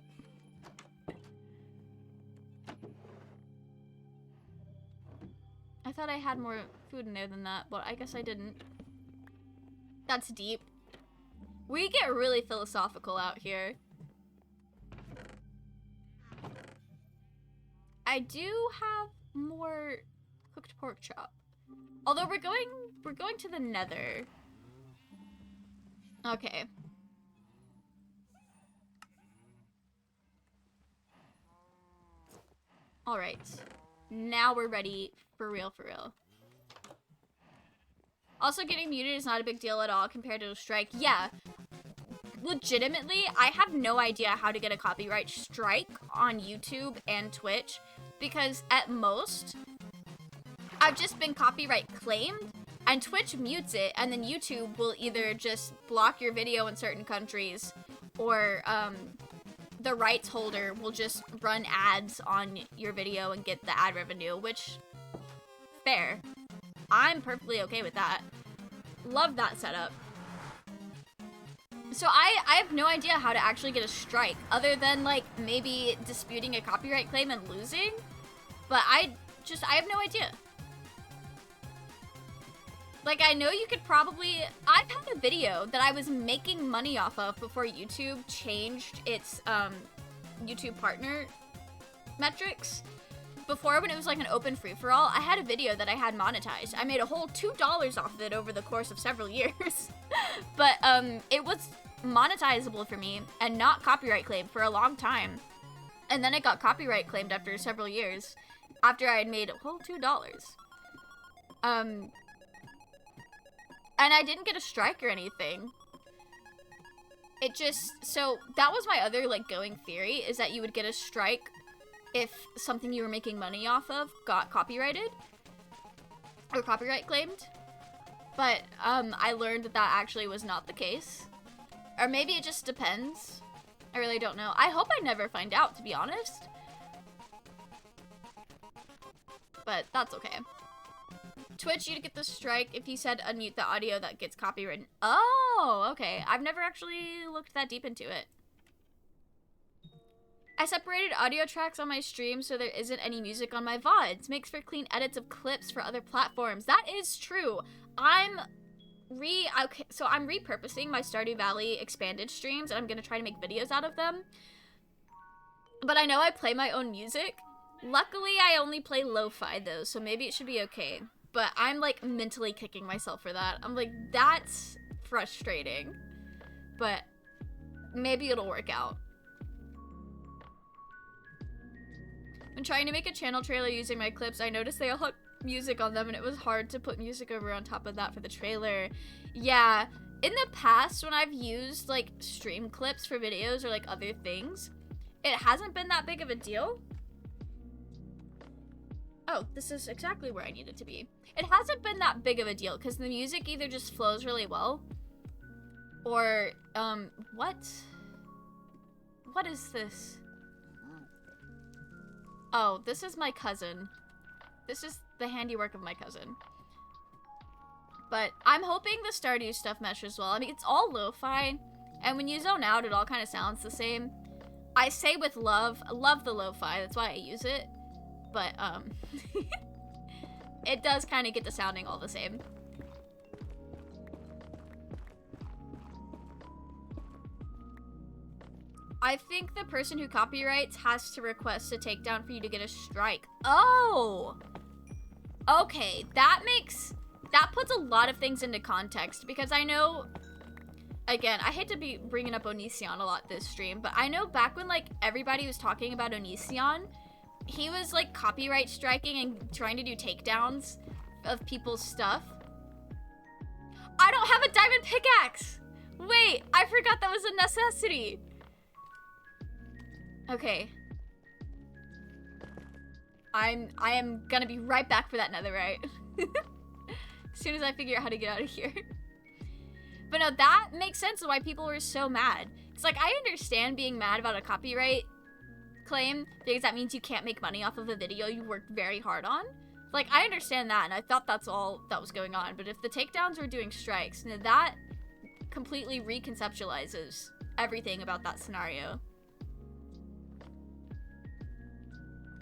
I thought I had more food in there than that, but I guess I didn't. That's deep. We get really philosophical out here. I do have more cooked pork chop. Although we're going to the Nether. Okay. All right. Now we're ready for real, for real. Also, getting muted is not a big deal at all compared to a strike. Yeah. Legitimately, I have no idea how to get a copyright strike on YouTube and Twitch because at most, I've just been copyright claimed and Twitch mutes it and then YouTube will either just block your video in certain countries or the rights holder will just run ads on your video and get the ad revenue, which, fair. I'm perfectly okay with that. Love that setup. So I have no idea how to actually get a strike, other than, like, maybe disputing a copyright claim and losing. But I have no idea. Like, I know you could probably... I've had a video that I was making money off of before YouTube changed its, YouTube partner metrics. Before, when it was like an open free-for-all, I had a video that I had monetized. I made a whole $2 off of it over the course of several years. But, it was monetizable for me and not copyright claimed for a long time. And then it got copyright claimed after several years, after I had made a whole $2. And I didn't get a strike or anything. It just, so that was my other, like, going theory, is that you would get a strike if something you were making money off of got copyrighted or copyright claimed. But I learned that that actually was not the case. Or maybe it just depends. I really don't know. I hope I never find out, to be honest. But that's okay. Twitch, you'd get the strike if you said unmute the audio that gets copywritten. Oh, okay. I've never actually looked that deep into it. I separated audio tracks on my stream so there isn't any music on my VODs. Makes for clean edits of clips for other platforms. That is true. I'm repurposing my Stardew Valley expanded streams and I'm gonna try to make videos out of them. But I know I play my own music. Luckily, I only play lo-fi though, so maybe it should be okay. But I'm like mentally kicking myself for that. I'm like, that's frustrating. But maybe it'll work out. When trying to make a channel trailer using my clips, I noticed they all had music on them and it was hard to put music over on top of that for the trailer. Yeah, in the past when I've used like stream clips for videos or like other things, it hasn't been that big of a deal. Oh, this is exactly where I need it to be. It hasn't been that big of a deal because the music either just flows really well or, what? What is this? Oh, this is my cousin. This is the handiwork of my cousin. But I'm hoping the Stardew stuff meshes well. I mean, it's all lo-fi, and when you zone out, it all kind of sounds the same. I say with love, I love the lo-fi, that's why I use it. But, it does kind of get to sounding all the same. I think the person who copyrights has to request a takedown for you to get a strike. Oh! Okay, that puts a lot of things into context, because I know, again, I hate to be bringing up Onision a lot this stream, but I know back when, like, everybody was talking about Onision, he was, like, copyright striking and trying to do takedowns of people's stuff. I don't have a diamond pickaxe! Wait, I forgot that was a necessity. Okay. I am gonna be right back for that netherite. As soon as I figure out how to get out of here. But no, that makes sense of why people were so mad. It's like, I understand being mad about a copyright claim, because that means you can't make money off of a video you worked very hard on. Like, I understand that, and I thought that's all that was going on. But if the takedowns were doing strikes, now that completely reconceptualizes everything about that scenario.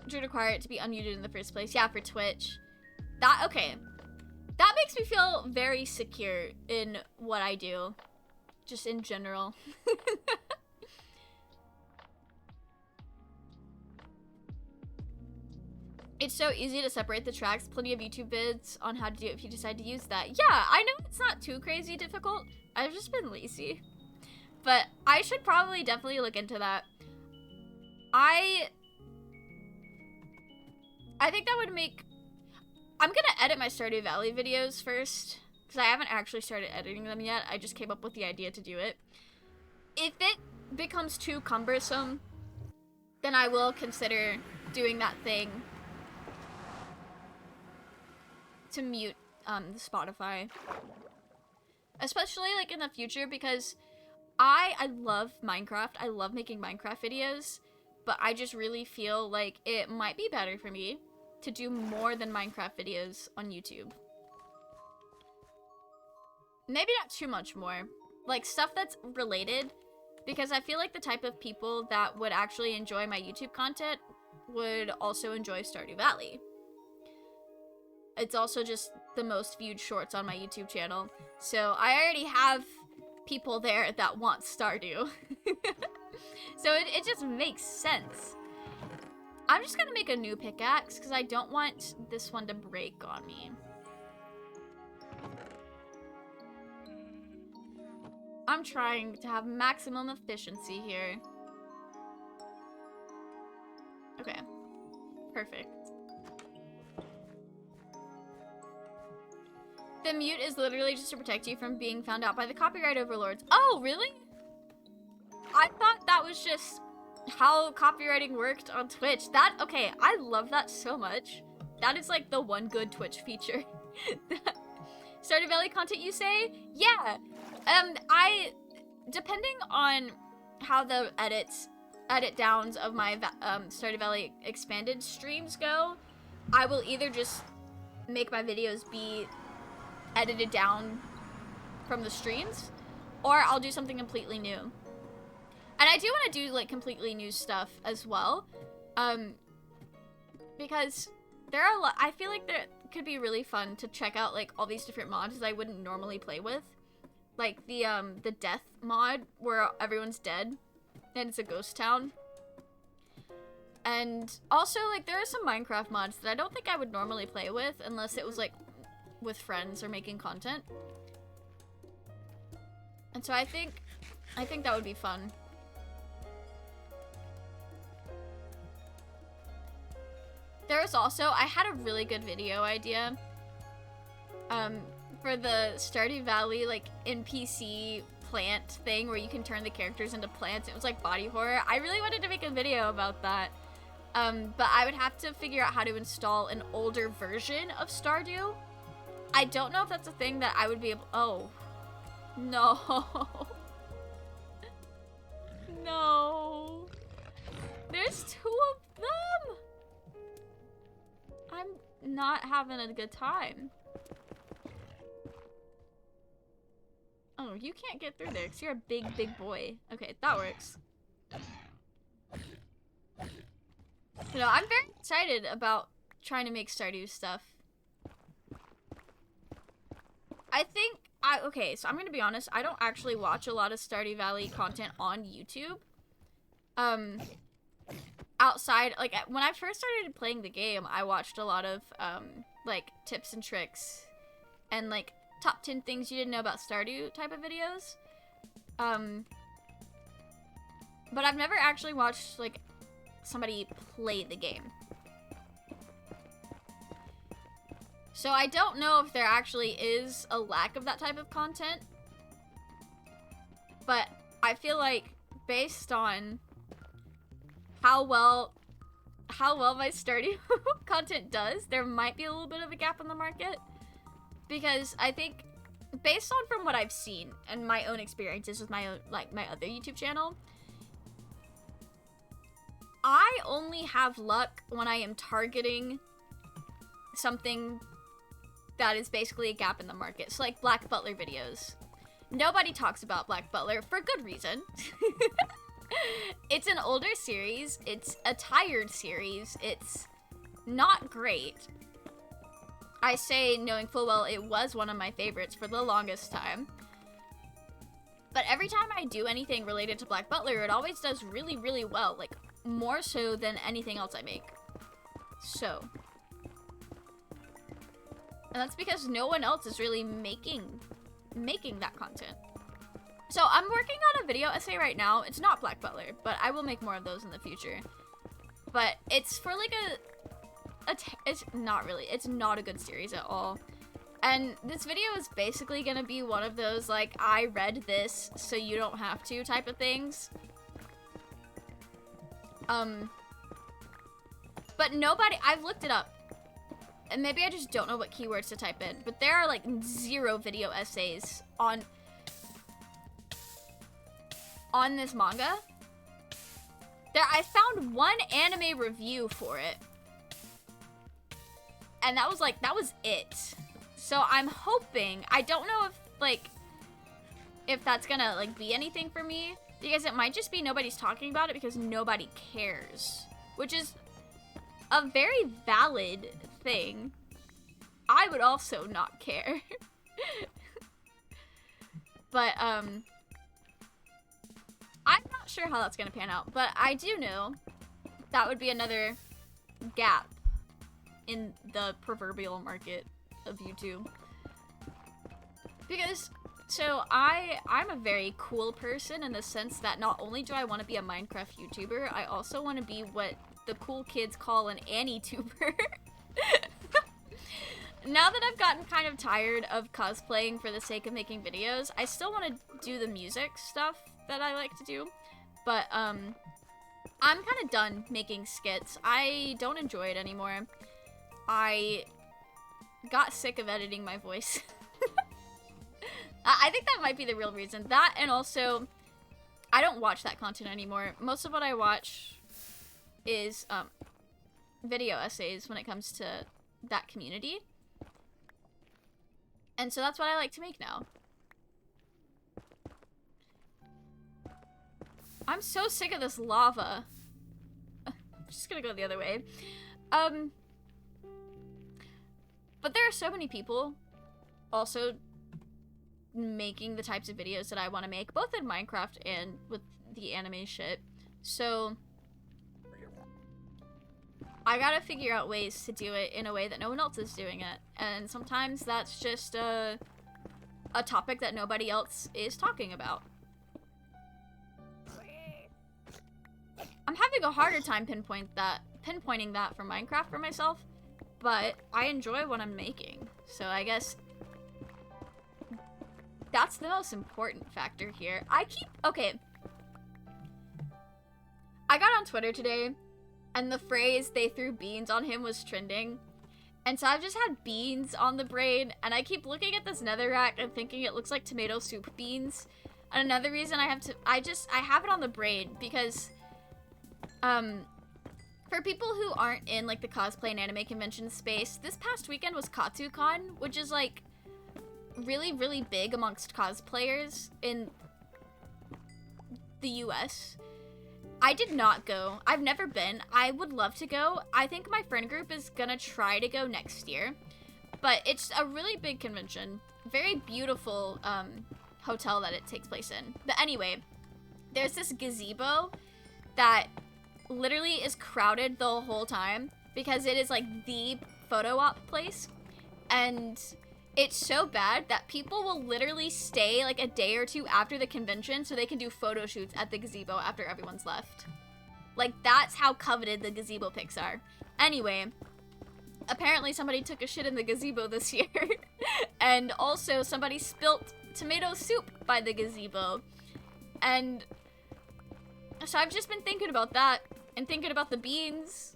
To require it to be unmuted in the first place. Yeah, for Twitch. That, okay. That makes me feel very secure in what I do. Just in general. It's so easy to separate the tracks. Plenty of YouTube vids on how to do it if you decide to use that. Yeah, I know it's not too crazy difficult. I've just been lazy. But I should probably definitely look into that. I think that would make... I'm gonna edit my Stardew Valley videos first, because I haven't actually started editing them yet. I just came up with the idea to do it. If it becomes too cumbersome, then I will consider doing that thing to mute Spotify. Especially like in the future, because I love Minecraft. I love making Minecraft videos, but I just really feel like it might be better for me to do more than Minecraft videos on YouTube. Maybe not too much more. Like stuff that's related, because I feel like the type of people that would actually enjoy my YouTube content would also enjoy Stardew Valley. It's also just the most viewed shorts on my YouTube channel, so I already have people there that want Stardew. So it just makes sense. I'm just gonna make a new pickaxe because I don't want this one to break on me. I'm trying to have maximum efficiency here. Okay, perfect. The mute is literally just to protect you from being found out by the copyright overlords. Oh, really? I thought that was just how copywriting worked on Twitch. Okay, I love that so much. That is like the one good Twitch feature. Stardew Valley content, you say? Yeah. Depending on how the edit downs of my Stardew Valley expanded streams go, I will either just make my videos be edited down from the streams, or I'll do something completely new. And I do want to do like completely new stuff as well, because there are I feel like there could be really fun to check out like all these different mods that I wouldn't normally play with, like the death mod where everyone's dead and it's a ghost town. And also like there are some Minecraft mods that I don't think I would normally play with unless it was like with friends or making content. And so I think that would be fun. There was also, I had a really good video idea for the Stardew Valley like NPC plant thing where you can turn the characters into plants. It was like body horror. I really wanted to make a video about that. But I would have to figure out how to install an older version of Stardew. I don't know if that's a thing that I would be able... Oh. No. No. There's two of them. I'm not having a good time. Oh, you can't get through there because you're a big, big boy. Okay, that works. You know, I'm very excited about trying to make Stardew stuff. I think okay, so I'm gonna be honest, I don't actually watch a lot of Stardew Valley content on YouTube. Outside, like, when I first started playing the game, I watched a lot of, like, tips and tricks and, like, top 10 things you didn't know about Stardew type of videos. But I've never actually watched, like, somebody play the game. So I don't know if there actually is a lack of that type of content. But I feel like based on how well my Stardew content does, there might be a little bit of a gap in the market. Because I think based on from what I've seen and my own experiences with my own, like, my other YouTube channel, I only have luck when I am targeting something that is basically a gap in the market. So like Black Butler videos. Nobody talks about Black Butler for good reason. It's an older series. It's a tired series. It's not great. I say knowing full well it was one of my favorites for the longest time. But every time I do anything related to Black Butler, it always does really, really well. Like, more so than anything else I make. So, And that's because no one else is really making that content. So I'm working on a video essay right now. It's not Black Butler, but I will make more of those in the future. But it's for like it's not really, it's not a good series at all. And this video is basically gonna be one of those like, I read this so you don't have to type of things. But nobody, I've looked it up. And maybe I just don't know what keywords to type in, but there are like 0 video essays on this manga. I found 1 anime review for it. And that was it. So I'm hoping, I don't know if that's gonna like be anything for me, because it might just be nobody's talking about it because nobody cares, which is a very valid thing. I would also not care. But I'm not sure how that's gonna pan out, but I do know that would be another gap in the proverbial market of YouTube. Because, so I'm a very cool person in the sense that not only do I want to be a Minecraft YouTuber, I also want to be what the cool kids call an Annie-tuber. Now that I've gotten kind of tired of cosplaying for the sake of making videos, I still want to do the music stuff that I like to do, but I'm kind of done making skits. I don't enjoy it anymore. I got sick of editing my voice. I think that might be the real reason. That, and also, I don't watch that content anymore. Most of what I watch is video essays when it comes to that community. And so that's what I like to make now. I'm so sick of this lava. I'm just gonna go the other way. But there are so many people also making the types of videos that I want to make, both in Minecraft and with the anime shit. So I gotta figure out ways to do it in a way that no one else is doing it. And sometimes that's just a topic that nobody else is talking about. I'm having a harder time pinpointing that for Minecraft for myself, but I enjoy what I'm making. So I guess that's the most important factor here. Okay. I got on Twitter today, and the phrase "they threw beans on him" was trending. And so I've just had beans on the brain, and I keep looking at this netherrack and thinking it looks like tomato soup beans. And another reason I have it on the brain because, for people who aren't in like the cosplay and anime convention space, this past weekend was KatsuCon, which is like really, really big amongst cosplayers in the US. I did not go. I've never been. I would love to go. I think my friend group is gonna try to go next year. But it's a really big convention. Very beautiful hotel that it takes place in. But anyway, there's this gazebo that literally is crowded the whole time because it is like the photo op place. And it's so bad that people will literally stay like a day or two after the convention so they can do photo shoots at the gazebo after everyone's left. Like, that's how coveted the gazebo pics are. Anyway, apparently somebody took a shit in the gazebo this year. And also somebody spilt tomato soup by the gazebo. And so I've just been thinking about that and thinking about the beans.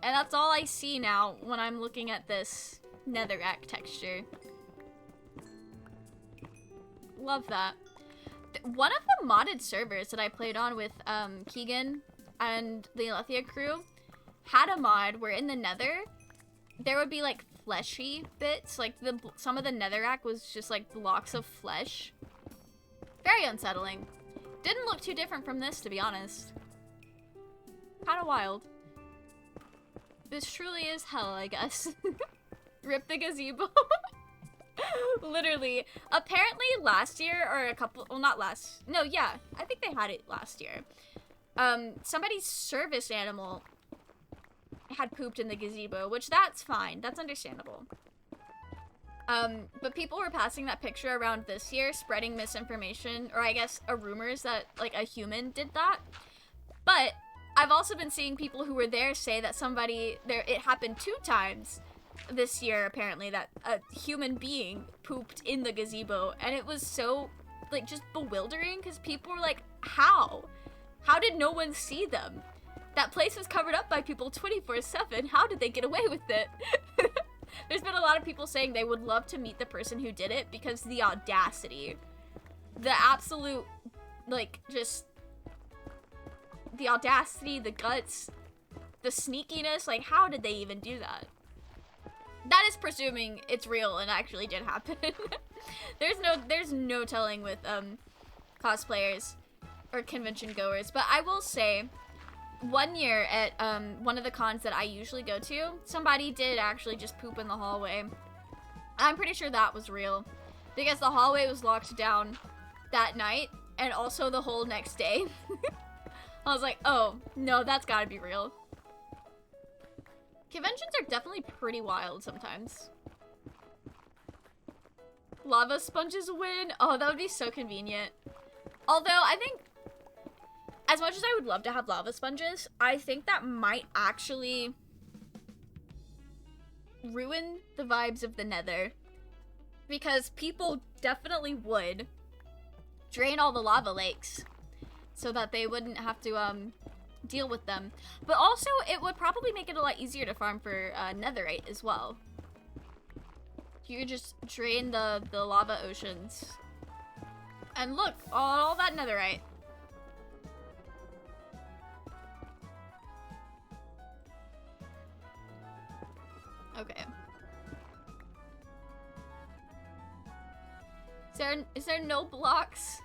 And that's all I see now when I'm looking at this netherrack texture. Love that. One of the modded servers that I played on with Keegan and the Alethea crew had a mod where in the nether there would be like fleshy bits, like some of the netherrack was just like blocks of flesh. Very unsettling. Didn't look too different from this, to be honest. Kind of wild. This truly is hell, I guess. Rip the gazebo. Literally. Apparently last year, or a couple, well not last, no, yeah, I think they had it last year. Somebody's service animal had pooped in the gazebo, which that's fine, that's understandable. But people were passing that picture around this year, spreading misinformation, or I guess rumors that like a human did that. But I've also been seeing people who were there say that it happened 2 times this year, apparently, that a human being pooped in the gazebo, and it was so, like, just bewildering, because people were like, how? How did no one see them? That place was covered up by people 24/7. How did they get away with it? There's been a lot of people saying they would love to meet the person who did it, because the audacity, the absolute, like, just the audacity, the guts, the sneakiness, like, how did they even do that? That is presuming it's real and actually did happen. There's no telling with cosplayers or convention goers, but I will say, one year at one of the cons that I usually go to, somebody did actually just poop in the hallway. I'm pretty sure that was real, because the hallway was locked down that night and also the whole next day. I was like, oh, no, that's gotta be real. Conventions are definitely pretty wild sometimes. Lava sponges win? Oh, that would be so convenient. Although, I think, as much as I would love to have lava sponges, I think that might actually ruin the vibes of the Nether. Because people definitely would drain all the lava lakes so that they wouldn't have to deal with them. But also, it would probably make it a lot easier to farm for netherite as well. You could just drain the lava oceans. And look, all that netherite. Okay. Is there no blocks?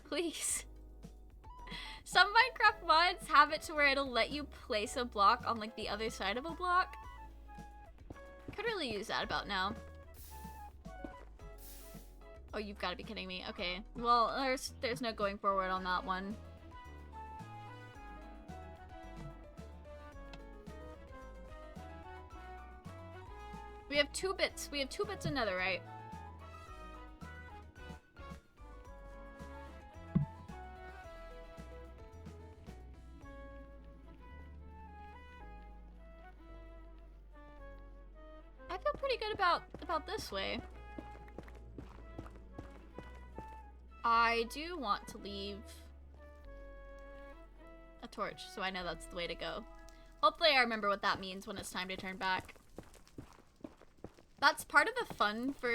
Please. Some Minecraft mods have it to where it'll let you place a block on like the other side of a block. Could really use that about now. Oh, you've got to be kidding me. Okay. Well, there's no going forward on that one. We have 2 bits. We have 2 bits of netherite. I feel pretty good about this way. I do want to leave a torch, so I know that's the way to go. Hopefully I remember what that means when it's time to turn back. That's part of the fun for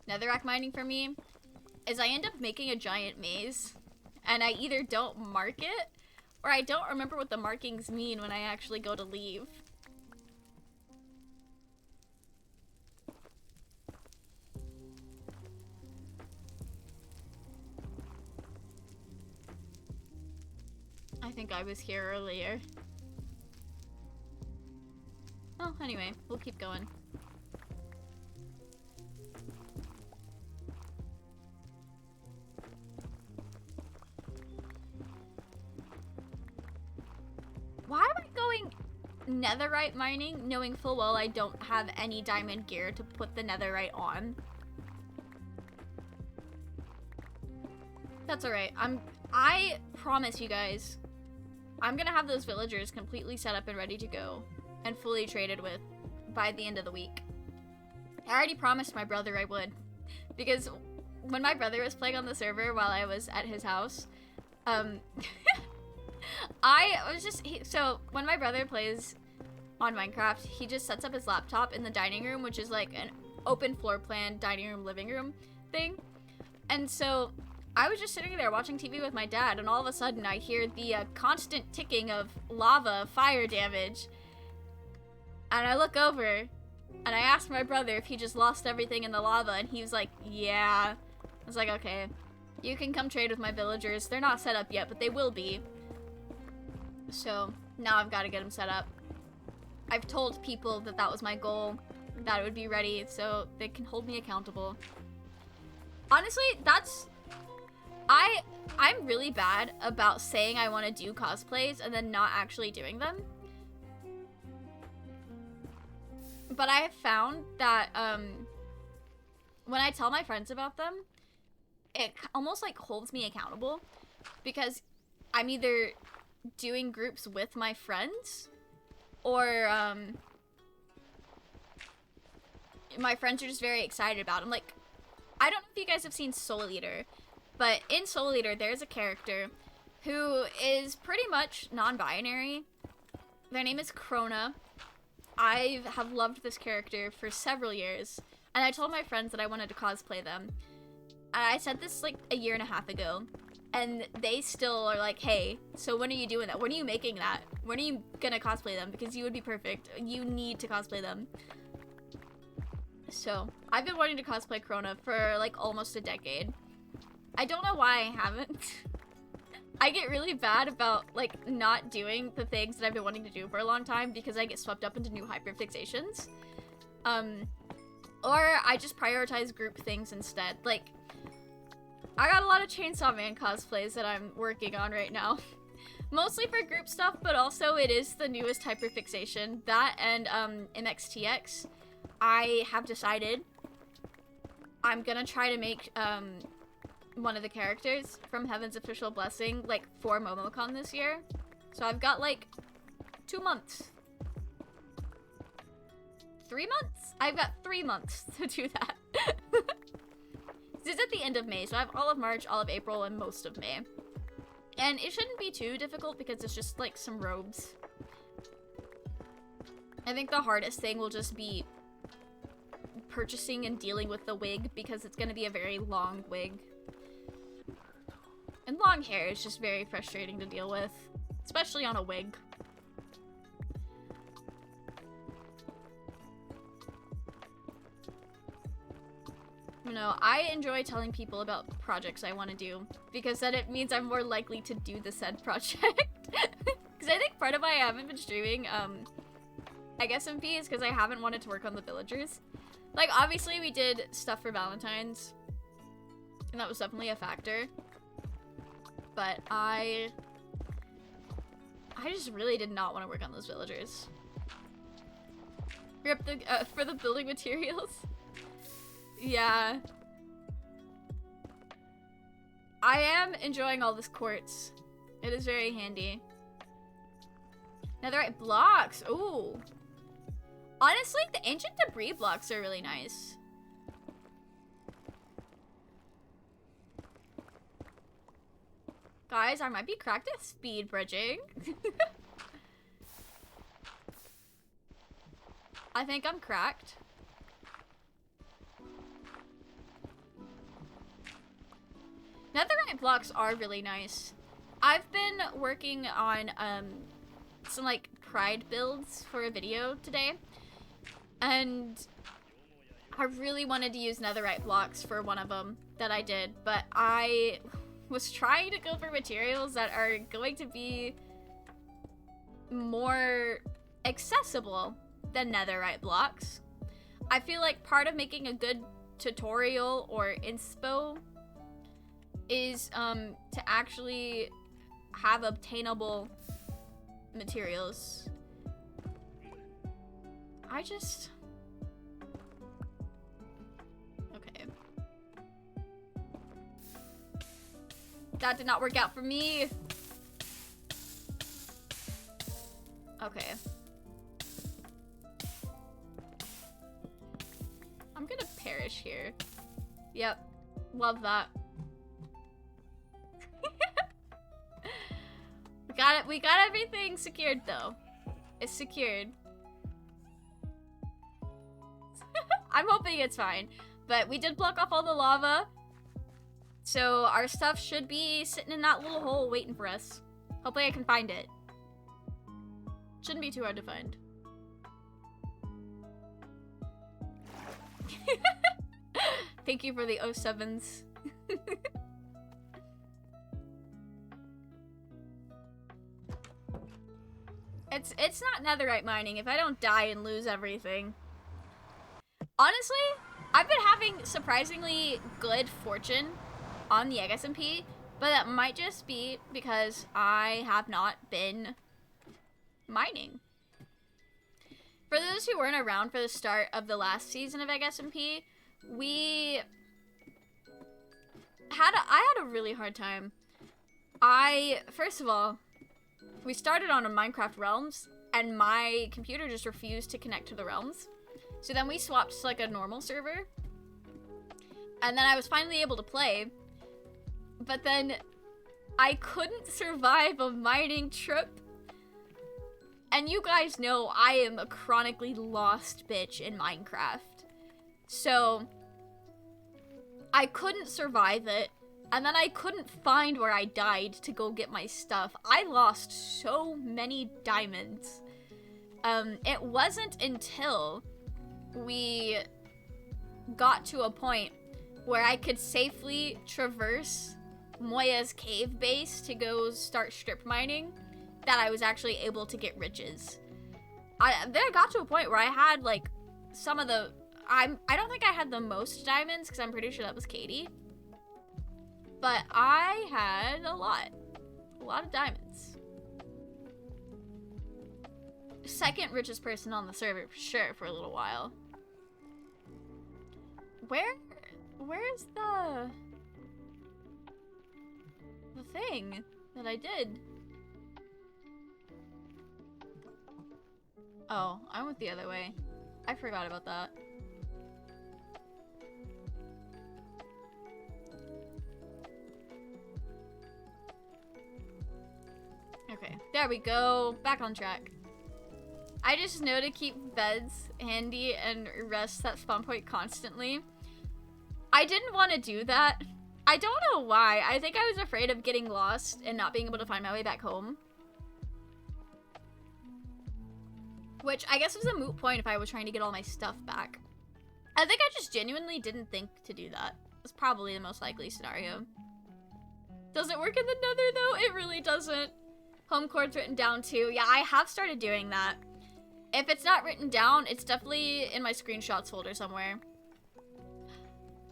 netherrack mining for me, is I end up making a giant maze, and I either don't mark it, or I don't remember what the markings mean when I actually go to leave. I think I was here earlier. Oh, anyway, we'll keep going. Why am I going netherite mining, knowing full well I don't have any diamond gear to put the netherite on? That's alright. I promise you guys, I'm gonna have those villagers completely set up and ready to go and fully traded with by the end of the week. I already promised my brother I would, because when my brother was playing on the server while I was at his house, so when my brother plays on Minecraft, he just sets up his laptop in the dining room, which is like an open floor plan dining room, living room thing. And so I was just sitting there watching TV with my dad, and all of a sudden I hear the constant ticking of lava fire damage. And I look over, and I asked my brother if he just lost everything in the lava, and he was like, yeah. I was like, okay, you can come trade with my villagers. They're not set up yet, but they will be. So now I've got to get them set up. I've told people that that was my goal, that it would be ready, so they can hold me accountable. Honestly, I'm really bad about saying I want to do cosplays and then not actually doing them. But I have found that when I tell my friends about them, it almost like holds me accountable because I'm either doing groups with my friends or my friends are just very excited about them. Like, I don't know if you guys have seen Soul Eater, but in Soul Eater there's a character who is pretty much non-binary. Their name is Krona. I have loved this character for several years, and I told my friends that I wanted to cosplay them. And I said this like a year and a half ago, and they still are like, hey, so when are you doing that? When are you making that? When are you gonna cosplay them? Because you would be perfect. You need to cosplay them. So, I've been wanting to cosplay Krona for like almost a decade. I don't know why I haven't. I get really bad about like not doing the things that I've been wanting to do for a long time because I get swept up into new hyperfixations. Or I just prioritize group things instead. Like, I got a lot of Chainsaw Man cosplays that I'm working on right now. Mostly for group stuff, but also it is the newest hyperfixation. That and MXTX. I have decided I'm gonna try to make one of the characters from Heaven's Official Blessing like for MomoCon this year. So I've got like 2 months. 3 months? I've got 3 months to do that. This is at the end of May, so I have all of March, all of April, and most of May. And it shouldn't be too difficult because it's just like some robes. I think the hardest thing will just be purchasing and dealing with the wig because it's going to be a very long wig. And long hair is just very frustrating to deal with, especially on a wig. You know, I enjoy telling people about projects I want to do because then it means I'm more likely to do the said project. Because I think part of why I haven't been streaming, I guess MP is because I haven't wanted to work on the villagers. Like, obviously we did stuff for Valentine's, and that was definitely a factor. But I just really did not want to work on those villagers. Rip the, for the building materials. Yeah. I am enjoying all this quartz. It is very handy. Netherite blocks. Ooh. Honestly, the ancient debris blocks are really nice. Guys, I might be cracked at speed bridging. I think I'm cracked. Netherite blocks are really nice. I've been working on some like pride builds for a video today, and I really wanted to use netherite blocks for one of them that I did, but I was trying to go for materials that are going to be more accessible than netherite blocks. I feel like part of making a good tutorial or inspo is to actually have obtainable materials. Okay. That did not work out for me. Okay. I'm gonna perish here. Yep. Love that. We got everything secured though. It's secured. I'm hoping it's fine. But we did block off all the lava. So our stuff should be sitting in that little hole waiting for us. Hopefully I can find it. Shouldn't be too hard to find. Thank you for the 07s. It's not netherite mining if I don't die and lose everything. Honestly, I've been having surprisingly good fortune on the Egg SMP, but that might just be because I have not been mining. For those who weren't around for the start of the last season of Egg SMP, I had a really hard time. First of all, we started on a Minecraft Realms, and my computer just refused to connect to the Realms. So then we swapped to like a normal server. And then I was finally able to play. But then I couldn't survive a mining trip. And you guys know I am a chronically lost bitch in Minecraft. So I couldn't survive it. And then I couldn't find where I died to go get my stuff. I lost so many diamonds. It wasn't until we got to a point where I could safely traverse Moya's cave base to go start strip mining that I was actually able to get riches. Then I got to a point where I had like some of the, I don't think I had the most diamonds because I'm pretty sure that was Katie. But I had a lot of diamonds. Second richest person on the server for sure for a little while. Where's the thing that I did? Oh, I went the other way. I forgot about that. Okay, there we go. Back on track. I just know to keep beds handy and rest that spawn point constantly. I didn't want to do that. I don't know why. I think I was afraid of getting lost and not being able to find my way back home. Which I guess was a moot point if I was trying to get all my stuff back. I think I just genuinely didn't think to do that. That's probably the most likely scenario. Does it work in the Nether though? It really doesn't. Home code's written down too. Yeah, I have started doing that. If it's not written down, it's definitely in my screenshots folder somewhere.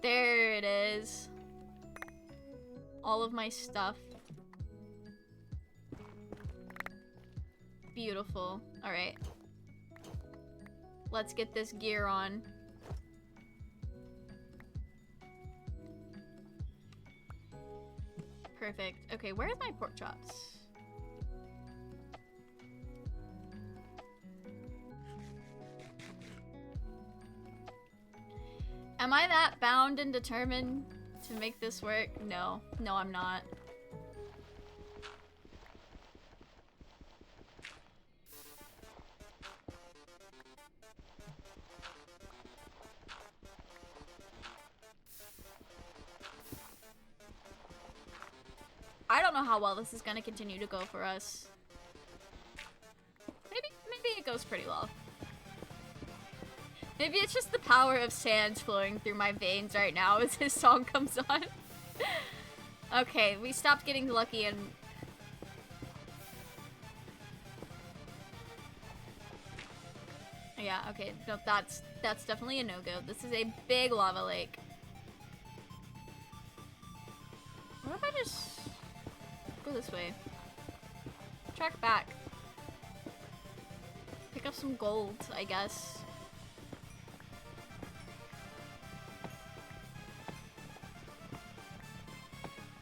There it is. All of my stuff. Beautiful. Alright. Let's get this gear on. Perfect. Okay, where's my pork chops? Am I that bound and determined to make this work? No. No, I'm not. I don't know how well this is gonna continue to go for us. Maybe it goes pretty well. Maybe it's just the power of sand flowing through my veins right now as his song comes on. Okay, we stopped getting lucky and... Yeah, okay, no, that's definitely a no-go. This is a big lava lake. What if I just go this way? Track back. Pick up some gold, I guess.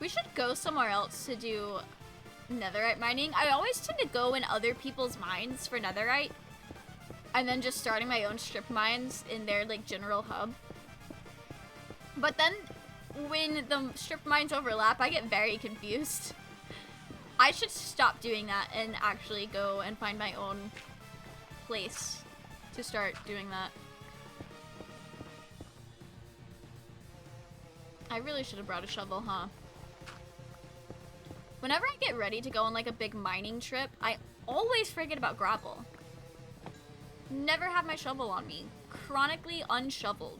We should go somewhere else to do netherite mining. I always tend to go in other people's mines for netherite. And then just starting my own strip mines in their like general hub. But then when the strip mines overlap, I get very confused. I should stop doing that and actually go and find my own place to start doing that. I really should have brought a shovel, huh? Whenever I get ready to go on like a big mining trip, I always forget about gravel. Never have my shovel on me. Chronically unshoveled.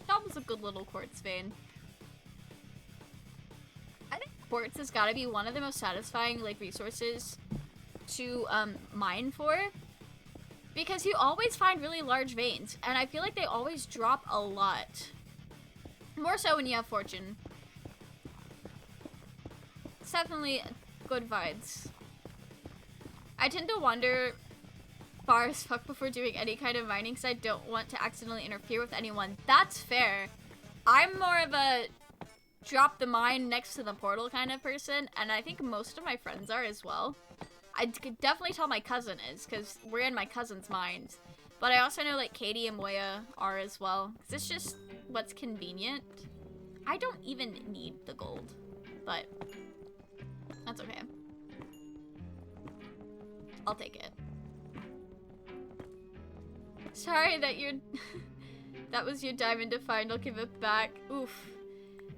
That was a good little quartz vein. I think quartz has got to be one of the most satisfying like resources to mine for, Because you always find really large veins, and I feel like they always drop a lot. More so when you have fortune. It's definitely good vibes. I tend to wander far as fuck before doing any kind of mining because I don't want to accidentally interfere with anyone. That's fair. I'm more of a drop the mine next to the portal kind of person, and I think most of my friends are as well. I could definitely tell my cousin is, because we're in my cousin's mines. But I also know, like, Katie and Moya are as well, because it's just what's convenient. I don't even need the gold, but that's okay. I'll take it. Sorry that you're... that was your diamond to find, I'll give it back. Oof.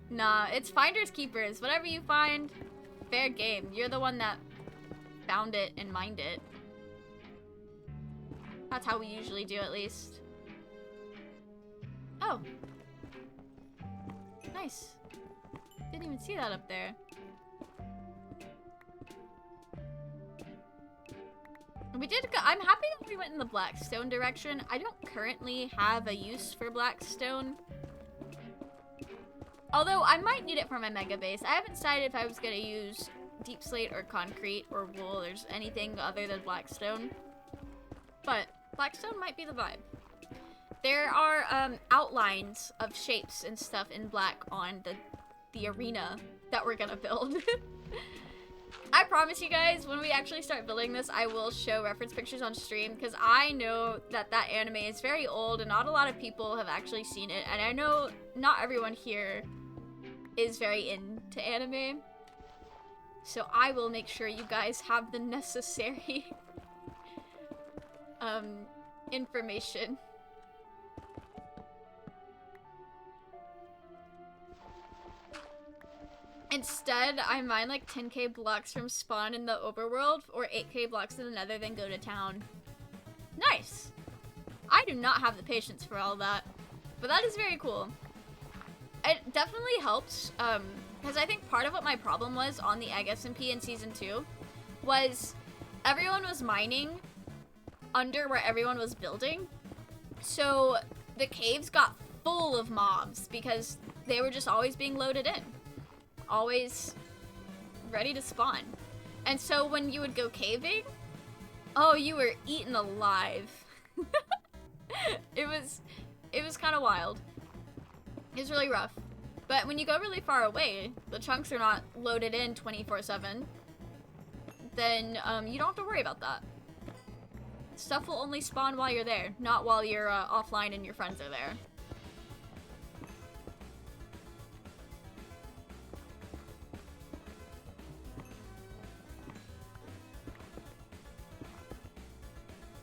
Nah, it's finders keepers. Whatever you find, fair game. You're the one that found it and mined it. That's how we usually do, at least. Oh. Nice. Didn't even see that up there. We did go— I'm happy that we went in the Blackstone direction. I don't currently have a use for Blackstone. Although, I might need it for my mega base. I haven't decided if I was gonna use deep slate or concrete or wool or anything other than Blackstone. But Blackstone might be the vibe. There are outlines of shapes and stuff in black on the arena that we're gonna build. I promise you guys, when we actually start building this, I will show reference pictures on stream, because I know that that anime is very old and not a lot of people have actually seen it, and I know not everyone here is very into anime. So I will make sure you guys have the necessary information. Instead, I mine like 10k blocks from spawn in the overworld or 8k blocks in the nether, then go to town. Nice! I do not have the patience for all that, but that is very cool. It definitely helps, because I think part of what my problem was on the Egg SMP in Season 2 was everyone was mining under where everyone was building, so the caves got full of mobs because they were just always being loaded in. Always ready to spawn. And so when you would go caving, oh, you were eaten alive. It was kind of wild. It was really rough. But when you go really far away, the chunks are not loaded in 24/7, then you don't have to worry about that. Stuff will only spawn while you're there, not while you're offline and your friends are there.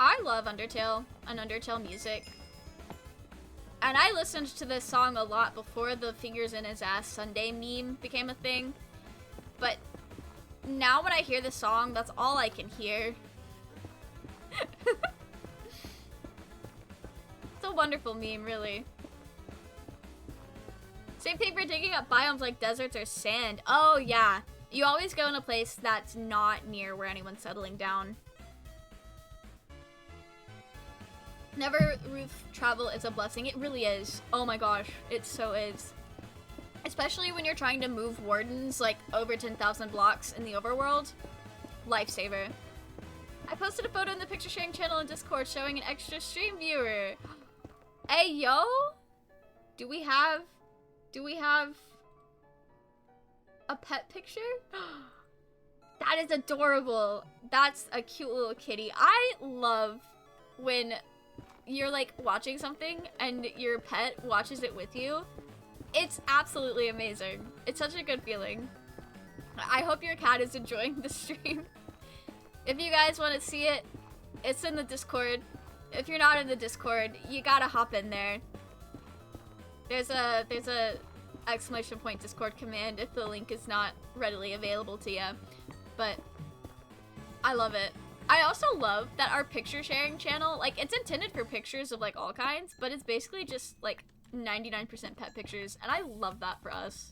I love Undertale and Undertale music. And I listened to this song a lot before the Fingers in His Ass Sunday meme became a thing. But now when I hear the song, that's all I can hear. It's a wonderful meme, really. Same thing for digging up biomes like deserts or sand. Oh yeah, you always go in a place that's not near where anyone's settling down. Never roof travel is a blessing. It really is. Oh my gosh, it so is. Especially when you're trying to move wardens like over 10,000 blocks in the overworld. Lifesaver. I posted a photo in the picture sharing channel in Discord showing an extra stream viewer. Hey yo, do we have a pet picture? That is adorable. That's a cute little kitty. I love when you're like watching something and your pet watches it with you. It's absolutely amazing. It's such a good feeling. I hope your cat is enjoying the stream. If you guys want to see it, it's in the Discord. If you're not in the Discord, you gotta hop in there. There's a exclamation point Discord command if the link is not readily available to you. But I love it. I also love that our picture sharing channel, like, it's intended for pictures of, like, all kinds, but it's basically just, like, 99% pet pictures, and I love that for us.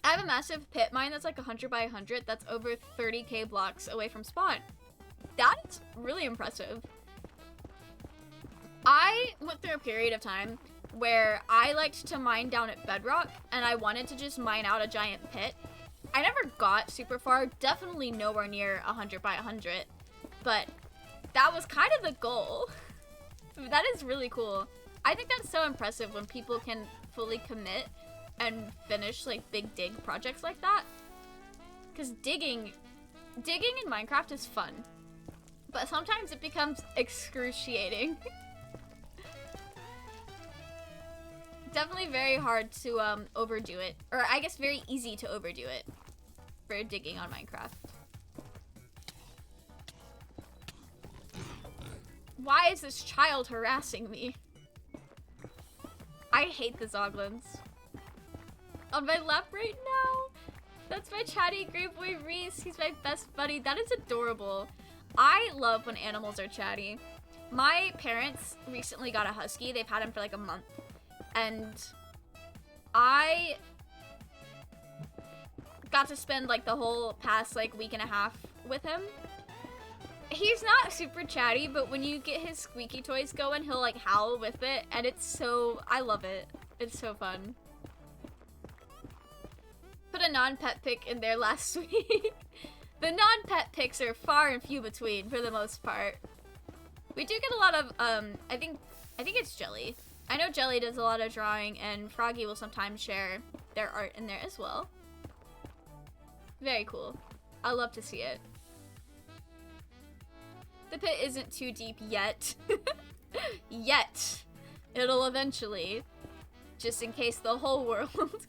I have a massive pit mine that's, like, 100 by 100 that's over 30k blocks away from spawn. That is really impressive. I went through a period of time where I liked to mine down at bedrock, and I wanted to just mine out a giant pit. I never got super far, definitely nowhere near 100 by 100, but that was kind of the goal. That is really cool. I think that's so impressive when people can fully commit and finish like big dig projects like that. Because digging in Minecraft is fun, but sometimes it becomes excruciating. Definitely very hard to overdo it, or I guess very easy to overdo it for digging on Minecraft. Why is this child harassing me? I hate the Zoglins. On my left right now, that's my chatty great boy Reese. He's my best buddy. That is adorable. I love when animals are chatty. My parents recently got a husky. They've had him for like a month. And I got to spend like the whole past like week and a half with him. He's not super chatty, but when you get his squeaky toys going, he'll like howl with it, and it's so, I love it. It's so fun. Put a non-pet pic in there last week. The non-pet pics are far and few between for the most part. We do get a lot of, I think it's Jelly. I know Jelly does a lot of drawing, and Froggy will sometimes share their art in there as well. Very cool. I love to see it. The pit isn't too deep yet. Yet. It'll eventually. Just in case the whole world.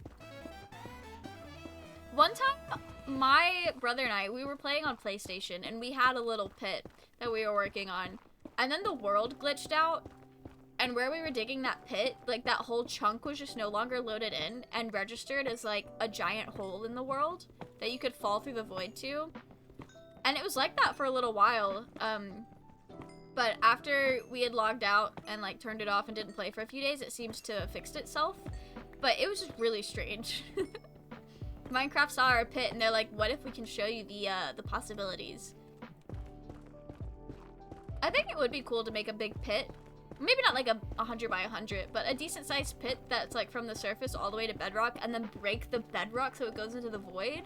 One time, my brother and I, we were playing on PlayStation, and we had a little pit that we were working on. And then the world glitched out. And where we were digging that pit, like that whole chunk was just no longer loaded in and registered as like a giant hole in the world that you could fall through the void to. And it was like that for a little while. But after we had logged out and like turned it off and didn't play for a few days, it seems to have fixed itself. But it was just really strange. Minecraft saw our pit and they're like, what if we can show you the possibilities? I think it would be cool to make a big pit. Maybe not like a 100 by 100, but a decent sized pit that's like from the surface all the way to bedrock, and then break the bedrock so it goes into the void.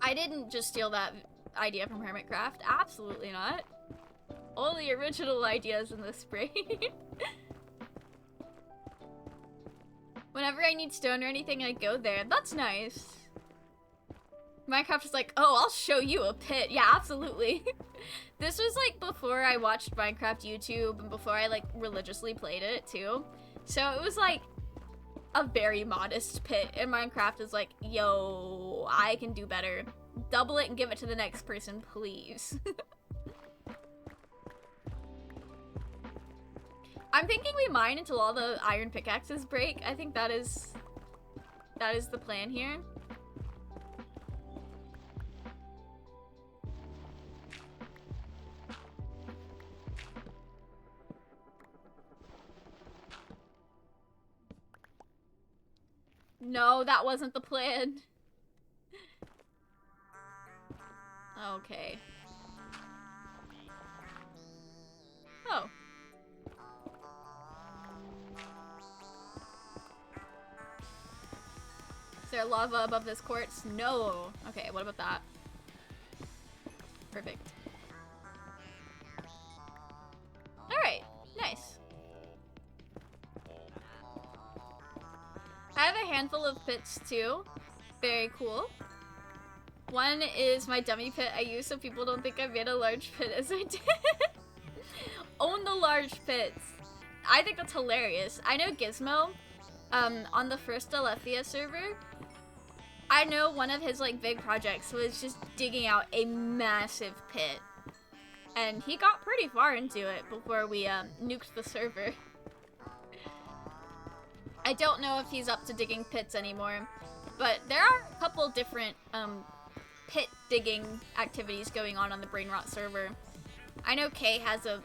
I didn't just steal that idea from Hermitcraft. Absolutely not. Only original ideas in this brain. Whenever I need stone or anything, I go there. That's nice. Minecraft is like, oh, I'll show you a pit. Yeah, absolutely. This was like before I watched Minecraft YouTube and before I like religiously played it too. So it was like a very modest pit, and Minecraft is like, yo, I can do better. Double it and give it to the next person, please. I'm thinking we mine until all the iron pickaxes break. I think that is the plan here. No, that wasn't the plan. Okay. Oh. Is there lava above this quartz? No. Okay, what about that? Perfect. Alright, nice. I have a handful of pits too. Very cool. One is my dummy pit I use so people don't think I made a large pit as I did. Own the large pits. I think that's hilarious. I know Gizmo, on the first Alethea server, I know one of his like big projects was just digging out a massive pit. And he got pretty far into it before we nuked the server. I don't know if he's up to digging pits anymore, but there are a couple different pit digging activities going on the Brainrot server. I know Kay has a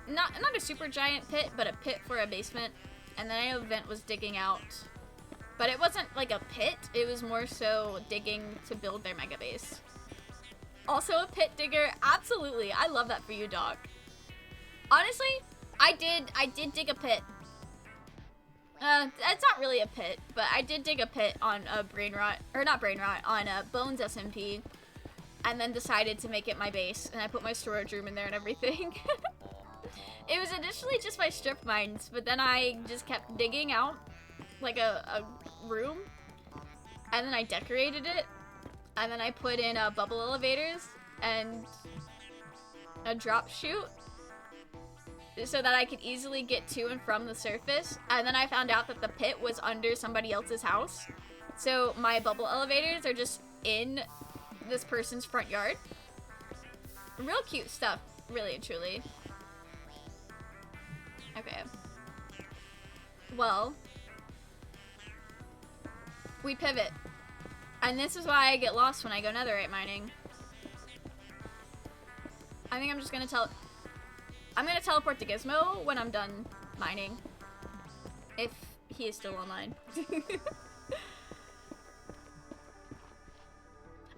not a super giant pit, but a pit for a basement, and then I know Vent was digging out, but it wasn't like a pit, it was more so digging to build their mega base. Also a pit digger. Absolutely. I love that for you, dog. Honestly, I did dig a pit. It's not really a pit, but I did dig a pit on a on a Bones SMP, and then decided to make it my base, and I put my storage room in there and everything. It was initially just my strip mines, but then I just kept digging out, like, a room, and then I decorated it, and then I put in bubble elevators and a drop chute, so that I could easily get to and from the surface. And then I found out that the pit was under somebody else's house. So my bubble elevators are just in this person's front yard. Real cute stuff, really and truly. Okay. Well, we pivot. And this is why I get lost when I go netherite mining. I think I'm just gonna teleport to Gizmo when I'm done mining. If he is still online.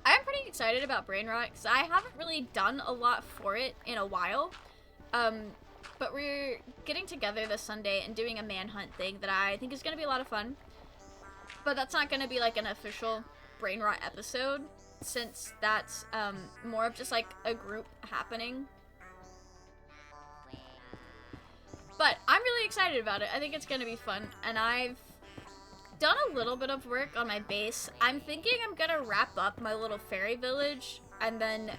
I'm pretty excited about brain rot because I haven't really done a lot for it in a while. But we're getting together this Sunday and doing a manhunt thing that I think is going to be a lot of fun. But that's not going to be like an official brain rot episode, since that's more of just like a group happening. But I'm really excited about it. I think it's going to be fun. And I've done a little bit of work on my base. I'm thinking I'm going to wrap up my little fairy village and then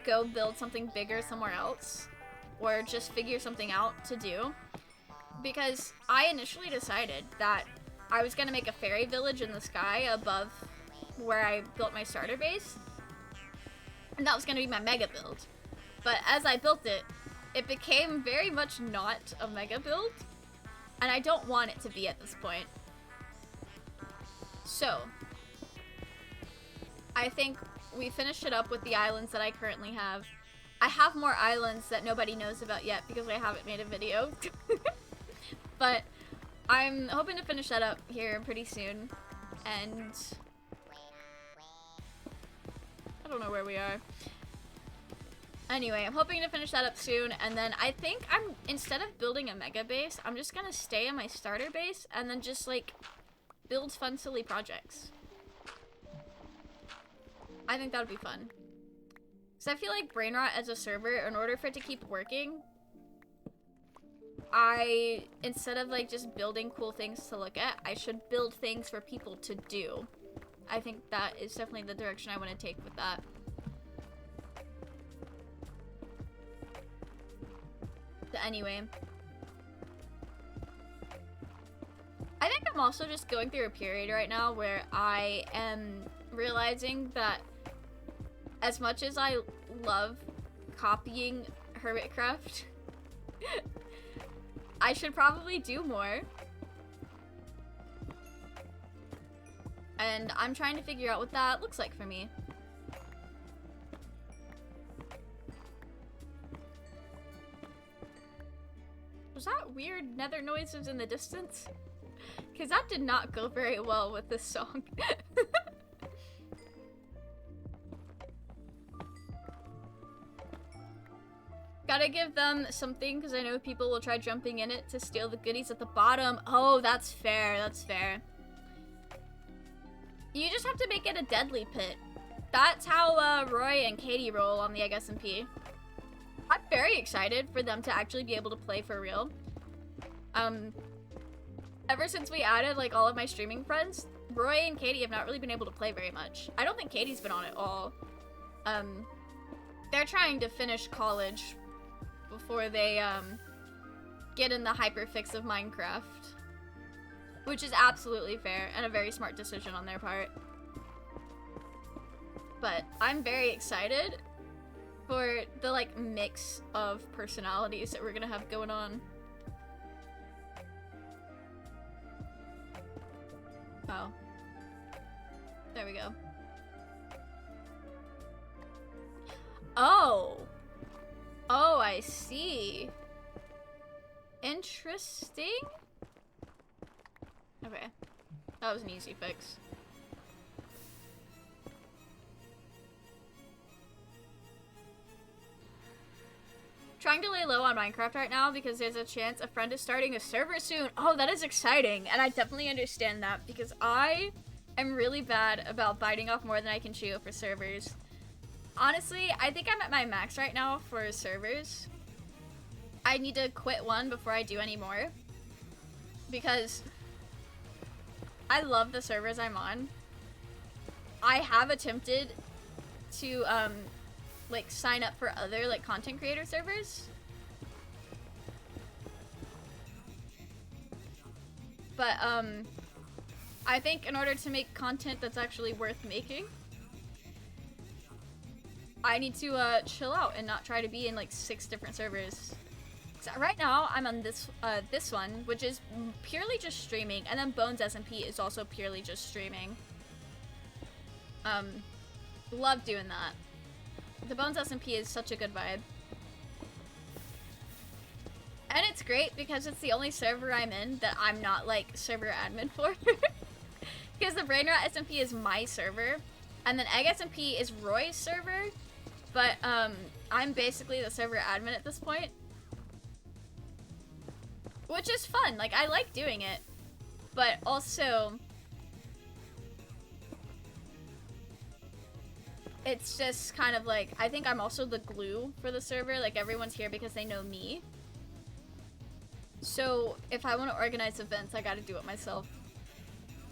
go build something bigger somewhere else. Or just figure something out to do. Because I initially decided that I was going to make a fairy village in the sky above where I built my starter base. And that was going to be my mega build. But as I built it, it became very much not a mega build, and I don't want it to be at this point. So, I think we finished it up with the islands that I currently have. I have more islands that nobody knows about yet because I haven't made a video. But I'm hoping to finish that up here pretty soon, and I don't know where we are. Anyway, I'm hoping to finish that up soon, and then I think instead of building a mega base, I'm just gonna stay in my starter base and then just, like, build fun, silly projects. I think that would be fun. So I feel like brain rot as a server, in order for it to keep working, instead of, like, just building cool things to look at, I should build things for people to do. I think that is definitely the direction I want to take with that. But anyway, I think I'm also just going through a period right now where I am realizing that as much as I love copying Hermitcraft, I should probably do more. And I'm trying to figure out what that looks like for me. Was that weird nether noises in the distance? Because that did not go very well with this song. Gotta give them something, because I know people will try jumping in it to steal the goodies at the bottom. Oh, that's fair, that's fair. You just have to make it a deadly pit. That's how Roy and Katie roll on the Egg SMP. I'm very excited for them to actually be able to play for real. Ever since we added, like, all of my streaming friends, Roy and Katie have not really been able to play very much. I don't think Katie's been on at all. They're trying to finish college before they, get in the hyperfix of Minecraft. Which is absolutely fair and a very smart decision on their part. But I'm very excited for the, like, mix of personalities that we're gonna have going on. Oh. There we go. Oh! Oh, I see. Interesting? Okay. That was an easy fix. Trying to lay low on Minecraft right now because there's a chance a friend is starting a server soon. Oh, that is exciting. And I definitely understand that because I am really bad about biting off more than I can chew for servers. Honestly, I think I'm at my max right now for servers. I need to quit one before I do any more because I love the servers I'm on. I have attempted to like sign up for other like content creator servers, but I think in order to make content that's actually worth making, I need to chill out and not try to be in like 6 different servers. So right now I'm on this this one, which is purely just streaming, and then Bones SMP is also purely just streaming. Love doing that. The Bones SMP is such a good vibe. And it's great because it's the only server I'm in that I'm not like server admin for. Because the Brainrot SMP is my server, and then Egg SMP is Roy's server, but I'm basically the server admin at this point. Which is fun, like I like doing it, but also it's just kind of like, I think I'm also the glue for the server, like everyone's here because they know me. So if I want to organize events, I gotta do it myself.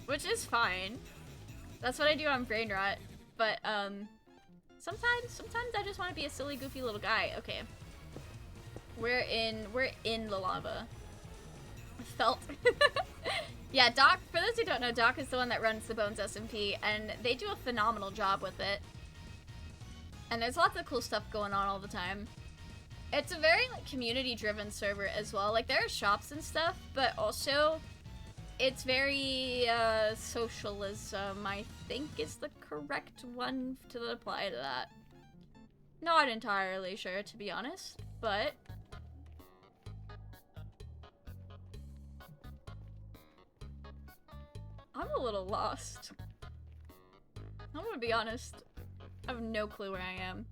Which is fine. That's what I do on Brainrot, but sometimes I just want to be a silly, goofy little guy. Okay. We're in the lava. Felt. Yeah, Doc, for those who don't know, Doc is the one that runs the Bones SMP, and they do a phenomenal job with it. And there's lots of cool stuff going on all the time. It's a very like community-driven server as well. Like there are shops and stuff, but also it's very socialism, I think is the correct one to apply to that. Not entirely sure, to be honest, but I'm a little lost. I'm gonna be honest. I have no clue where I am.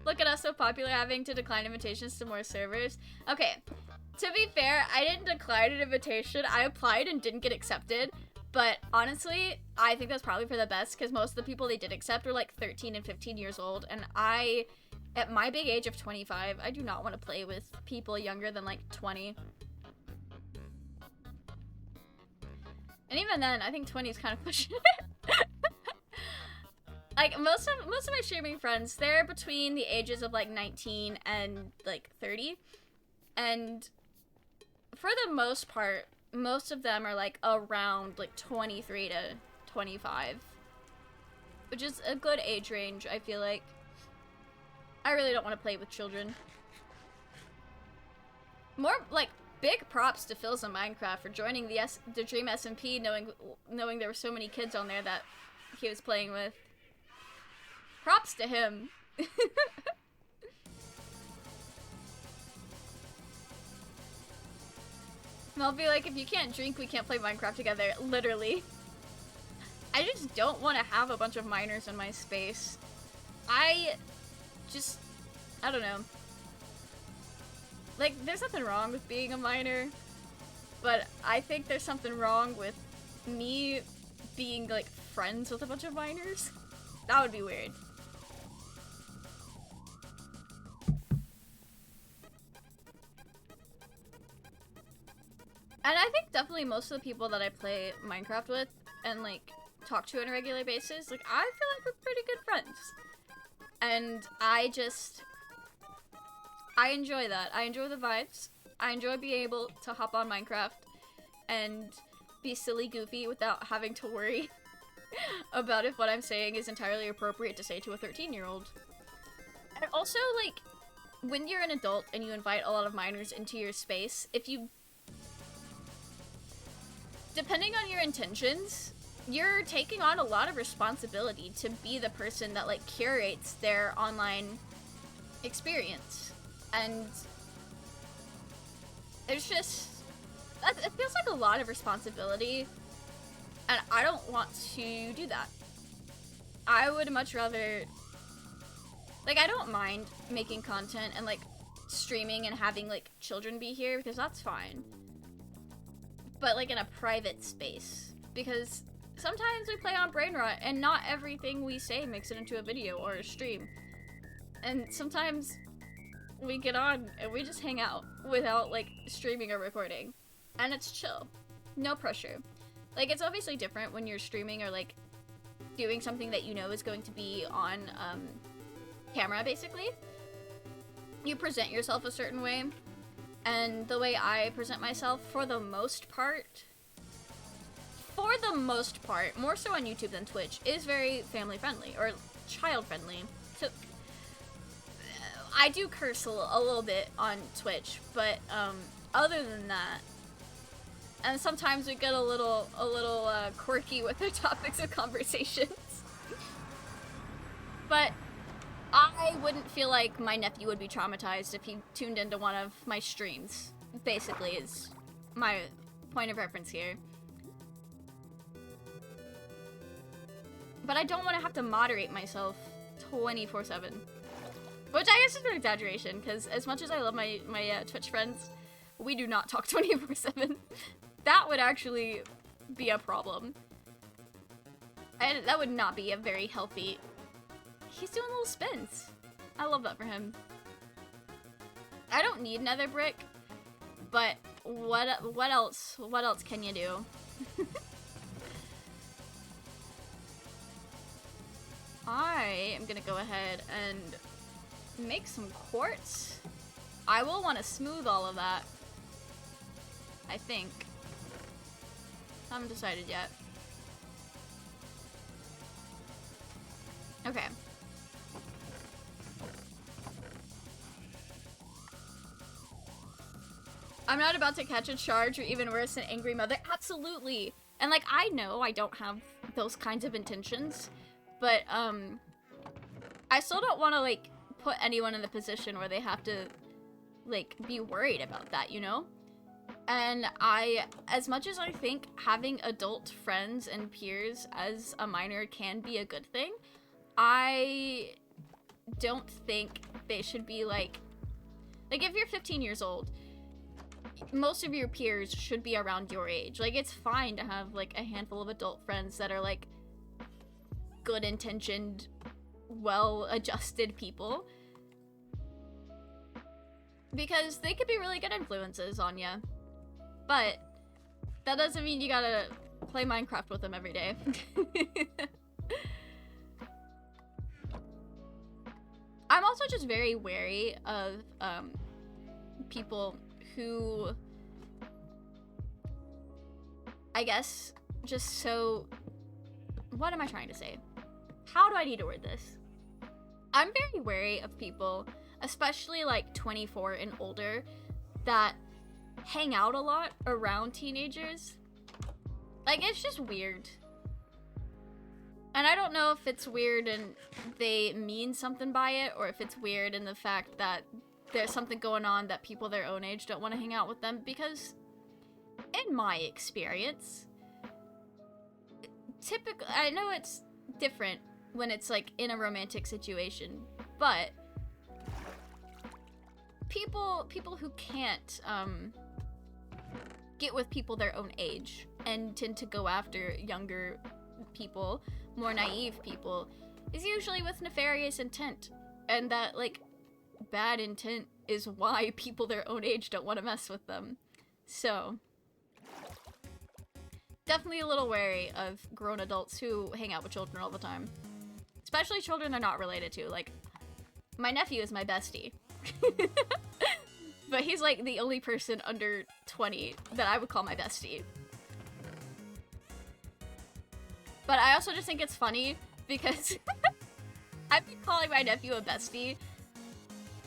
Look at us, so popular, having to decline invitations to more servers. Okay, to be fair, I didn't decline an invitation. I applied and didn't get accepted. But honestly, I think that's probably for the best because most of the people they did accept were like 13 and 15 years old. And I, at my big age of 25, I do not want to play with people younger than like 20. And even then, I think 20 is kind of pushing it. Like, most of my streaming friends, they're between the ages of, like, 19 and, like, 30. And for the most part, most of them are, like, around, like, 23 to 25. Which is a good age range, I feel like. I really don't want to play with children. More, like, big props to Phil's in Minecraft for joining the Dream SMP, knowing there were so many kids on there that he was playing with. Props to him. And I'll be like, if you can't drink, we can't play Minecraft together. Literally. I just don't want to have a bunch of minors in my space. I don't know. Like, there's nothing wrong with being a minor, but I think there's something wrong with me being, like, friends with a bunch of minors. That would be weird. And I think definitely most of the people that I play Minecraft with and, like, talk to on a regular basis, like, I feel like we're pretty good friends. And I enjoy that. I enjoy the vibes. I enjoy being able to hop on Minecraft and be silly goofy without having to worry about if what I'm saying is entirely appropriate to say to a 13-year-old. And also, like, when you're an adult and you invite a lot of minors into your space, depending on your intentions, you're taking on a lot of responsibility to be the person that, like, curates their online experience. And it's just, it feels like a lot of responsibility, and I don't want to do that. I would much rather, like, I don't mind making content and, like, streaming and having like children be here, because that's fine. But like in a private space, because sometimes we play on brain rot and not everything we say makes it into a video or a stream. And sometimes we get on and we just hang out without like streaming or recording. And it's chill. No pressure. Like, it's obviously different when you're streaming or like doing something that you know is going to be on camera, basically. You present yourself a certain way. And the way I present myself, for the most part, more so on YouTube than Twitch, is very family friendly or child friendly. So I do curse a little bit on Twitch, but other than that, and sometimes we get a little quirky with our topics of conversations. But I wouldn't feel like my nephew would be traumatized if he tuned into one of my streams, basically, is my point of reference here. But I don't want to have to moderate myself 24/7. Which I guess is an exaggeration, because as much as I love my Twitch friends, we do not talk 24/7. That would actually be a problem. And that would not be a very healthy... He's doing little spins. I love that for him. I don't need nether brick, but what else can you do? I am gonna go ahead and make some quartz. I will want to smooth all of that, I think. Haven't decided yet. Okay. I'm not about to catch a charge, or even worse, an angry mother. Absolutely! And like, I know I don't have those kinds of intentions, but I still don't want to like put anyone in the position where they have to like be worried about that, you know? And as much as I think having adult friends and peers as a minor can be a good thing, I don't think they should be like if you're 15 years old, most of your peers should be around your age. Like, it's fine to have like a handful of adult friends that are like good-intentioned, well-adjusted people, because they could be really good influences on you. But that doesn't mean you gotta play Minecraft with them every day. I'm also just very wary of people who, I guess, just so... What am I trying to say? How do I need to word this? I'm very wary of people, especially like 24 and older, that hang out a lot around teenagers. Like, it's just weird. And I don't know if it's weird and they mean something by it, or if it's weird in the fact that there's something going on that people their own age don't want to hang out with them, because in my experience, typically, I know it's different when it's like in a romantic situation, but people who can't get with people their own age and tend to go after younger people, more naive people, is usually with nefarious intent. And that, like, bad intent is why people their own age don't want to mess with them. So, definitely a little wary of grown adults who hang out with children all the time. Especially children they're not related to. Like, my nephew is my bestie. But he's like the only person under 20 that I would call my bestie. But I also just think it's funny because I've been calling my nephew a bestie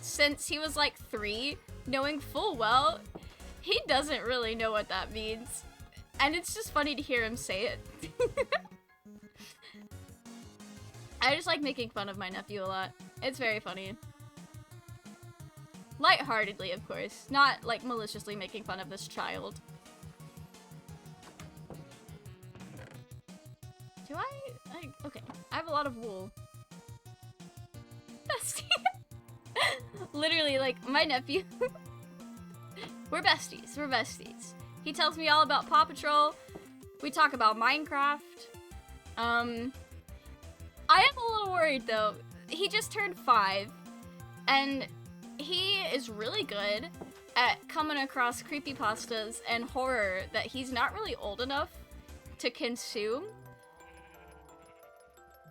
since he was like 3, knowing full well he doesn't really know what that means. And it's just funny to hear him say it. I just like making fun of my nephew a lot. It's very funny. Lightheartedly, of course. Not, like, maliciously making fun of this child. Do I? Okay. I have a lot of wool. Bestie. Literally, like, my nephew... We're besties. We're besties. He tells me all about Paw Patrol. We talk about Minecraft. I am a little worried, though. He just turned 5, and he is really good at coming across creepypastas and horror that he's not really old enough to consume.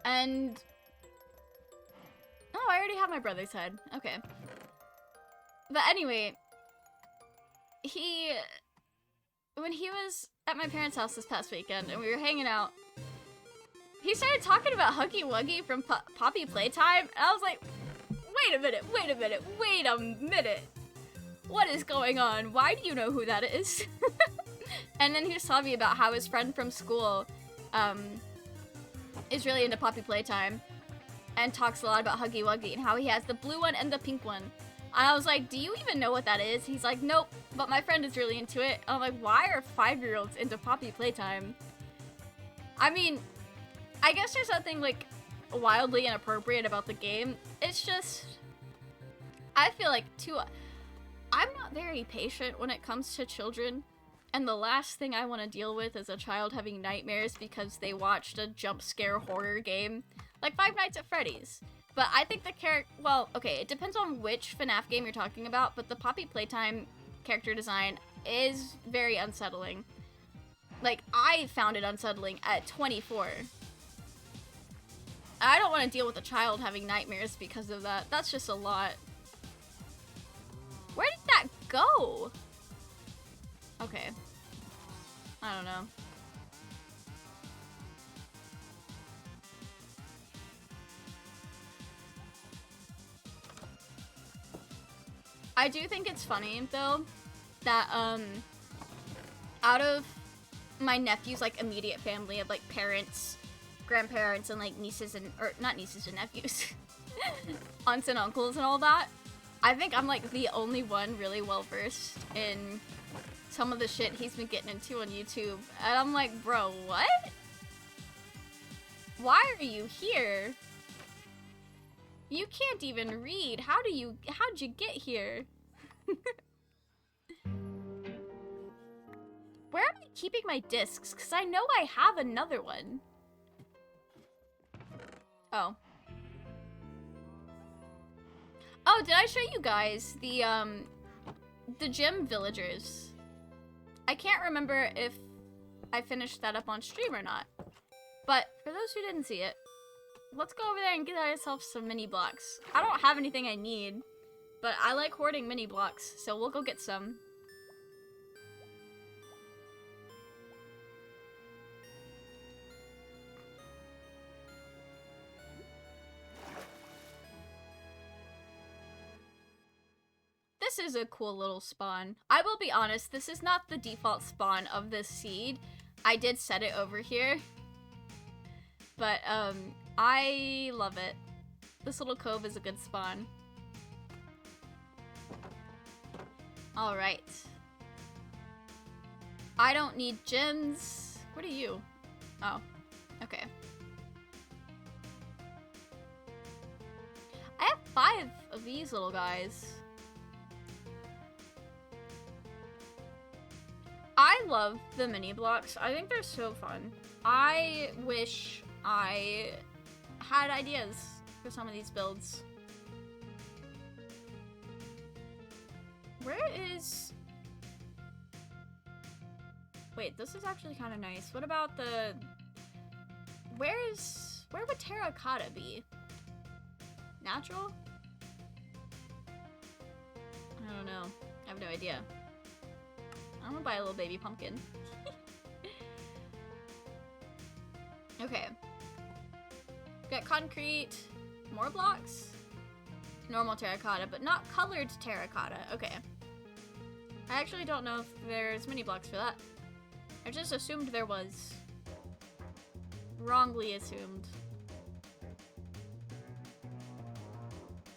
And... Oh, I already have my brother's head. Okay. But anyway, when he was at my parents' house this past weekend and we were hanging out, he started talking about Huggy Wuggy from Poppy Playtime, and I was like, wait a minute. What is going on? Why do you know who that is? And then he was telling me about how his friend from school is really into Poppy Playtime and talks a lot about Huggy Wuggy and how he has the blue one and the pink one. And I was like, do you even know what that is? He's like, nope, but my friend is really into it. I'm like, why are 5-year-olds into Poppy Playtime? I mean, I guess there's something, like, wildly inappropriate about the game. It's just... I feel like, I'm not very patient when it comes to children. And the last thing I want to deal with is a child having nightmares because they watched a jump scare horror game. Like Five Nights at Freddy's. But I think the well, okay, it depends on which FNAF game you're talking about, but the Poppy Playtime character design is very unsettling. Like, I found it unsettling at 24. I don't want to deal with a child having nightmares because of that. That's just a lot. Where did that go? Okay. I don't know. I do think it's funny, though, that, out of my nephew's, like, immediate family of, like, parents, grandparents, and, like, nieces and, or, not nieces and nephews, aunts and uncles and all that, I think I'm, like, the only one really well-versed in some of the shit he's been getting into on YouTube. And I'm like, bro, what? Why are you here? You can't even read. How'd you get here? Where am I keeping my discs? Because I know I have another one. Oh. Oh, did I show you guys the gym villagers? I can't remember if I finished that up on stream or not. But for those who didn't see it, let's go over there and get ourselves some mini blocks. I don't have anything I need, but I like hoarding mini blocks, so we'll go get some. This is a cool little spawn. I will be honest, this is not the default spawn of this seed. I did set it over here. But, I love it. This little cove is a good spawn. Alright. I don't need gems. What are you? Oh, okay. I have 5 of these little guys. I love the mini blocks. I think they're so fun. I wish I had ideas for some of these builds. Where is... Wait, this is actually kind of nice. What about the... Where would terracotta be? Natural? I don't know. I have no idea. I'm gonna buy a little baby pumpkin. Okay. Got concrete. More blocks? Normal terracotta, but not colored terracotta. Okay. I actually don't know if there's mini blocks for that. I just assumed there was. Wrongly assumed.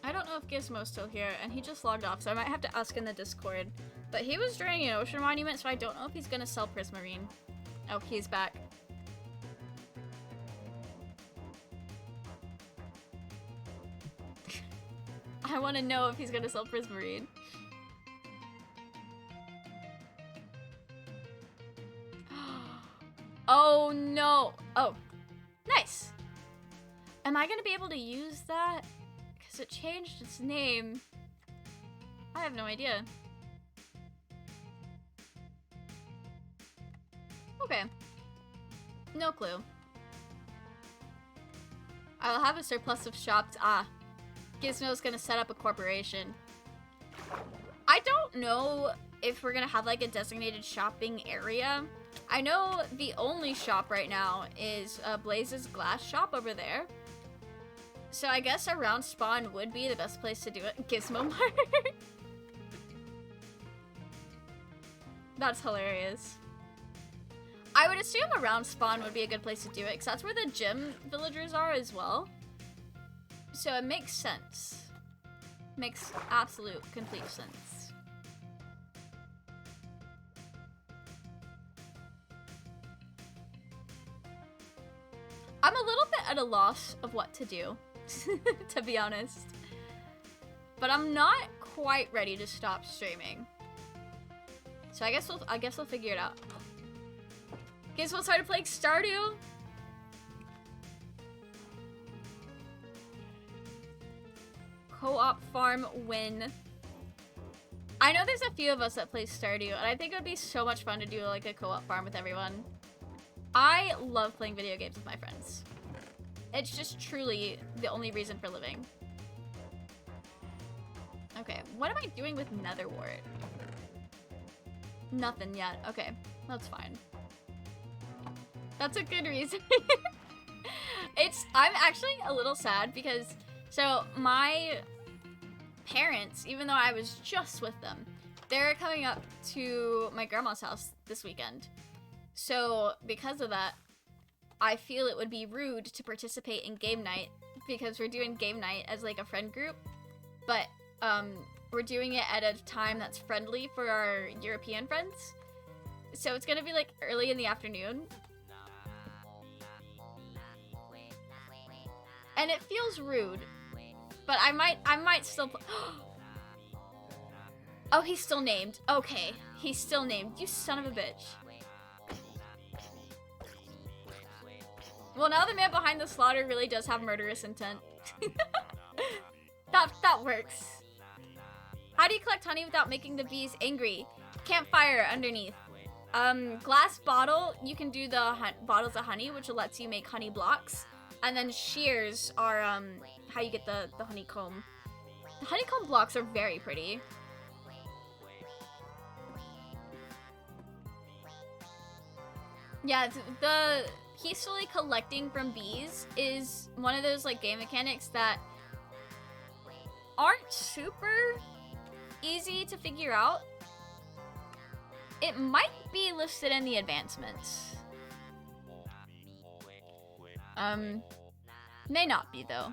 I don't know if Gizmo's still here, and he just logged off, so I might have to ask in the Discord. But he was during an ocean monument, so I don't know if he's gonna sell Prismarine. Oh, he's back. I want to know if he's gonna sell Prismarine. Oh no! Oh, nice! Am I gonna be able to use that? Because it changed its name. I have no idea. Okay. No clue. I'll have a surplus of shops. Ah. Gizmo's gonna set up a corporation. I don't know if we're gonna have like a designated shopping area. I know the only shop right now is Blaze's glass shop over there. So I guess around spawn would be the best place to do it. Gizmo Mart. That's hilarious. I would assume around spawn would be a good place to do it, because that's where the gym villagers are as well. So it makes sense. Makes absolute, complete sense. I'm a little bit at a loss of what to do, to be honest. But I'm not quite ready to stop streaming. So I guess we'll figure it out. Guess we'll start playing Stardew. Co-op farm win. I know there's a few of us that play Stardew, and I think it would be so much fun to do like a co-op farm with everyone. I love playing video games with my friends. It's just truly the only reason for living. Okay, what am I doing with Netherwart? Nothing yet. Okay, that's fine. That's a good reason. I'm actually a little sad because, so my parents, even though I was just with them, they're coming up to my grandma's house this weekend. So because of that, I feel it would be rude to participate in game night because we're doing game night as like a friend group, but we're doing it at a time that's friendly for our European friends. So it's gonna be like early in the afternoon. And it feels rude, but I might still Oh, he's still named. Okay, he's still named. You son of a bitch. Well, now the man behind the slaughter really does have murderous intent. That works. How do you collect honey without making the bees angry? Campfire underneath. Glass bottle, you can do the bottles of honey, which lets you make honey blocks. And then shears are how you get the honeycomb. The honeycomb blocks are very pretty. Yeah, the peacefully collecting from bees is one of those like game mechanics that aren't super easy to figure out. It might be listed in the advancements. May not be though.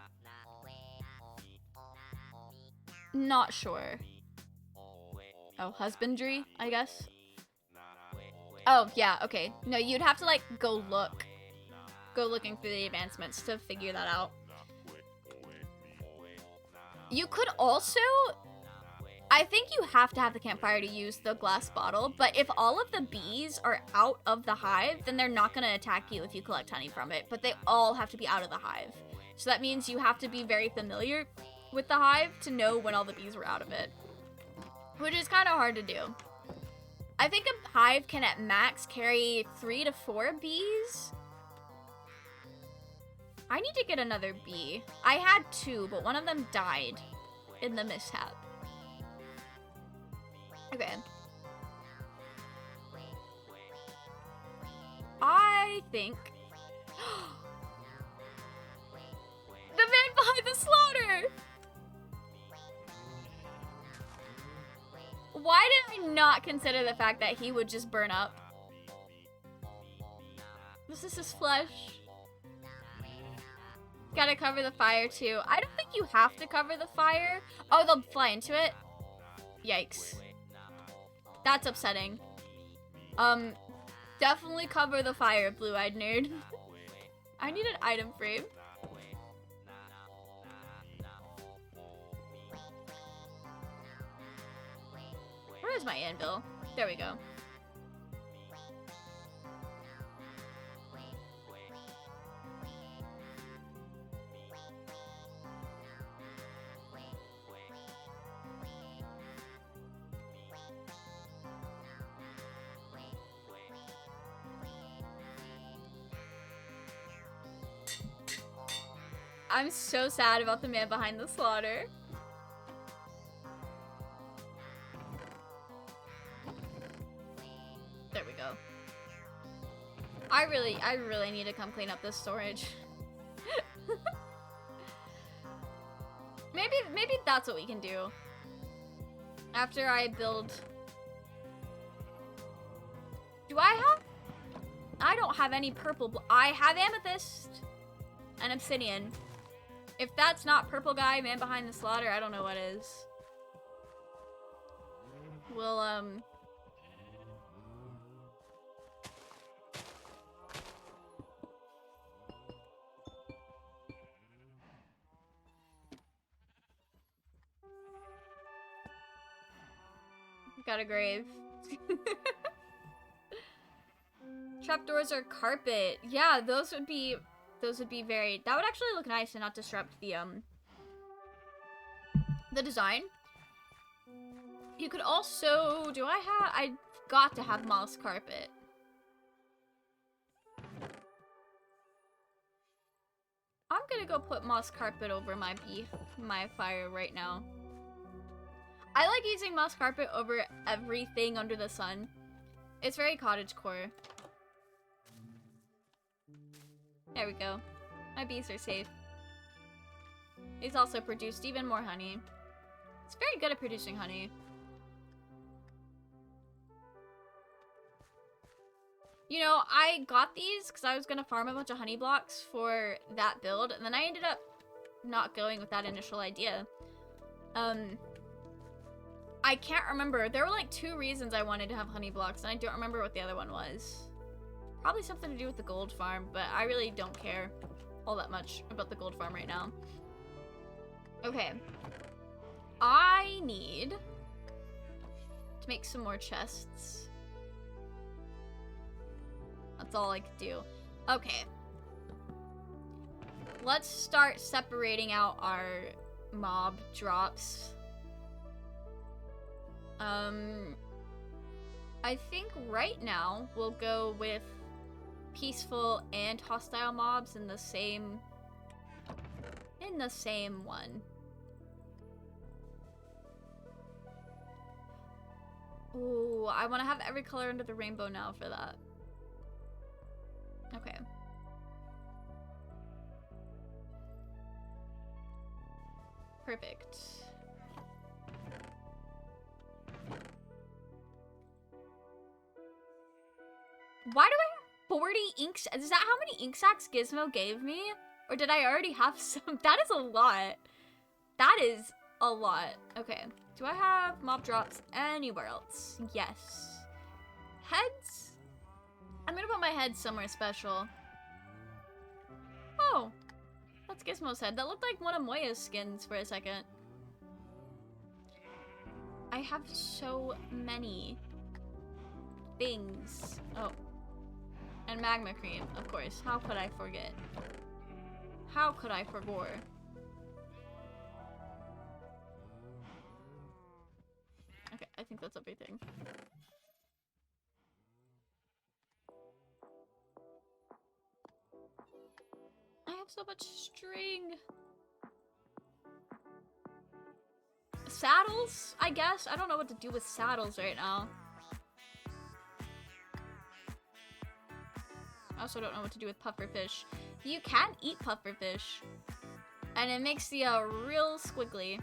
Not sure. Oh, husbandry, I guess. Oh, yeah, okay. No, you'd have to like go looking through the advancements to figure that out. You could also, I think you have to have the campfire to use the glass bottle, but if all of the bees are out of the hive, then they're not going to attack you if you collect honey from it, but they all have to be out of the hive. So that means you have to be very familiar with the hive to know when all the bees were out of it, which is kind of hard to do. I think a hive can at max carry 3 to 4 bees. I need to get another bee. I had 2, but one of them died in the mishap. Okay. I think... The man behind the slaughter! Why did I not consider the fact that he would just burn up? This is his flesh. Gotta cover the fire too. I don't think you have to cover the fire. Oh, they'll fly into it? Yikes. That's upsetting. Definitely cover the fire, blue-eyed nerd. I need an item frame. Where's my anvil? There we go. I'm so sad about the man behind the slaughter. There we go. I really need to come clean up this storage. Maybe that's what we can do. After I build... Do I have? I don't have any purple. I have amethyst and obsidian. If that's not purple guy, man behind the slaughter, I don't know what is. We'll, got a grave. Trapdoors are carpet. Yeah, those would be very, that would actually look nice and not disrupt the design. You could also, I got to have moss carpet. I'm gonna go put moss carpet over my fire right now. I like using moss carpet over everything under the sun. It's very cottagecore. There we go. My bees are safe. These also produced even more honey. It's very good at producing honey. You know, I got these because I was going to farm a bunch of honey blocks for that build, and then I ended up not going with that initial idea. I can't remember. There were like 2 reasons I wanted to have honey blocks, and I don't remember what the other one was. Probably something to do with the gold farm, but I really don't care all that much about the gold farm right now. Okay. I need to make some more chests. That's all I could do. Okay. Let's start separating out our mob drops. I think right now we'll go with peaceful and hostile mobs in the same one. Ooh, I want to have every color under the rainbow now for that. Okay. Perfect. Why do I have 40 inks? Is that how many ink sacks Gizmo gave me? Or did I already have some? That is a lot. That is a lot. Okay. Do I have mob drops anywhere else? Yes. Heads? I'm gonna put my head somewhere special. Oh. That's Gizmo's head. That looked like one of Moya's skins for a second. I have so many things. Oh. And magma cream, of course. How could I forget? How could I forget? Okay, I think that's everything. I have so much string. Saddles, I guess? I don't know what to do with saddles right now. I also don't know what to do with pufferfish. You can eat pufferfish, and it makes the real squiggly.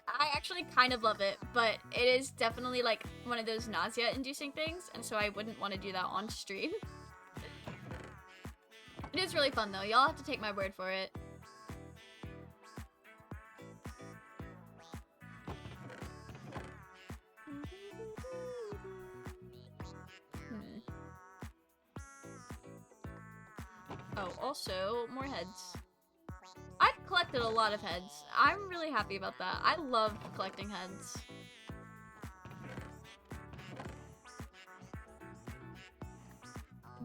I actually kind of love it, but it is definitely like one of those nausea-inducing things, and so I wouldn't want to do that on stream. It is really fun though. Y'all have to take my word for it. Oh, also, more heads. I've collected a lot of heads. I'm really happy about that. I love collecting heads.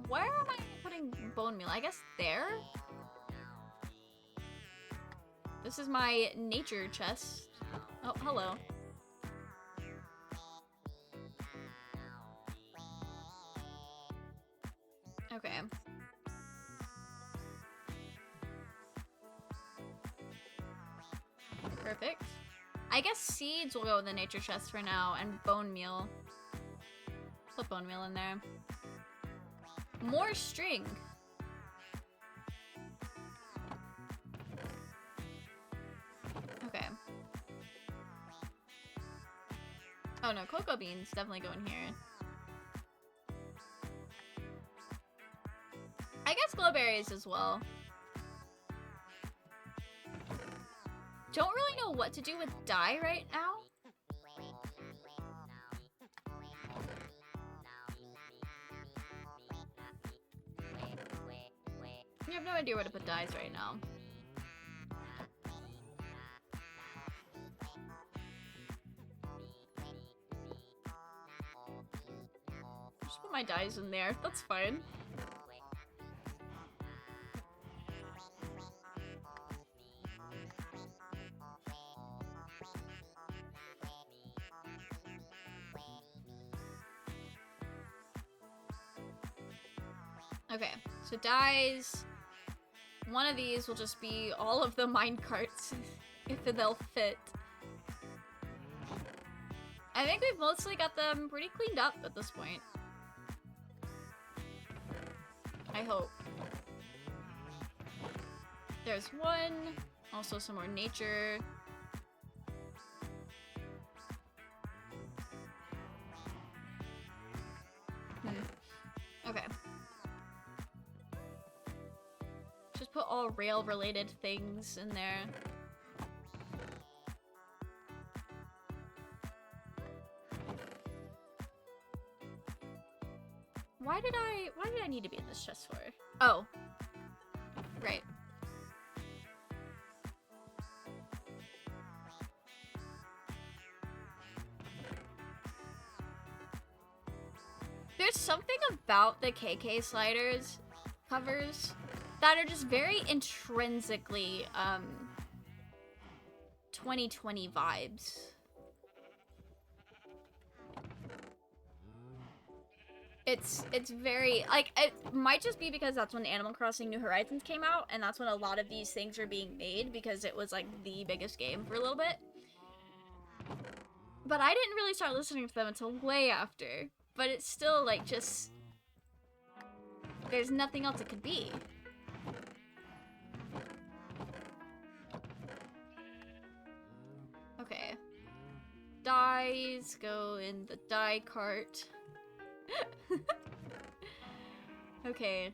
Where am I putting bone meal? I guess there? This is my nature chest. Oh, hello. Okay. Perfect. I guess seeds will go in the nature chest for now, and bone meal. Put bone meal in there. More string. Okay. Oh no, cocoa beans definitely go in here. I guess glowberries as well. Don't really know what to do with dye right now. I have no idea where to put dyes right now. Just put my dyes in there. That's fine. Okay, so dyes. One of these will just be all of the mine carts, if they'll fit. I think we've mostly got them pretty cleaned up at this point. I hope. There's one. Also some more nature. Okay. Just put all rail-related things in there. Why did I need to be in this chest for? Oh. Right. There's something about the KK sliders covers that are just very intrinsically 2020 vibes. It's very like, it might just be because that's when Animal Crossing New Horizons came out, and that's when a lot of these things are being made because it was like the biggest game for a little bit. But I didn't really start listening to them until way after. But it's still like just, there's nothing else it could be. Okay. Dyes go in the dye cart. Okay.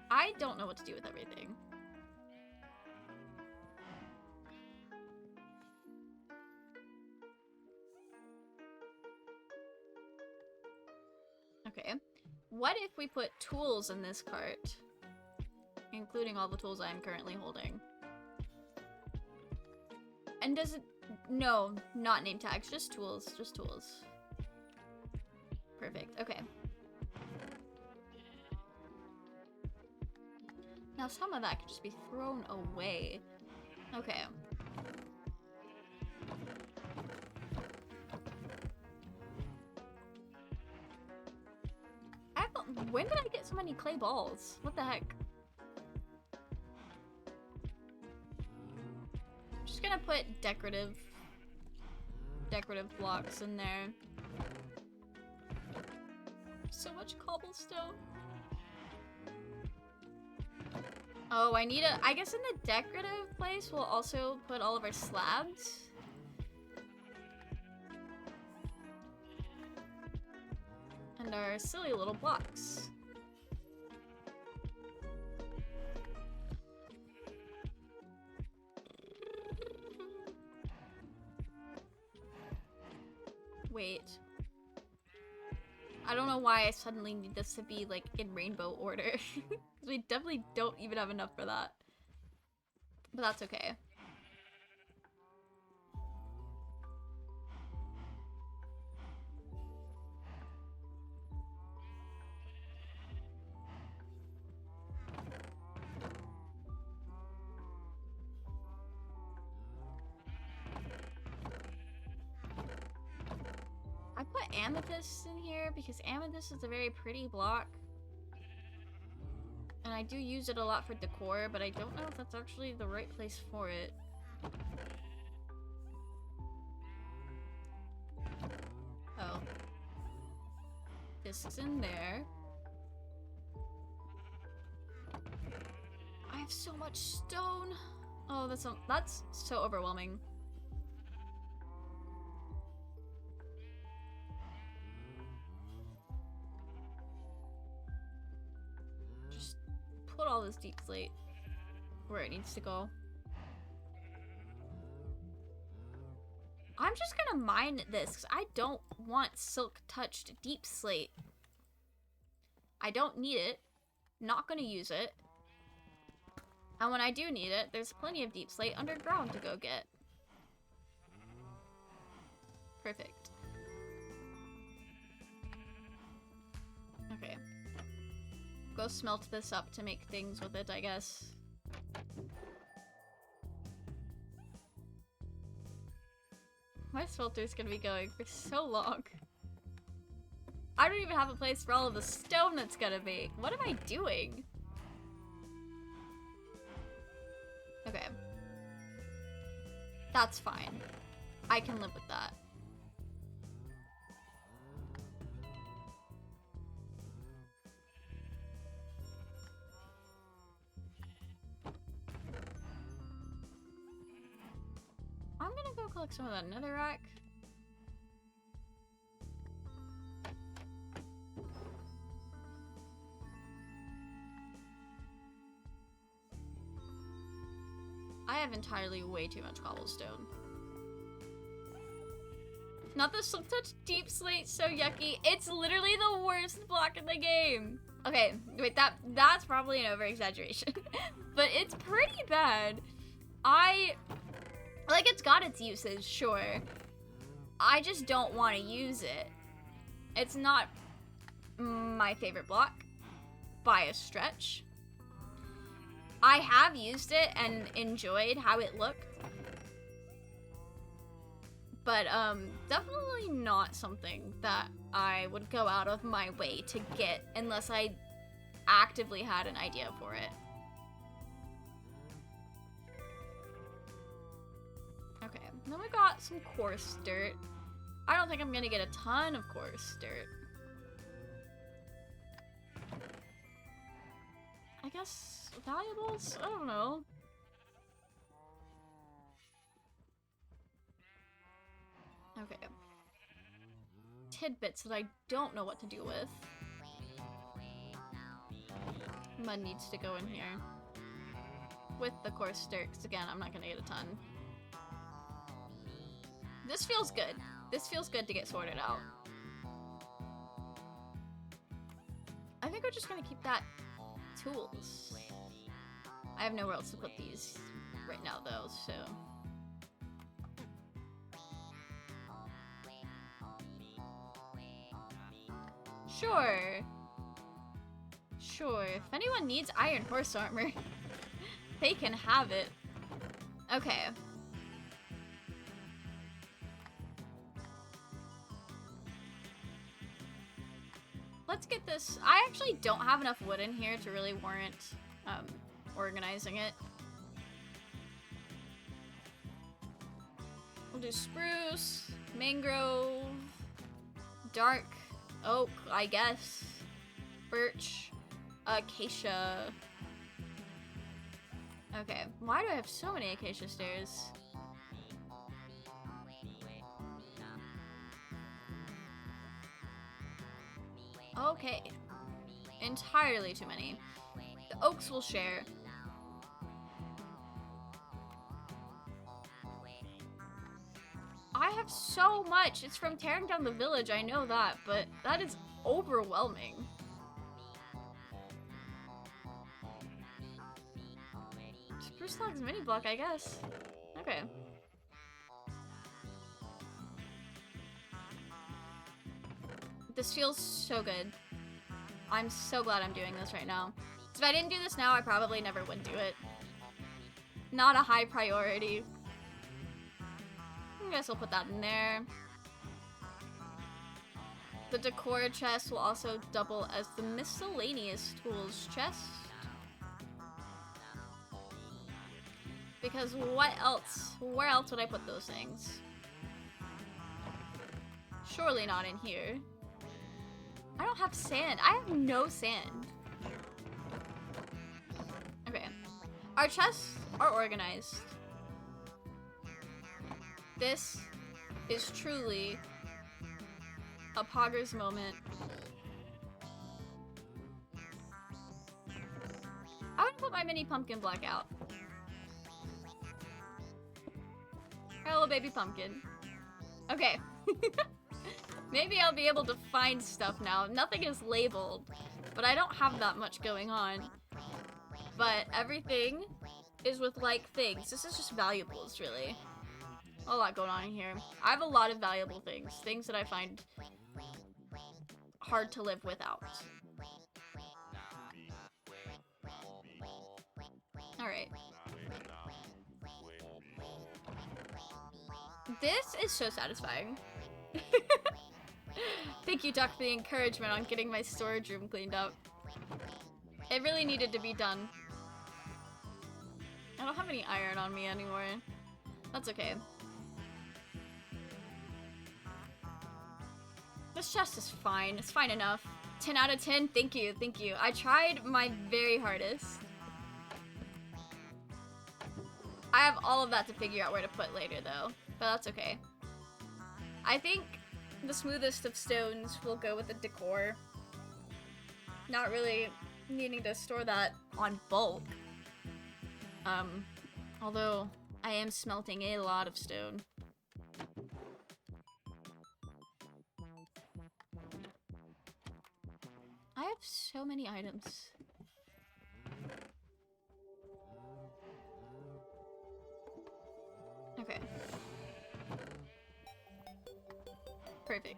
I don't know what to do with everything. Okay. What if we put tools in this cart? Including all the tools I'm currently holding. And does it... No, not name tags. Just tools. Just tools. Perfect. Okay. Now some of that could just be thrown away. Okay. When did I get so many clay balls? What the heck? I'm just gonna put decorative blocks in there. So much cobblestone. Oh, I need I guess in the decorative place we'll also put all of our slabs. And our silly little blocks. Wait. I don't know why I suddenly need this to be like in rainbow order. Because we definitely don't even have enough for that. But that's okay. amethyst in here because amethyst is a very pretty block. And I do use it a lot for decor, but I don't know if that's actually the right place for it. Oh. Discs in there. I have so much stone. Oh, that's so overwhelming. Just put all this deep slate where it needs to go. I'm just gonna mine this because I don't want silk touched deep slate. I don't need it. Not gonna use it. And when I do need it, there's plenty of deep slate underground to go get. Perfect. Okay. Go smelt this up to make things with it, I guess. My smelter's gonna be going for so long. I don't even have a place for all of the stone that's gonna be. What am I doing? Okay. That's fine. I can live with that. I'm gonna go collect some of that netherrack. I have entirely way too much cobblestone. Not the silk touch deep slate, so yucky. It's literally the worst block in the game. Okay, wait, that's probably an over-exaggeration. But it's pretty bad. Like, it's got its uses, sure. I just don't want to use it. It's not my favorite block by a stretch. I have used it and enjoyed how it looked. But, definitely not something that I would go out of my way to get unless I actively had an idea for it. Okay, then we got some coarse dirt. I don't think I'm gonna get a ton of coarse dirt. I guess valuables? I don't know. Okay. Tidbits that I don't know what to do with. Mud needs to go in here. With the coarse dirt, because again, I'm not gonna get a ton. This feels good. This feels good to get sorted out. I think we're just gonna keep that tools. I have nowhere else to put these right now though, so. Sure. Sure, if anyone needs iron horse armor, they can have it. Okay. Let's get this. I actually don't have enough wood in here to really warrant organizing it. We'll do spruce, mangrove, dark oak, I guess, birch, acacia. Okay, why do I have so many acacia stairs? Okay, entirely too many. The oaks will share. I have so much. It's from tearing down the village, I know that, but that is overwhelming. Spruce logs mini block, I guess. Okay. This feels so good. I'm so glad I'm doing this right now. So if I didn't do this now, I probably never would do it. Not a high priority. I guess I'll put that in there. The decor chest will also double as the miscellaneous tools chest. Because what else? Where else would I put those things? Surely not in here. I don't have sand. I have no sand. Okay. Our chests are organized. This is truly a Poggers moment. I would put my mini pumpkin block out. Hello, baby pumpkin. Okay. Maybe I'll be able to find stuff now. Nothing is labeled, but I don't have that much going on. But everything is with, like, things. This is just valuables, really. A lot going on in here. I have a lot of valuable things. Things that I find hard to live without. Alright. This is so satisfying. Thank you, Doc, for the encouragement on getting my storage room cleaned up. It really needed to be done. I don't have any iron on me anymore. That's okay. This chest is fine. It's fine enough. 10 out of 10. Thank you. Thank you. I tried my very hardest. I have all of that to figure out where to put later, though. But that's okay. I think the smoothest of stones will go with the decor. Not really needing to store that on bulk. Although I am smelting a lot of stone. I have so many items. Okay. Perfect.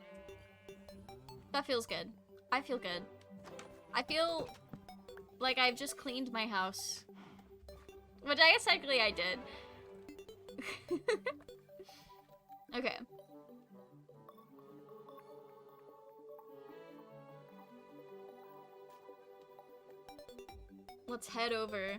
That feels good. I feel good. I feel like I've just cleaned my house. Which I guess technically I did. Okay. Let's head over.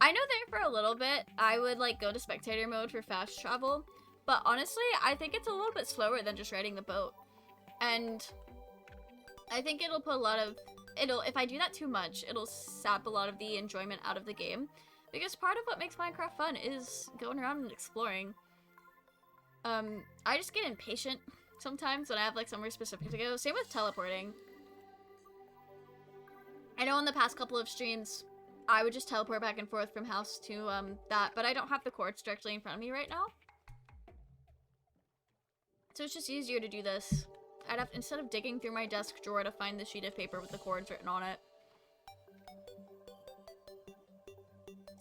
I know there for a little bit, I would like go to spectator mode for fast travel, but honestly, I think it's a little bit slower than just riding the boat. And I think it'll put a lot of, if I do that too much, it'll sap a lot of the enjoyment out of the game. Because part of what makes Minecraft fun is going around and exploring. I just get impatient sometimes when I have like somewhere specific to go. Same with teleporting. I know in the past couple of streams, I would just teleport back and forth from house to that, but I don't have the quartz directly in front of me right now. So it's just easier to do this. I'd have, instead of digging through my desk drawer to find the sheet of paper with the chords written on it.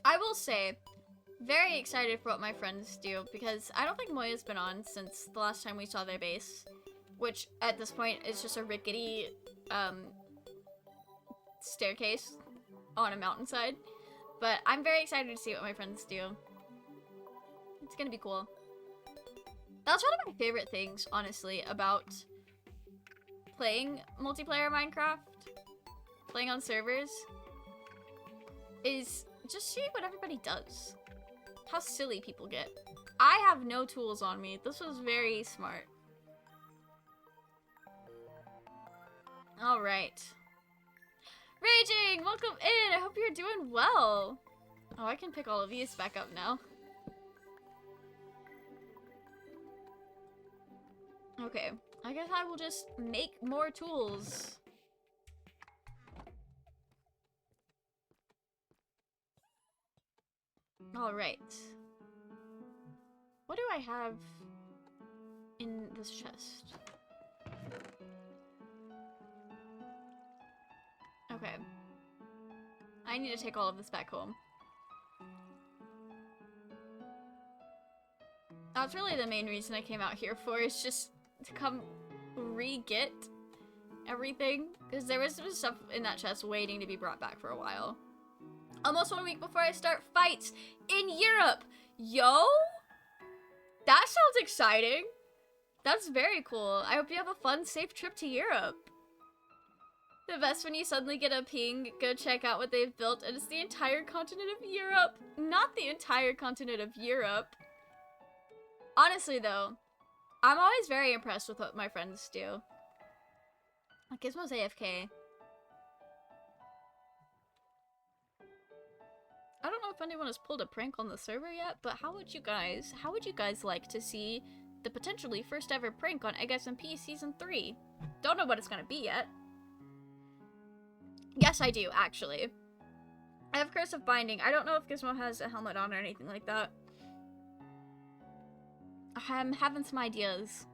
I will say, very excited for what my friends do, because I don't think Moya's been on since the last time we saw their base, which at this point is just a rickety staircase on a mountainside. But I'm very excited to see what my friends do. It's gonna be cool. That's one of my favorite things, honestly, about playing multiplayer Minecraft, playing on servers, is just see what everybody does. How silly people get. I have no tools on me. This was very smart. Alright. Raging! Welcome in! I hope you're doing well! Oh, I can pick all of these back up now. Okay. I guess I will just make more tools. Alright. What do I have in this chest? Okay. I need to take all of this back home. That's really the main reason I came out here for, is just to come re-get everything. Because there was some stuff in that chest waiting to be brought back for a while. Almost 1 week before I start fights in Europe. Yo? That sounds exciting. That's very cool. I hope you have a fun, safe trip to Europe. The best when you suddenly get a ping, go check out what they've built, and it's the entire continent of Europe. Not the entire continent of Europe. Honestly, though, I'm always very impressed with what my friends do. Gizmo's AFK. I don't know if anyone has pulled a prank on the server yet, but how would you guys like to see the potentially first ever prank on Egg SMP Season 3? Don't know what it's gonna be yet. Yes, I do, actually. I have Cursive Binding. I don't know if Gizmo has a helmet on or anything like that. I'm having some ideas.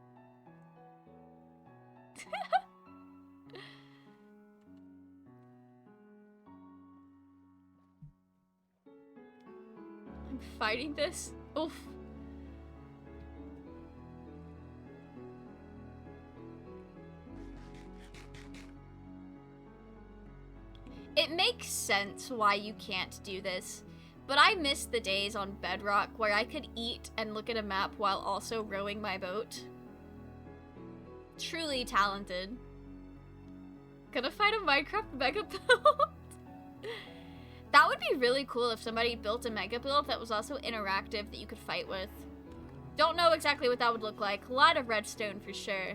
I'm fighting this? Oof. It makes sense why you can't do this, but I miss the days on Bedrock where I could eat and look at a map while also rowing my boat. Truly talented. Gonna fight a Minecraft mega build? That would be really cool if somebody built a mega build that was also interactive that you could fight with. Don't know exactly what that would look like. A lot of redstone for sure.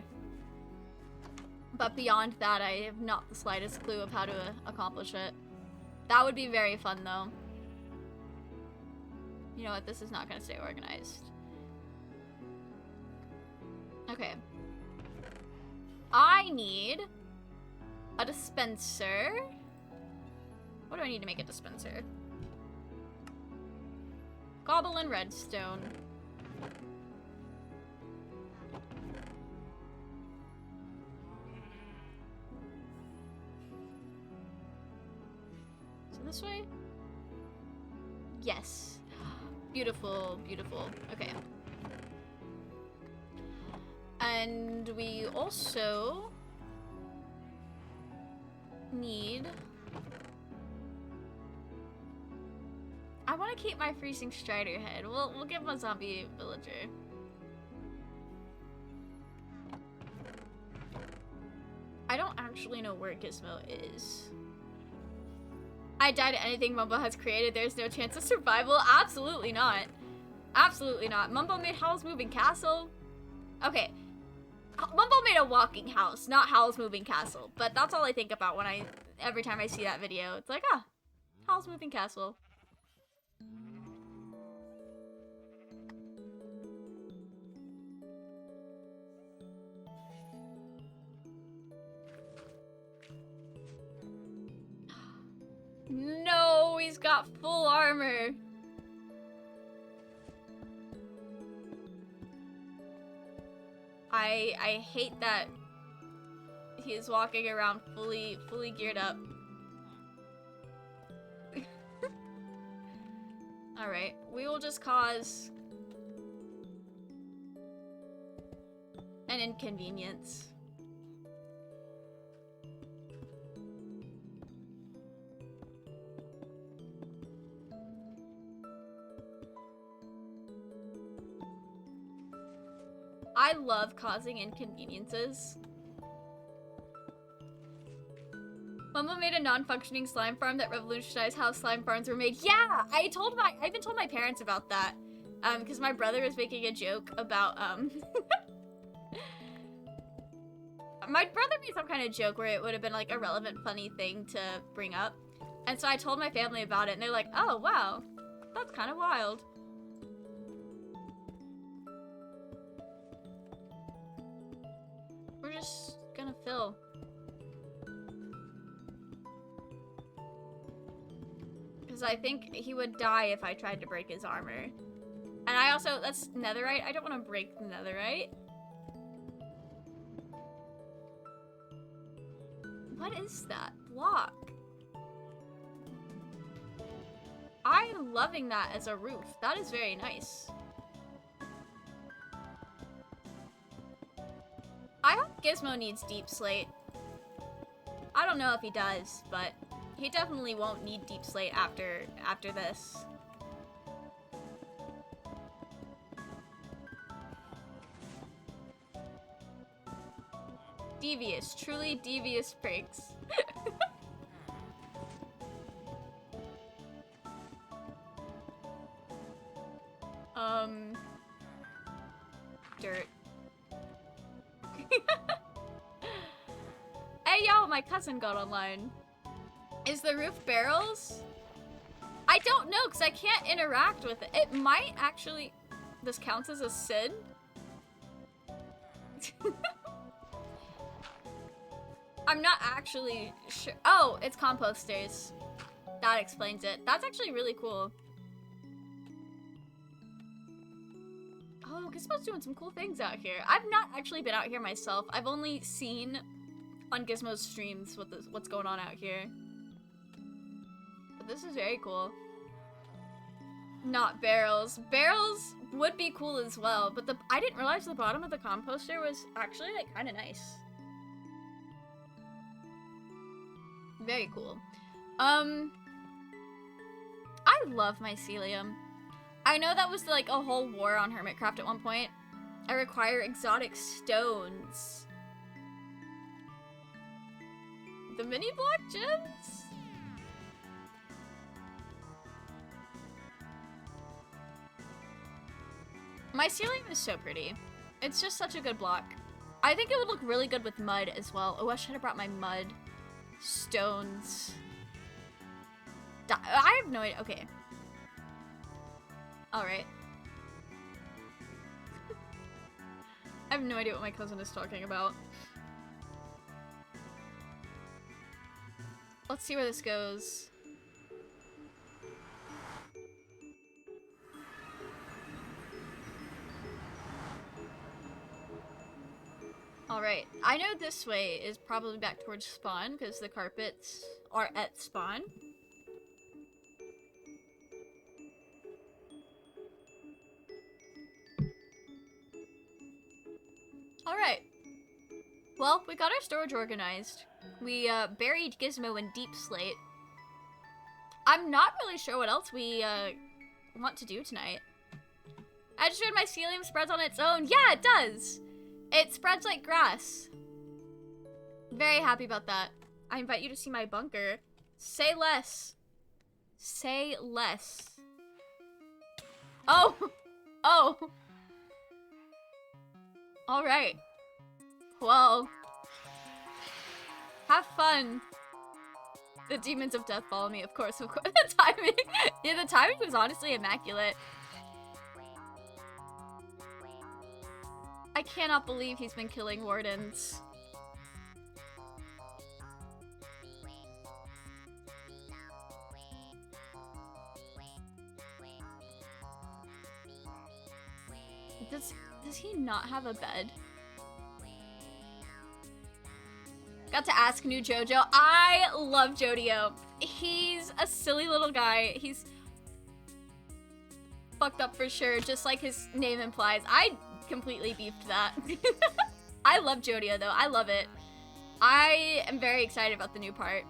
But beyond that, I have not the slightest clue of how to accomplish it. That would be very fun, though. You know what? This is not going to stay organized. Okay. I need a dispenser. What do I need to make a dispenser? Cobble and redstone. This way? Yes. Beautiful, beautiful. Okay. And we also need... I want to keep my freezing strider head. We'll give him a zombie villager. I don't actually know where Gizmo is. I die to anything Mumbo has created. There's no chance of survival. Absolutely not. Absolutely not. Mumbo made Howl's Moving Castle. Okay. Mumbo made a walking house, not Howl's Moving Castle. But that's all I think about when every time I see that video. It's like, ah, Howl's Moving Castle. No, he's got full armor. I hate that he's walking around fully geared up. Alright, we will just cause an inconvenience. I love causing inconveniences. Mumbo made a non-functioning slime farm that revolutionized how slime farms were made. Yeah, I even told my parents about that. Because my brother was making a joke about, my brother made some kind of joke where it would have been like a relevant, funny thing to bring up. And so I told my family about it and they're like, oh, wow, that's kind of wild. We're just gonna fill. Because I think he would die if I tried to break his armor. And I also, that's netherite. I don't want to break the netherite. What is that block? I'm loving that as a roof. That is very nice. I hope Gizmo needs deep slate. I don't know if he does, but he definitely won't need deep slate after this. Devious, truly devious pranks. Dirt. Hey y'all, my cousin got online. Is the roof barrels? I don't know, because I can't interact with it. It might actually... This counts as a sin? I'm not actually sure. Oh, it's composters. That explains it. That's actually really cool. Oh, Gizmo's doing some cool things out here. I've not actually been out here myself. I've only seen on Gizmo's streams what's going on out here. But this is very cool. Not barrels. Barrels would be cool as well, but I didn't realize the bottom of the composter was actually like kind of nice. Very cool. I love mycelium. I know that was like a whole war on Hermitcraft at one point. I require exotic stones. The mini block gems? Mycelium is so pretty. It's just such a good block. I think it would look really good with mud as well. Oh, I should have brought my mud. Stones. I have no idea. Okay. Alright. I have no idea what my cousin is talking about. Let's see where this goes. Alright, I know this way is probably back towards spawn, because the carpets are at spawn. Alright. Well, we got our storage organized. We buried Gizmo in Deep Slate. I'm not really sure what else we want to do tonight. I just read mycelium spreads on its own. Yeah, it does! It spreads like grass. Very happy about that. I invite you to see my bunker. Say less. Say less. Oh! Oh! Alright. Well. Have fun. The demons of death follow me, of course, of course. The timing. Yeah, the timing was honestly immaculate. I cannot believe he's been killing wardens. Does he not have a bed? Got to ask new JoJo. I love Jodio. He's a silly little guy. He's fucked up for sure, just like his name implies. I completely beefed that. I love Jodio though. I love it. I am very excited about the new part.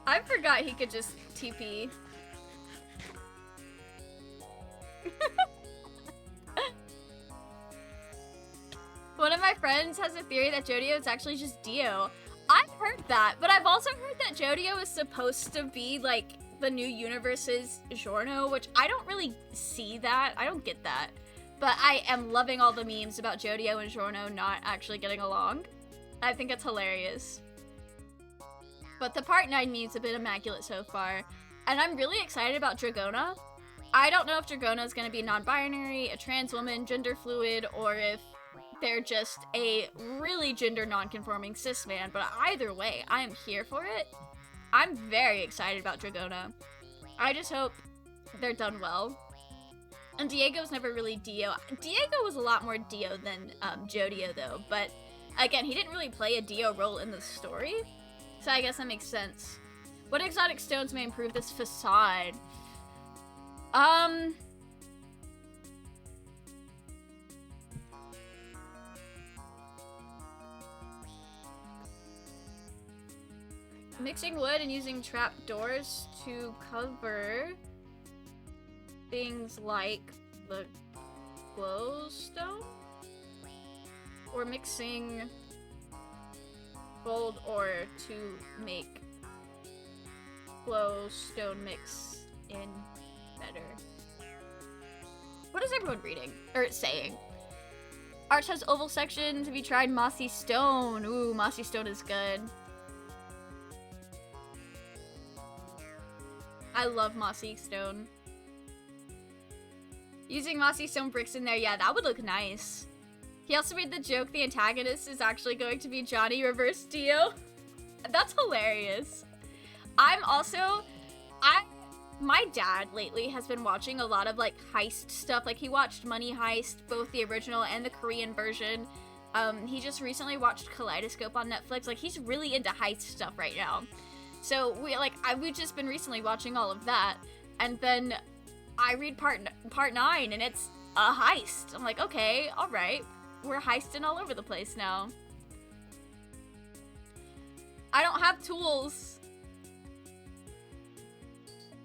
I forgot he could just TP. One of my friends has a theory that Jodio is actually just Dio. I've heard that, but I've also heard that Jodio is supposed to be like the new universe's Giorno, which I don't really see that. I don't get that. But I am loving all the memes about Jodio and Giorno not actually getting along. I think it's hilarious. But the Part 9 memes have been immaculate so far. And I'm really excited about Dragona. I don't know if Dragona is going to be non-binary, a trans woman, gender fluid, or if they're just a really gender non-conforming cis man. But either way, I am here for it. I'm very excited about Dragona. I just hope they're done well. And Diego's never really Dio. Diego was a lot more Dio than Jodio though. But again, he didn't really play a Dio role in the story. So I guess that makes sense. What exotic stones may improve this facade? Mixing wood and using trapdoors to cover things like the glowstone? Or mixing gold ore to make glowstone mix in better. What is everyone reading? Or saying? Arch has oval sections. Have you tried mossy stone? Ooh, mossy stone is good. I love mossy stone. Using mossy stone bricks in there, yeah, that would look nice. He also made the joke the antagonist is actually going to be Johnny Reverse Dio. That's hilarious. My dad lately has been watching a lot of like heist stuff. Like he watched Money Heist, both the original and the Korean version. He just recently watched Kaleidoscope on Netflix. Like he's really into heist stuff right now. So we've just been recently watching all of that. And then I read part 9 and it's a heist. I'm like, okay, all right. We're heisting all over the place now. I don't have tools.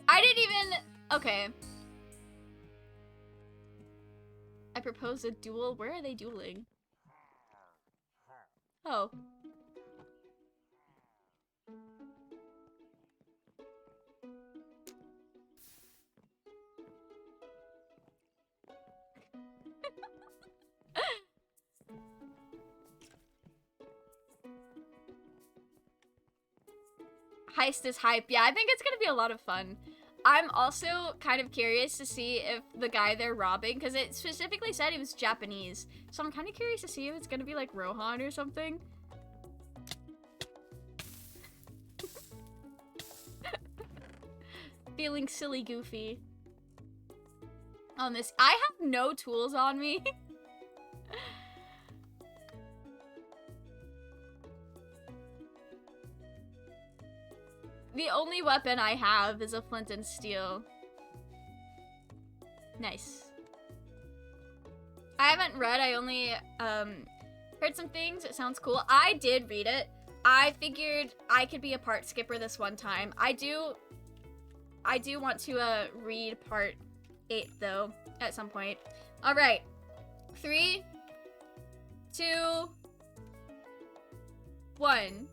I didn't even... Okay. I propose a duel. Where are they dueling? Oh. Heist is hype. Yeah, I think it's gonna be a lot of fun. I'm also kind of curious to see if the guy they're robbing, because it specifically said he was Japanese, so I'm kind of curious to see if it's gonna be like Rohan or something. Feeling silly goofy on this. I have no tools on me. The only weapon I have is a flint and steel. Nice. I haven't read, I only heard some things. It sounds cool. I did read it. I figured I could be a part skipper this one time. I do want to read part 8 though at some point. All right. 3, 2, 1.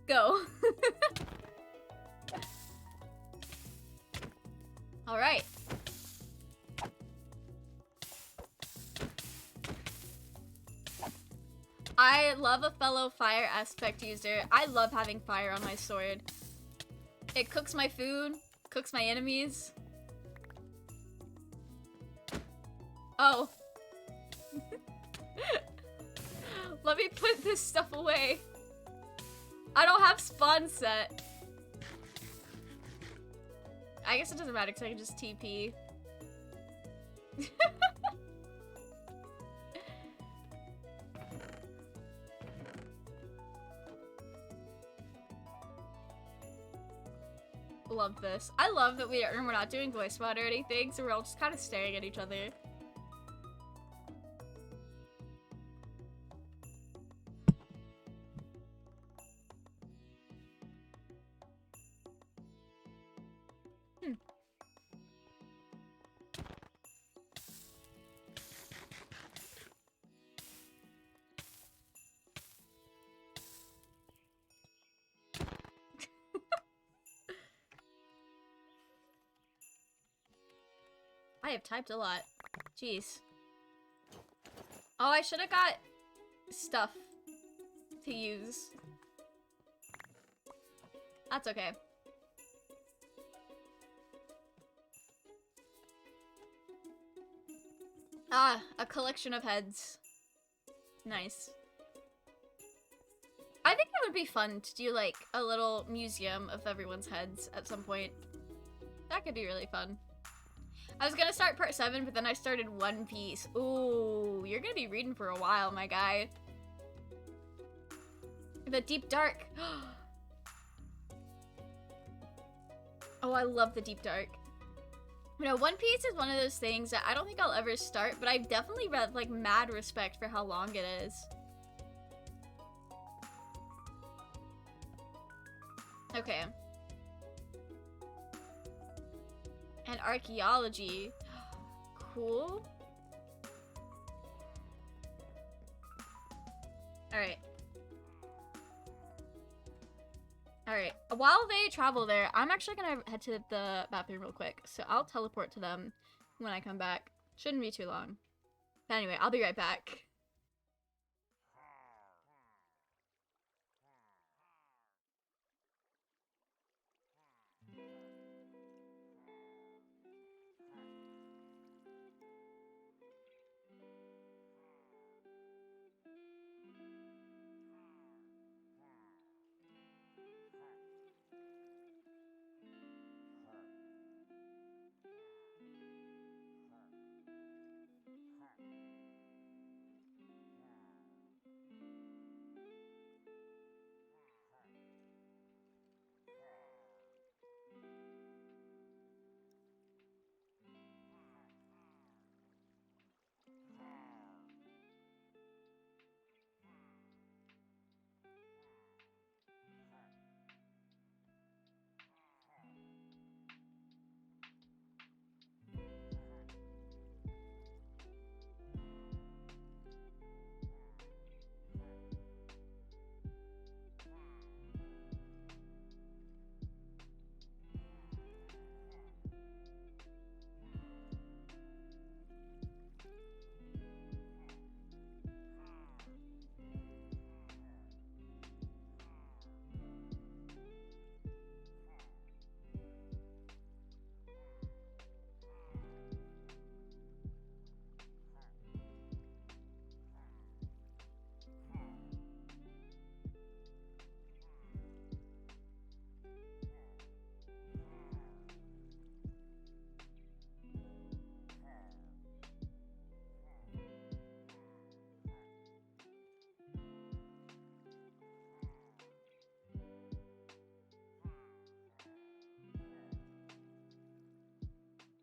Go. All right. I love a fellow fire aspect user. I love having fire on my sword. It cooks my food, cooks my enemies. Oh. Let me put this stuff away. I don't have spawn set. I guess it doesn't matter because I can just TP. Love this. I love that we're not doing voice mod or anything, so we're all just kind of staring at each other. I have typed a lot. Jeez. Oh, I should have got stuff to use. That's okay. Ah, a collection of heads. Nice. I think it would be fun to do like a little museum of everyone's heads at some point. That could be really fun. I was gonna start part 7, but then I started One Piece. Ooh, you're gonna be reading for a while, my guy. The Deep Dark. Oh, I love the Deep Dark. You know, One Piece is one of those things that I don't think I'll ever start, but I've definitely read like mad respect for how long it is. Okay. And archaeology. Cool. Alright. Alright. While they travel there, I'm actually gonna head to the bathroom real quick. So I'll teleport to them when I come back. Shouldn't be too long. But anyway, I'll be right back.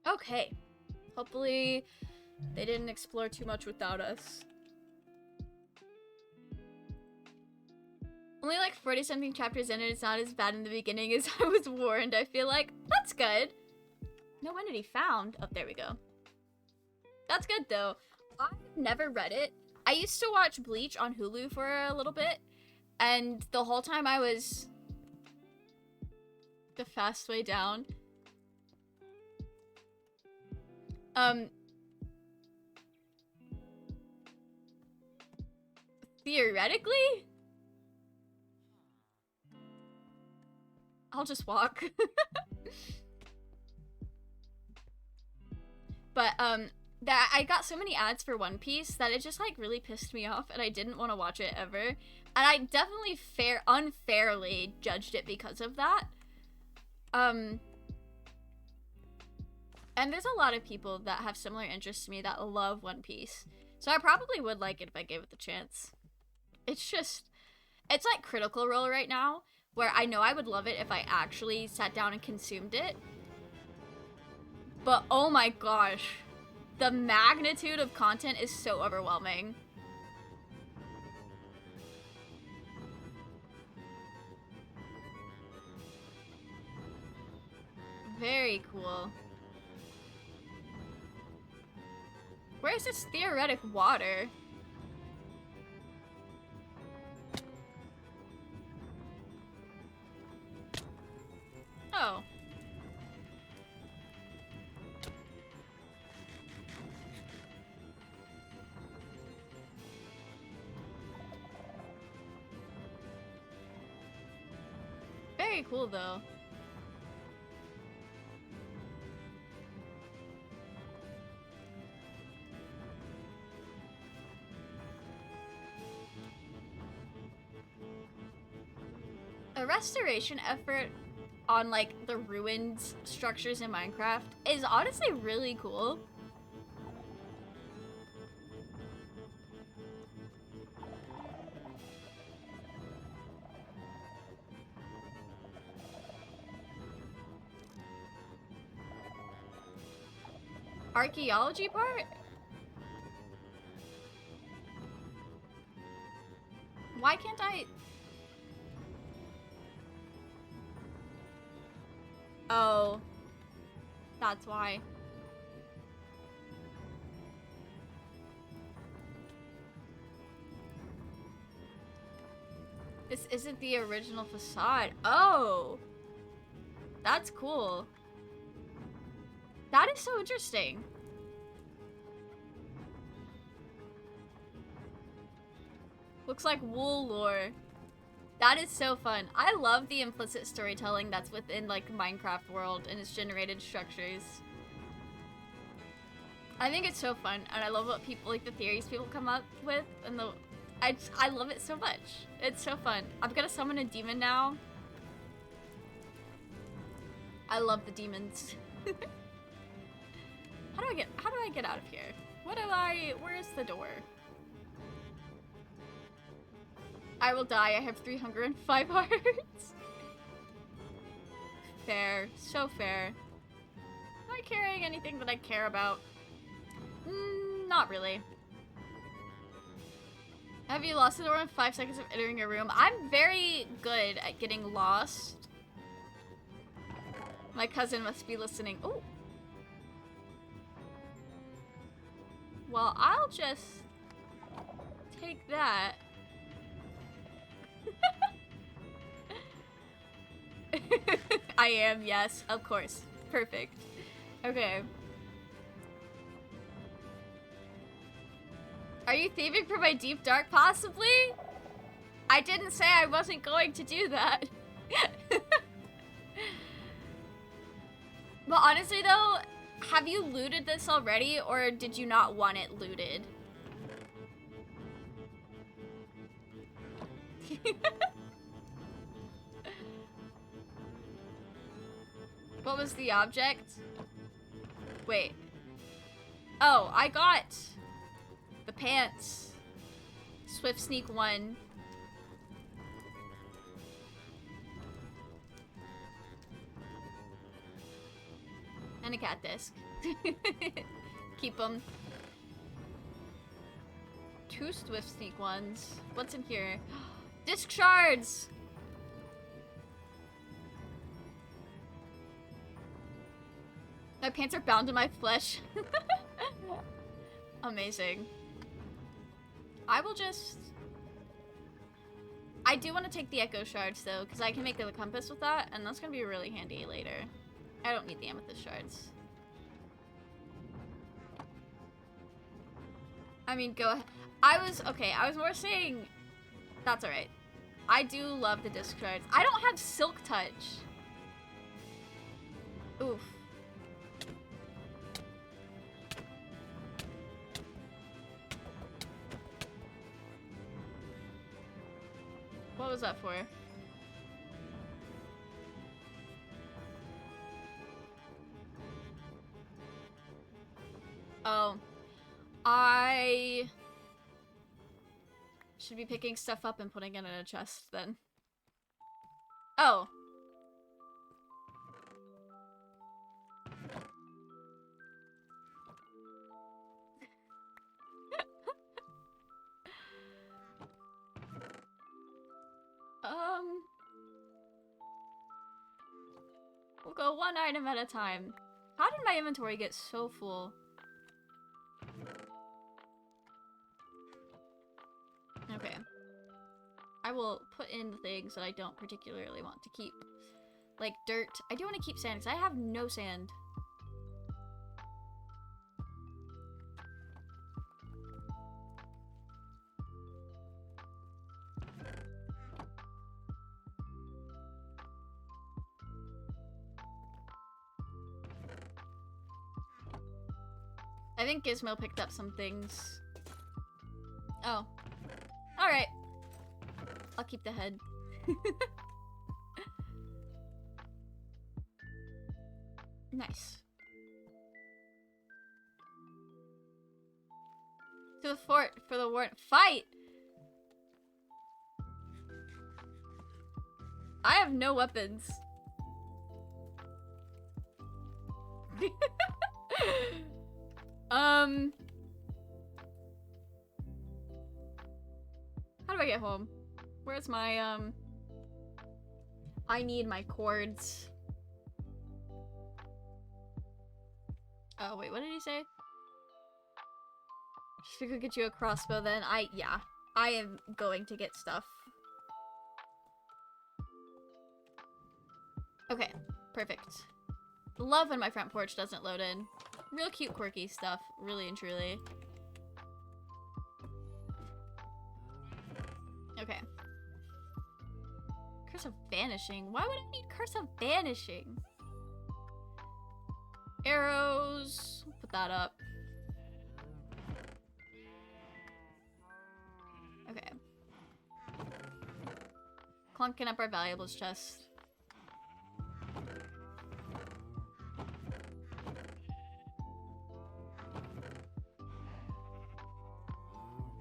Okay. Hopefully they didn't explore too much without us. Only like 40 something chapters in and it's not as bad in the beginning as I was warned. I feel like that's good. No entity found. Oh, there we go. That's good though. I've never read it. I used to watch Bleach on Hulu for a little bit, and the whole time I was the fast way down. Theoretically, I'll just walk. But, that I got so many ads for One Piece that it just, like, really pissed me off, and I didn't want to watch it ever. And I definitely unfairly judged it because of that. And there's a lot of people that have similar interests to me that love One Piece. So I probably would like it if I gave it the chance. It's just, it's like Critical Role right now, where I know I would love it if I actually sat down and consumed it. But oh my gosh, the magnitude of content is so overwhelming. Very cool. Where's this theoretic water? Oh. Very cool though. A restoration effort on like the ruined structures in Minecraft is honestly really cool. Archaeology part? Why can't I? Oh. That's why. This isn't the original facade. Oh! That's cool. That is so interesting. Looks like wool lore. That is so fun. I love the implicit storytelling that's within like Minecraft world and its generated structures. I think it's so fun, and I love what people like the theories people come up with, and I love it so much. It's so fun. I'm gonna summon a demon now. I love the demons. How do I get out of here? Where's the door? I will die. I have 305 hearts. Fair. So fair. Am I carrying anything that I care about? Not really. Have you lost the door in 5 seconds of entering a room? I'm very good at getting lost. My cousin must be listening. Oh. Well, I'll just take that. I am, yes, of course. Perfect. Okay. Are you thieving from my deep dark? Possibly? I didn't say I wasn't going to do that. But honestly though, have you looted this already, or did you not want it looted? What was the object? Wait. Oh, I got the pants. Swift Sneak 1. And a cat disc. Keep them. 2 Swift Sneak 1s. What's in here? Disc shards! My pants are bound to my flesh. Amazing. I will just... I do want to take the echo shards though, because I can make the compass with that, and that's going to be really handy later. I don't need the amethyst shards. I mean, go ahead. I was more saying... That's alright. I do love the disc shards. I don't have silk touch. Oof. What was that for? Oh. I should be picking stuff up and putting it in a chest then. Oh. We'll go one item at a time. How did my inventory get so full? Okay. I will put in the things that I don't particularly want to keep. Like dirt. I do want to keep sand because I have no sand. I think Gizmo picked up some things. Oh. Alright. I'll keep the head. Nice. To the fort for the Warden. Fight! I have no weapons. How do I get home? Where's my, I need my cords. Oh, wait, what did he say? If we could get you a crossbow, then yeah. I am going to get stuff. Okay, perfect. Love when my front porch doesn't load in. Real cute, quirky stuff, really and truly. Okay. Curse of Vanishing? Why would I need Curse of Vanishing? Arrows. Put that up. Okay. Clunking up our valuables chest.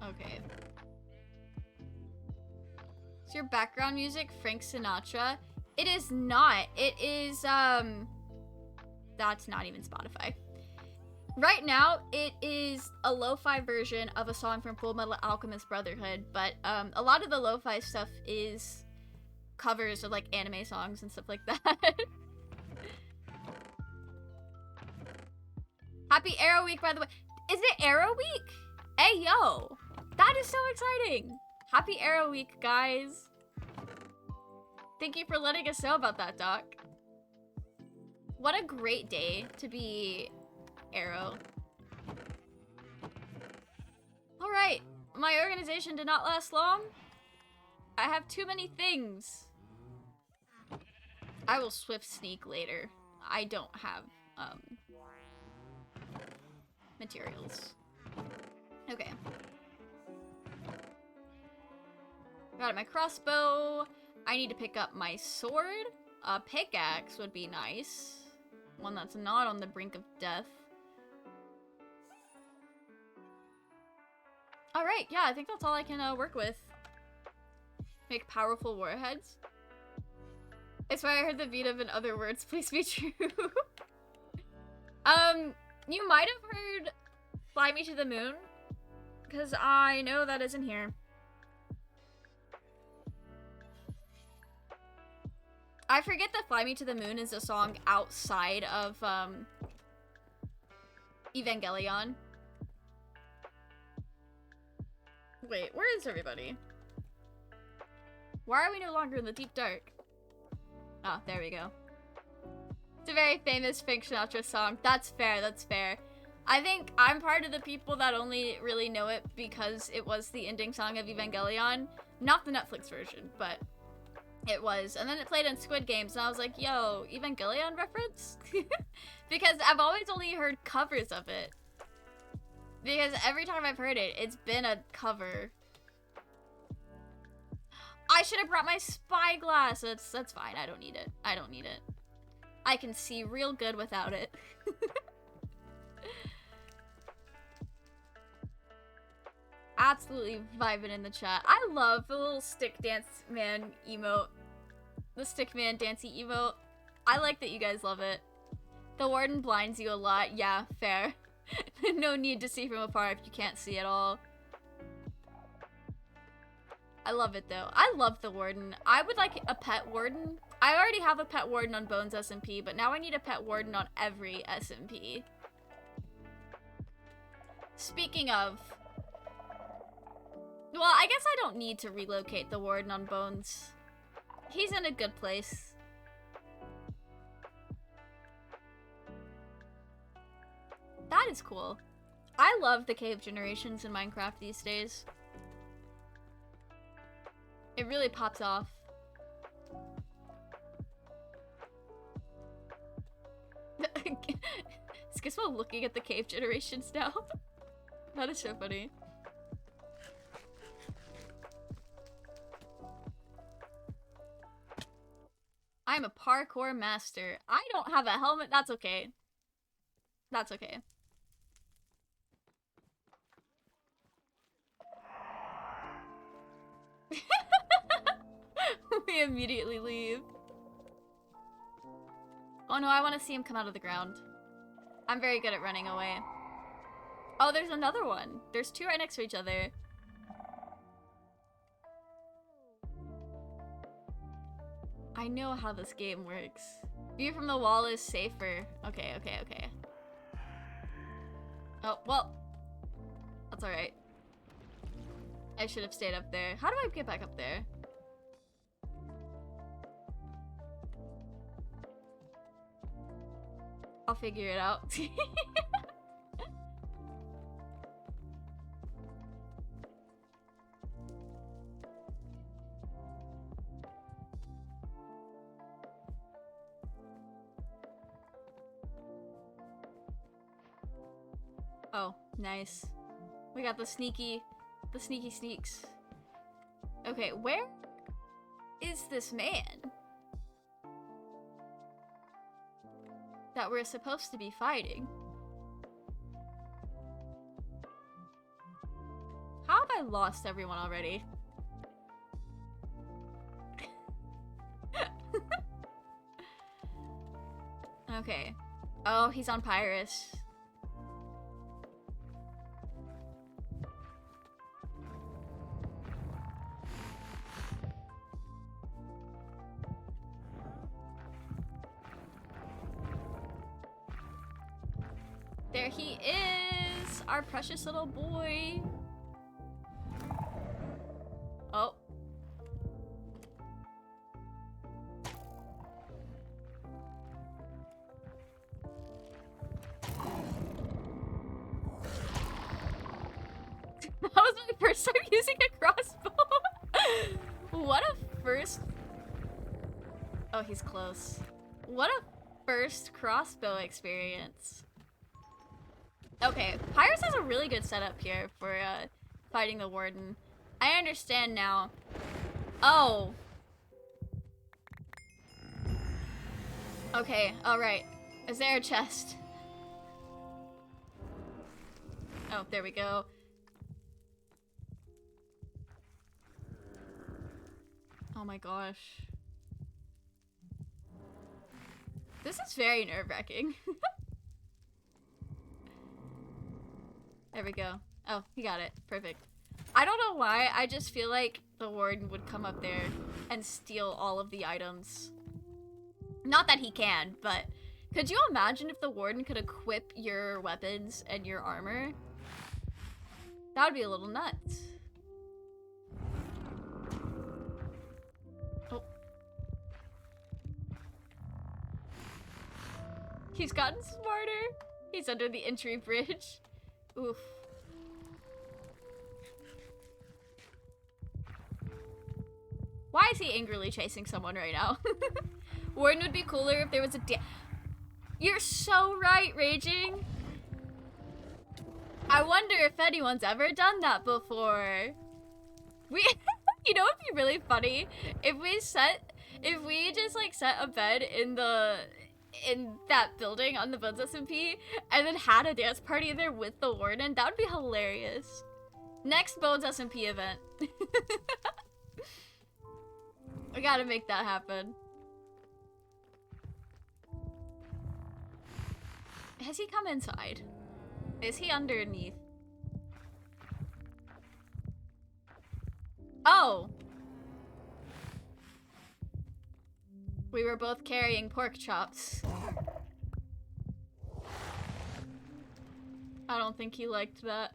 Okay. Is your background music Frank Sinatra? It is not. It is, that's not even Spotify. Right now, it is a lo-fi version of a song from Full Metal Alchemist Brotherhood, but a lot of the lo-fi stuff is covers of like anime songs and stuff like that. Happy Arrow Week, by the way. Is it Arrow Week? Hey, yo! That is so exciting! Happy Arrow Week, guys. Thank you for letting us know about that, Doc. What a great day to be Arrow. Alright, my organization did not last long. I have too many things. I will swift sneak later. I don't have, materials. Okay. Got my crossbow. I need to pick up my sword. A pickaxe would be nice. One that's not on the brink of death. Alright, yeah, I think that's all I can work with. Make powerful warheads. It's why I heard the beat of in other words, please be true. You might have heard Fly Me to the Moon, because I know that isn't here. I forget that Fly Me to the Moon is a song outside of, Evangelion. Wait, where is everybody? Why are we no longer in the deep dark? Oh, there we go. It's a very famous Frank Sinatra song. That's fair, that's fair. I think I'm part of the people that only really know it because it was the ending song of Evangelion. Not the Netflix version, but it was. And then it played in Squid Games, and I was like, yo, Evangelion reference? Because I've always only heard covers of it. Because every time I've heard it, it's been a cover. I should have brought my spyglass. That's fine. I don't need it. I don't need it. I can see real good without it. Absolutely vibing in the chat. I love the little stick dance man emote. The stick man dancey emote. I like that you guys love it. The Warden blinds you a lot. Yeah, fair. No need to see from afar if you can't see at all. I love it though. I love the Warden. I would like a pet Warden. I already have a pet Warden on Bones SMP, but now I need a pet Warden on every SMP. Speaking of... Well, I guess I don't need to relocate the Warden on Bones. He's in a good place. That is cool. I love the cave generations in Minecraft these days. It really pops off. Is Gizmo looking at the cave generations now? That is so funny. I'm a parkour master. I don't have a helmet. That's okay. That's okay. We immediately leave. Oh no, I want to see him come out of the ground. I'm very good at running away. Oh, there's another one. There's two right next to each other. I know how this game works. View from the wall is safer. Okay, okay, okay. Oh, well. That's alright. I should have stayed up there. How do I get back up there? I'll figure it out. Oh, nice. We got the sneaky sneaks. Okay, where is this man that we're supposed to be fighting? How have I lost everyone already? Okay. Oh, he's on Pyrus. There he is! Our precious little boy! Oh. That was my first time using a crossbow! What a first... Oh, he's close. What a first crossbow experience. Okay, Pyrus has a really good setup here for fighting the Warden. I understand now. Oh. Okay, alright. Is there a chest? Oh, there we go. Oh my gosh. This is very nerve-wracking. There we go. Oh, he got it. Perfect. I don't know why, I just feel like the Warden would come up there and steal all of the items. Not that he can, but could you imagine if the Warden could equip your weapons and your armor? That would be a little nuts. Oh. He's gotten smarter. He's under the entry bridge. Oof. Why is he angrily chasing someone right now? Warden would be cooler if there was a You're so right, Raging. I wonder if anyone's ever done that before. You know what'd be really funny? If we just like set a bed in that building on the Bones SMP and then had a dance party in there with the Warden, that would be hilarious. Next Bones SMP event. I gotta make that happen. Has he come inside? Is he underneath? Oh! We were both carrying pork chops. I don't think he liked that.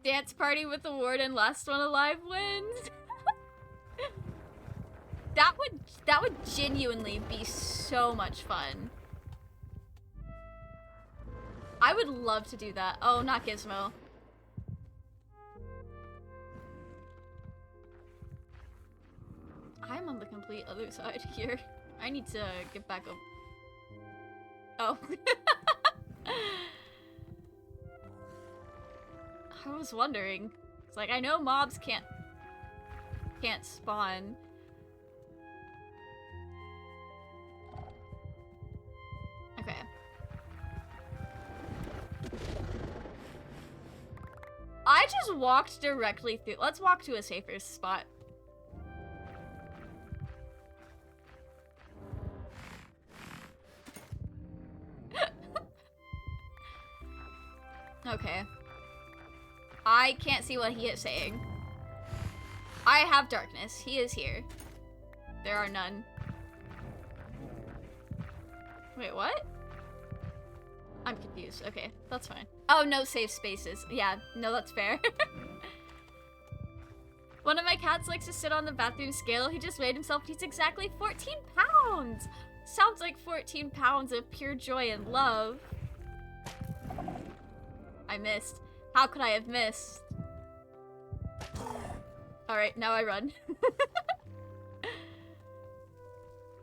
Dance party with the Warden, last one alive wins. That would genuinely be so much fun. I would love to do that. Oh, not Gizmo. I'm on the complete other side here. I need to get back up. Oh. I was wondering. It's like, I know mobs can't spawn. Okay. I just walked directly through. Let's walk to a safer spot. Okay. I can't see what he is saying. I have darkness. He is here. There are none. Wait, what? I'm confused. Okay, that's fine. Oh, no safe spaces. Yeah, no, that's fair. One of my cats likes to sit on the bathroom scale. He just weighed himself. He's exactly 14 pounds. Sounds like 14 pounds of pure joy and love. I missed. How could I have missed? Alright, now I run.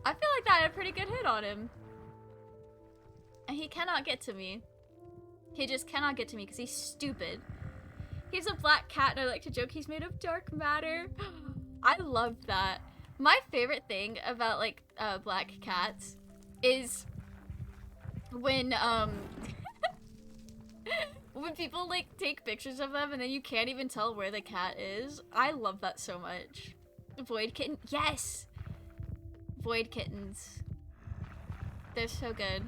I feel like that had a pretty good hit on him. And he cannot get to me. He just cannot get to me because he's stupid. He's a black cat and I like to joke he's made of dark matter. I love that. My favorite thing about like black cats is when when people like take pictures of them and then you can't even tell where the cat is. I love that so much. Void kitten, yes! Void kittens. They're so good.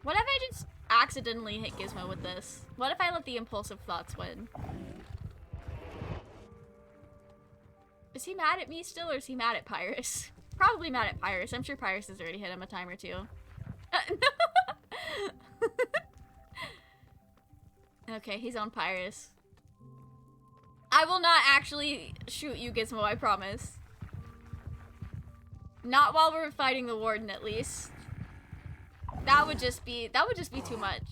What if I just accidentally hit Gizmo with this? What if I let the impulsive thoughts win? Is he mad at me still, or is he mad at Pyrus? Probably mad at Pyrus. I'm sure Pyrus has already hit him a time or two. Okay, he's on Pyrus. I will not actually shoot you, Gizmo, I promise. Not while we're fighting the Warden, at least. That would just be too much.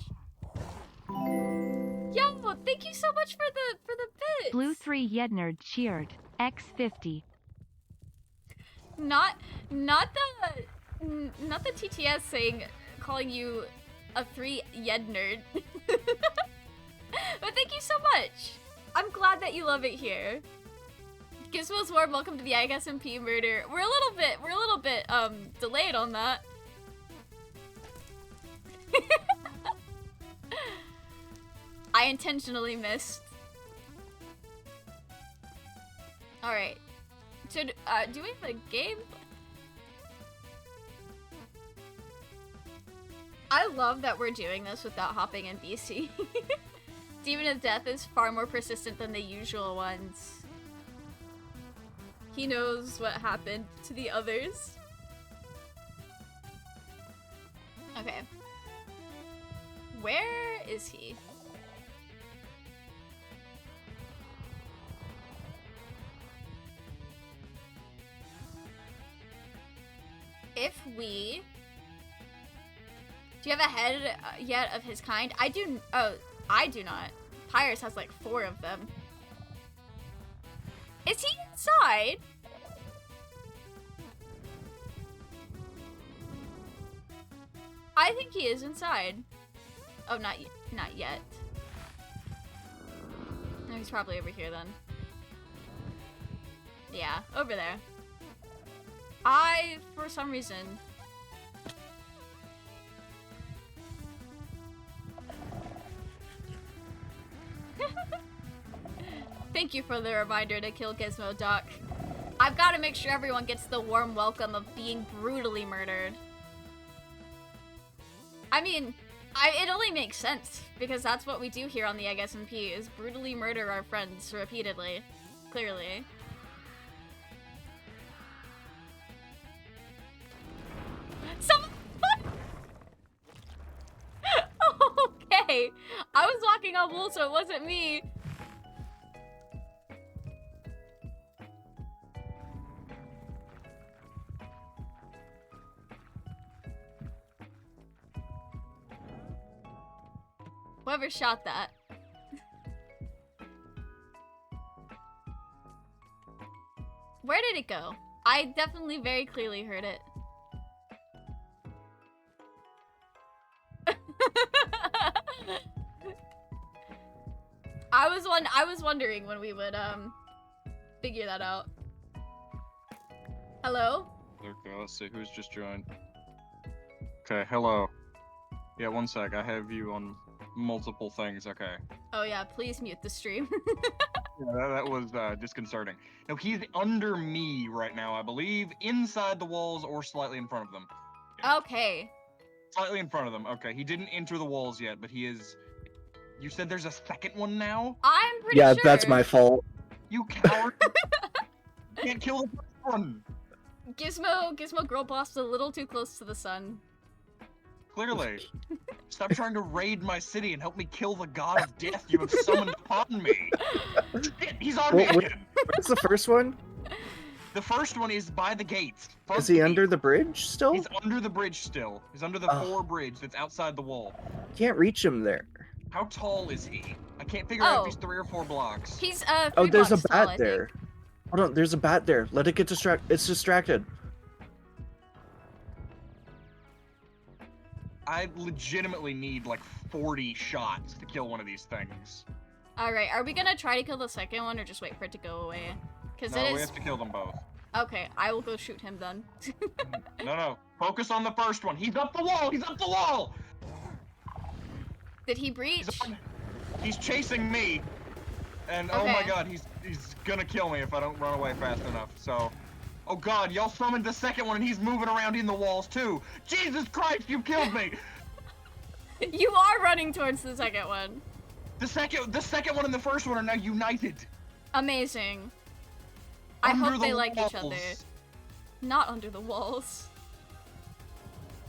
Yo, thank you so much for the bits. Blue 3 Yednerd cheered. X50. Not the TTS saying, calling you a 3 Yednerd. But thank you so much. I'm glad that you love it here. Gizmo's warm welcome to the IGSMP murder. We're a little bit delayed on that. I intentionally missed. Alright. So, do we have a game? I love that we're doing this without hopping in BC. Demon of Death is far more persistent than the usual ones. He knows what happened to the others. Okay. Where is he? If we... Do you have a head yet of his kind? I do... Oh, I do not. Pyrus has like 4 of them. Is he inside? I think he is inside. Oh, not yet. No, he's probably over here then. Yeah, over there. For some reason... Thank you for the reminder to kill Gizmo, Doc. I've got to make sure everyone gets the warm welcome of being brutally murdered. I mean, it only makes sense, because that's what we do here on the IGSMP, is brutally murder our friends repeatedly. Clearly. Okay, I was walking on wool, so it wasn't me. Whoever shot that. Where did it go? I definitely very clearly heard it. I was wondering when we would figure that out. Hello? Okay, let's see who's just joined. Okay, hello. Yeah, one sec. I have you on multiple things. Okay. Oh yeah, please mute the stream. Yeah, that was disconcerting. Now he's under me right now, I believe, inside the walls or slightly in front of them. Yeah. Okay. Slightly in front of them. Okay, he didn't enter the walls yet, but he is. You said there's a second one now? I'm pretty sure. Yeah, that's my fault. You coward! You can't kill the first one. Gizmo girl boss a little too close to the sun. Clearly. Stop trying to raid my city and help me kill the god of death you have summoned upon me. Shit, he's on me again. Where's the first one? The first one is by the gates. Is he under the bridge still? He's under the bridge still. He's under the 4 bridge that's outside the wall. Can't reach him there. How tall is he? I can't figure out if he's 3 or 4 blocks. He's 3 Oh, there's a blocks tall, I bat think. there. Hold on, there's a bat there. Let it get distracted. It's distracted. I legitimately need like 40 shots to kill one of these things. Alright, are we gonna try to kill the second one or just wait for it to go away? Because No, it we is... have to kill them both. Okay, I will go shoot him then. No. Focus on the first one. He's up the wall! He's up the wall! Did he breach? He's chasing me. And oh my Okay. god, he's gonna kill me if I don't run away fast enough. So, oh god, y'all summoned the second one and he's moving around in the walls too. Jesus Christ, you killed me! You are running towards the second one. The second one and the first one are now united. Amazing. I Under hope they the like each other. walls. Not under the walls.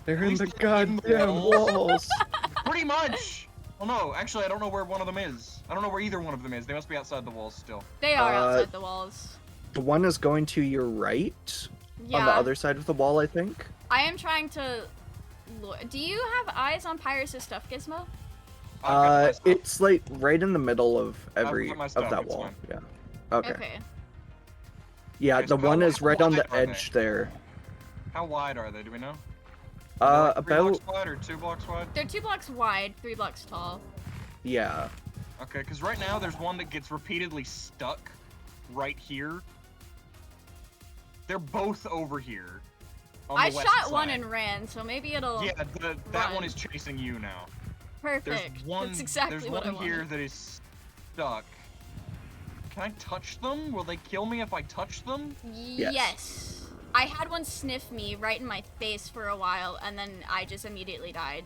They're At in least the they're in the goddamn walls. Pretty much. Well, no, actually, I don't know where one of them is. I don't know where either one of them is. They must be outside the walls still. They are outside the walls. The one is going to your right, Yeah. on the other side of the wall, I think. I am trying to... Do you have eyes on Pyrus' stuff, Gizmo? I've got my stuff. It's like right in the middle of every got my of stuff, that it's wall. fine. Yeah. Okay. Okay. Yeah, Okay, the so one how is right on the wide are edge they? there. How wide are they? Do we know? Are they like 3 About blocks wide or 2 blocks wide? They're 2 blocks wide, 3 blocks tall. yeah. Okay, because right now there's one that gets repeatedly stuck right here. They're both over here. On I the west shot one side. and ran, so maybe it'll... Yeah, that run. one is chasing you now. Perfect. There's one. That's exactly there's what I one here wanted. that is stuck. Can I touch them? Will they kill me if I touch them? Yes. I had one sniff me right in my face for a while, and then I just immediately died.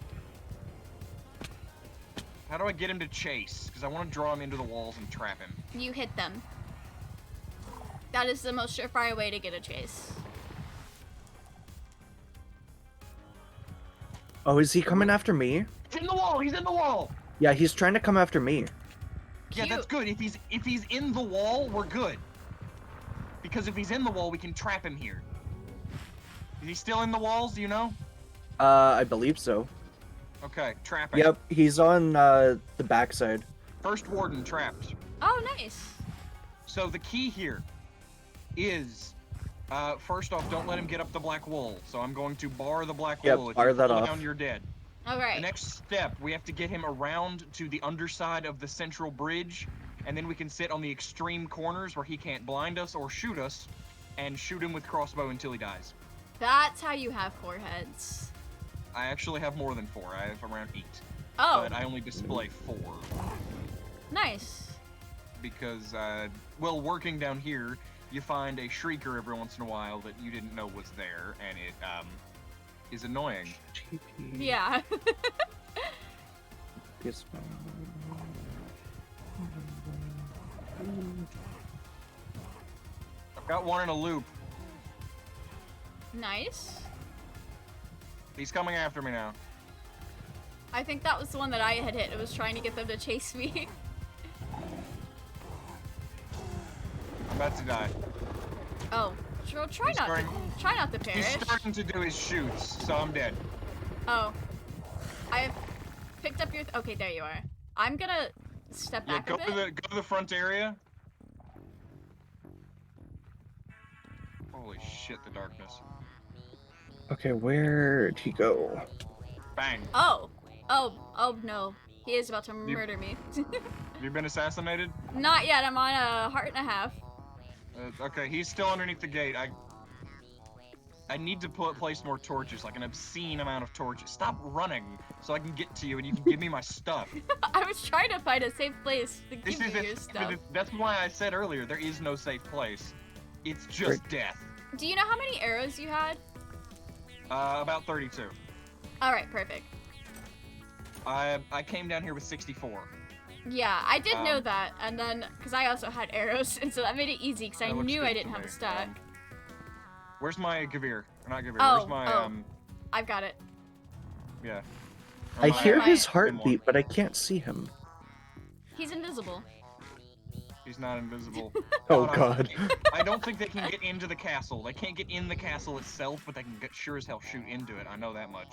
How do I get him to chase? Because I want to draw him into the walls and trap him. You hit them. That is the most surefire way to get a chase. Oh, is he coming after me? He's in the wall. He's in the wall. Yeah, he's trying to come after me. Yeah, that's Cute. good. If he's in the wall, we're good. Because if he's in the wall, we can trap him here. Is he still in the walls? Do you know? I believe so. Okay, trap him. Yep, he's on the backside. First warden trapped. Oh, nice. So the key here is, first off, don't let him get up the black wall. So I'm going to bar the black Yep, wall. If bar you that fall off. down, you're dead. The Alright. next step, we have to get him around to the underside of the central bridge, and then we can sit on the extreme corners where he can't blind us or shoot us, and shoot him with crossbow until he dies. That's how you have 4 heads. I actually have more than 4. I have around 8. Oh, But I only display 4. nice. Because, well, working down here, you find a shrieker every once in a while that you didn't know was there, and it, is annoying. Yeah. I've got one in a loop. Nice. He's coming after me now. I think that was the one that I had hit. It was trying to get them to chase me. I'm about to die. Oh, sure. Try He's not starting- to. Try not to He's perish. starting to do his shoots, so I'm dead. Oh, I picked up your. Okay, there you are. I'm gonna step Yeah, back go a bit. to the front area. Holy shit, the darkness. Okay, where'd he go? Bang. Oh no. He is about to murder me. Have you been assassinated? Not yet. I'm on a heart and a half. Okay, he's still underneath the gate. I need to place more torches, like an obscene amount of torches. Stop running, so I can get to you and you can give me my stuff. I was trying to find a safe place to This give is you your it. stuff. That's why I said earlier there is no safe place. It's just death. Do you know how many arrows you had? About 32. All right, perfect. I came down here with 64. Yeah, I did know Um, that, and then because I also had arrows, and so that made it easy because I That looks knew good I to didn't have me. a stack. Where's my Gavir? Or not Gavir. Oh, Where's my oh. I've got it. Yeah. I Okay, hear my- his heartbeat, but I can't see him. He's invisible. He's not invisible. Oh God, god. I don't think they can get into the castle. They can't get in the castle itself, but they can get sure as hell shoot into it. I know that much.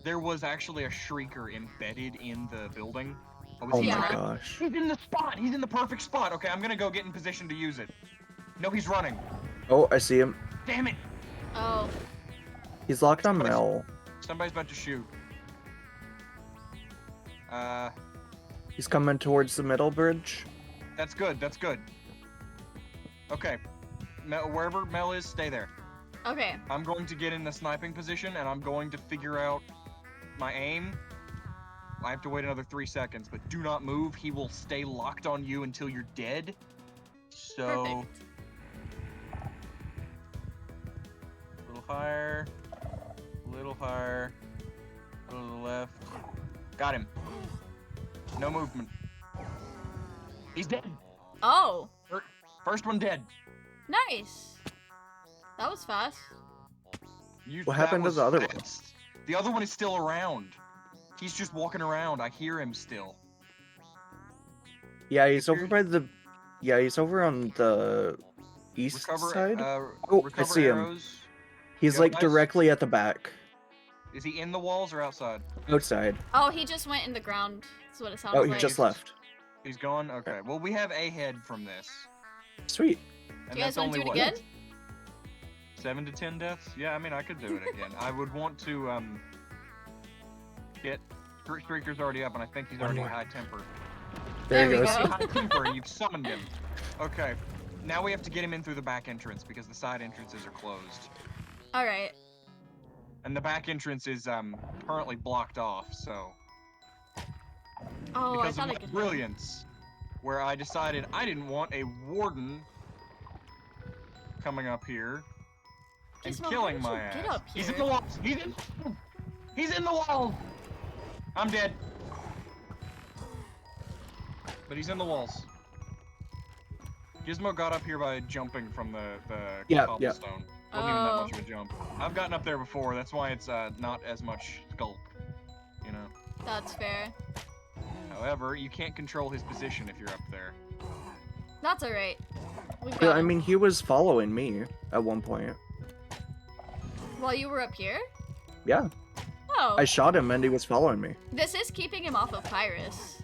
There was actually a shrieker embedded in the building. Was Oh he my Yeah. trapped? gosh. He's in the spot. He's in the perfect spot. Okay, I'm gonna go get in position to use it. No, he's running. Oh, I see him. Damn it! Oh. He's locked on Mel. Somebody's about to shoot. He's coming towards the middle bridge. That's good. That's good. Okay, wherever Mel is, stay there. Okay. I'm going to get in the sniping position, and I'm going to figure out my aim. I have to wait another 3 seconds, but do not move. He will stay locked on you until you're dead. So, Perfect. a little higher, a little higher, a little to the left. Got him. No movement. He's dead. Oh. First one dead. Nice. That was fast. What happened to the other one? The other one is still around. He's just walking around. I hear him still. Yeah, he's over by the. Yeah, he's over on the east Recover, side. oh, I recover see him. arrows. He's yeah, like nice. directly at the back. Is he in the walls or outside? Outside. Oh, he just went in the ground. That's what it sounded Oh, like. he just left. He's gone? Okay. Well, we have a head from this. Sweet. And Do you guys that's want to only do it what, again? 7 to 10 deaths? Yeah, I mean, I could do it again. I would want to, get... Streaker's already up, and I think he's One already more. high temper. There, There he we goes. go. High temper, you've summoned him. Okay. Now we have to get him in through the back entrance, because the side entrances are closed. Alright. And the back entrance is, currently blocked off, so... Oh, I because thought of I my could. brilliance, where I decided I didn't want a warden coming up here and Gizmo, how killing did my you ass. get up He's in here? the walls. He's in the walls. I'm dead. But he's in the walls. Gizmo got up here by jumping from the Yeah, yeah. cobblestone. Wasn't even that much of a jump. I've gotten up there before. That's why it's not as much skulk. You know. That's fair. However, you can't control his position if you're up there. That's alright. We've Yeah, got I him. mean, he was following me at one point. While you were up here? Yeah, Oh. I shot him and he was following me. This is keeping him off of Pyrus.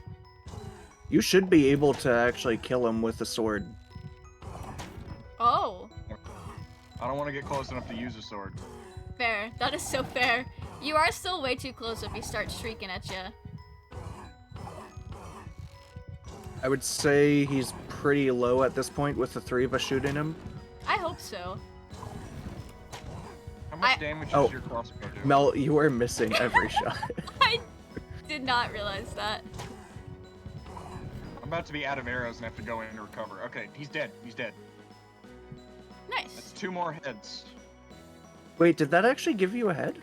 You should be able to actually kill him with a sword. Oh. I don't want to get close enough to use a sword. Fair. That is so fair. You are still way too close if he starts shrieking at you. I would say he's pretty low at this point with the three of us shooting him. I hope so. How much I- damage Oh. does your crossbow do? Mel, you are missing every shot. I did not realize that. I'm about to be out of arrows and have to go in and recover. Okay, he's dead. He's dead. Nice. That's 2 more heads. Wait, did that actually give you a head?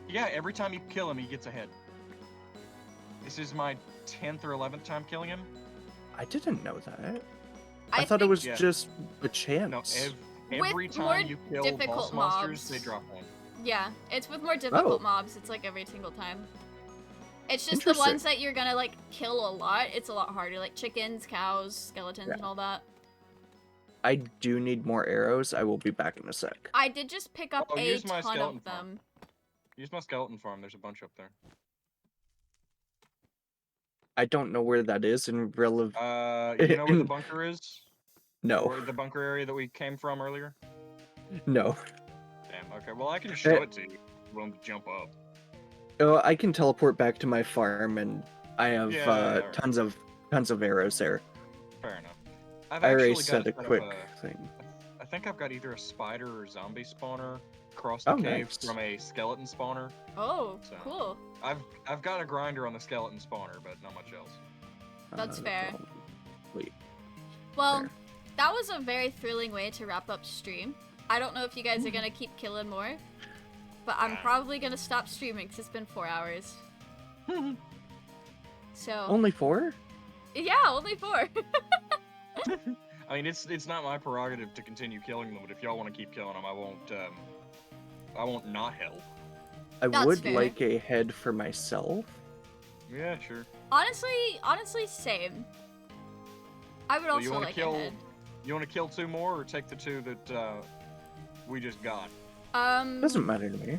Yeah, every time you kill him, he gets a head. This is my 10th or 11th time killing him. I didn't know that. I I thought it think was Yeah. just a No, chance. every With more time you kill boss difficult monsters, mobs. they drop one. Yeah, it's with more difficult Oh. mobs. It's like every single time. It's just the Interesting. ones that you're gonna like kill a lot. It's a lot harder, like chickens, cows, skeletons, Yeah. and all that. I do need more arrows. I will be back in a sec. I did just pick up Oh, a use my ton skeleton of them. Use my skeleton farm. There's a bunch up there. I don't know where that is in relative. You know where the bunker is? No, Or the bunker area that we came from earlier? no. Damn. Okay. Well, I can show it to you. If you're willing to jump up. Oh, I can teleport back to my farm, and I have Yeah, alright. tons of arrows there. Fair enough. I've I already actually got said a set up quick thing. I think I've got either a spider or zombie spawner across the Oh, cave nice. from a skeleton spawner. Oh, So- cool. I've got a grinder on the skeleton spawner, but not much else. That's fair. Wait. Well, Fair. that was a very thrilling way to wrap up stream. I don't know if you guys are gonna keep killing more, but I'm probably gonna stop streaming because it's been 4 hours. So Only 4? yeah, only 4. I mean, it's not my prerogative to continue killing them, but if y'all want to keep killing them, I won't not help. I That's would fair. like a head for myself. Yeah, sure. Honestly, same. I would So you also wanna like kill- a head. You want to kill 2 more, or take the 2 that we just got? Doesn't matter to me.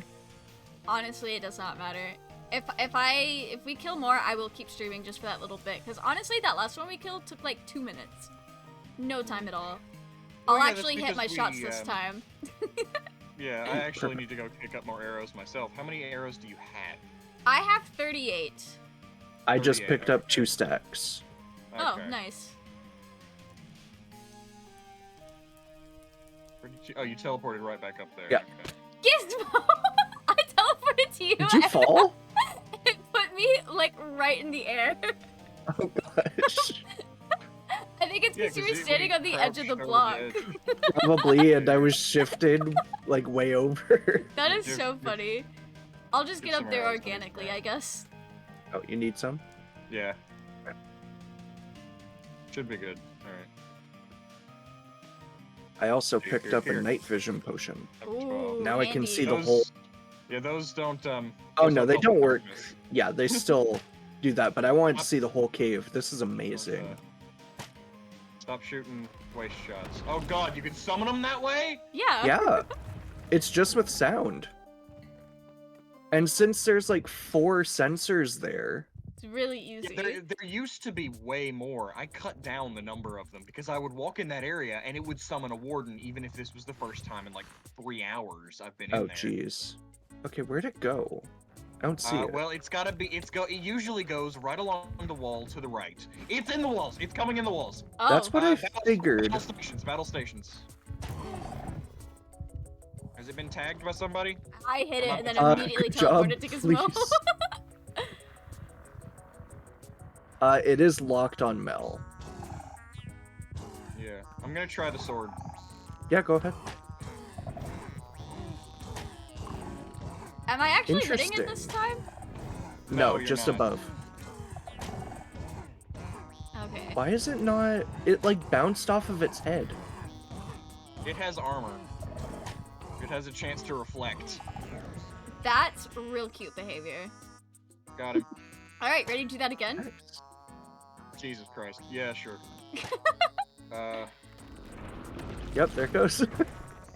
Honestly, it does not matter. If we kill more, I will keep streaming just for that little bit. Because honestly, that last one we killed took like 2 minutes. No time at all. Oh, I'll yeah, that's actually hit because my shots we, this time. Yeah, I actually need to go pick up more arrows myself. How many arrows do you have? I have 38. I just 38, picked up okay. 2 stacks. Oh, Okay. nice. Where did you- Oh, you teleported right back up there. Yeah. Okay. Gizmo! I teleported to you. Did you and fall? It put me like right in the air. Oh gosh. I think it's Yeah, because you 'cause were you- standing when on the you edge of the crouched block. over the edge. Probably, and I was shifted like way over. That is Give- so give- funny. I'll just give get some up there arrows, please, organically, bro. I guess. Oh, you need some? Yeah. Should be good. Alright. I also Here, picked here, up here. a night vision potion. Number 12. Ooh, Now I can handy. see the Those- whole. Yeah, those don't, Oh those no, they help don't with work. darkness. Yeah, they still do that, but I wanted to see the whole cave. This is amazing. Stop shooting waste shots. Oh god, you can summon them that way? Yeah. Yeah, it's just with sound. And since there's like 4 sensors there, It's really easy. Yeah, there used to be way more. I cut down the number of them because I would walk in that area and it would summon a warden even if this was the first time in like 3 hours I've been in oh there. jeez. Okay, where'd it go? I don't see it. Well, it's gotta be. It usually goes right along the wall to the right. It's in the walls. It's coming in the walls. Oh, That's what I Battle- figured. Battle stations. Battle stations. Has it been tagged by somebody? I hit it and then Uh, immediately good job, teleported to Gizmo. please. It is locked on Mel. Yeah. I'm gonna try the sword. Yeah, go ahead. Am I actually hitting it Interesting. this time? No, No, you're just not. above. Okay. Why is it not? It like bounced off of its head. It has armor. It has a chance to reflect. That's real cute behavior. Got him. Alright, ready to do that again? Nice. Jesus Christ. Yeah, sure. Yep, there it goes.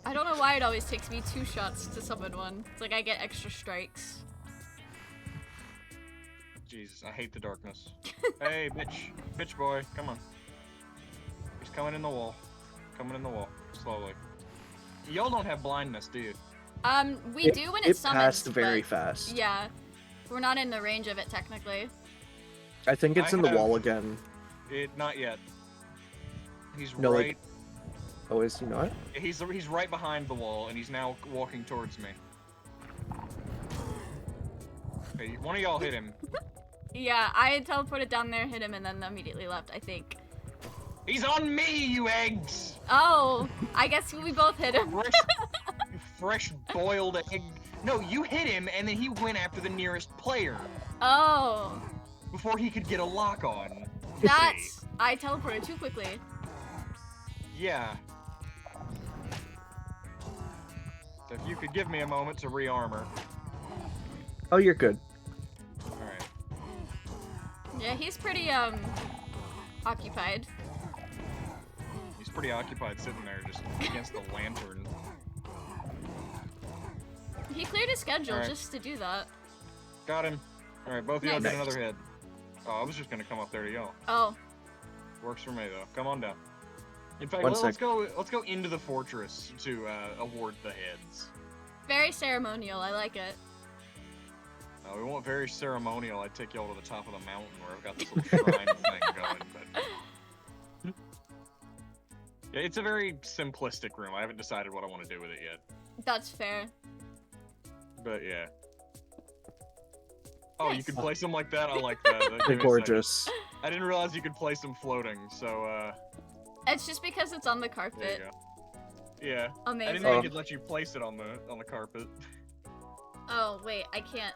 I don't know why it always takes me 2 shots to summon one. It's like I get extra strikes. Jesus, I hate the darkness. Hey, bitch. Bitch boy, come on. He's coming in the wall. Coming in the wall. Slowly. Y'all don't have blindness, do you? We do when it summons, passed very but fast. yeah. We're not in the range of it, technically. I think it's I in the have- wall again. Not yet. He's No, like- right. Oh, is he not? He's right behind the wall, and he's now walking towards me. Okay, one of y'all hit him. Yeah, I had teleported down there, hit him, and then immediately left, I think. He's on me, you eggs! Oh, I guess we both hit him. Fresh boiled egg. No, you hit him, and then he went after the nearest player Oh, before he could get a lock on. that's... I teleported too quickly. Yeah. So if you could give me a moment to re-armor. Oh, you're good. Alright. Yeah, he's pretty, occupied. He's pretty occupied sitting there just against the lantern. He cleared his schedule Alright. just to do that. Got him. Alright, both of y'all Nice. get another head. Oh, I was just gonna come up there to y'all. Oh, Works for me though. Come on down. In fact, One let's sec. go into the fortress to award the heads. very ceremonial, I like it. We want very ceremonial. I'd take y'all to the top of the mountain where I've got this little shrine thing going, but yeah, it's a very simplistic room. I haven't decided what I want to do with it yet. That's fair. But yeah. Oh, you Nice. can place them like that? I like that. Give They're me a second. gorgeous. I didn't realize you could place them floating, so It's just because it's on the there you carpet. go. Yeah. I Amazing. didn't think I could let you place it on the carpet. Oh, wait, I can't.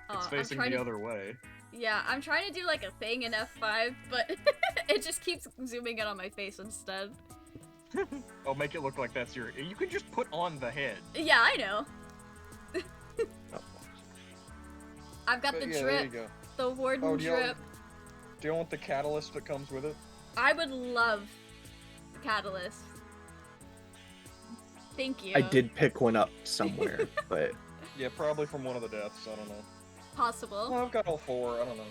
Oh, It's I'm facing trying the to... other way. Yeah, I'm trying to do like a thing in F5, but it just keeps zooming in on my face instead. Oh, make it look like that's your. You could just put on the head. Yeah, I know. I've got But the yeah, there you drip, go. the Warden Oh, do you, drip. do you want the catalyst that comes with it? I would love the catalyst. Thank you. I did pick one up somewhere, but Yeah, probably from one of the deaths. I don't know. Possible. Well, I've got all 4. I don't know.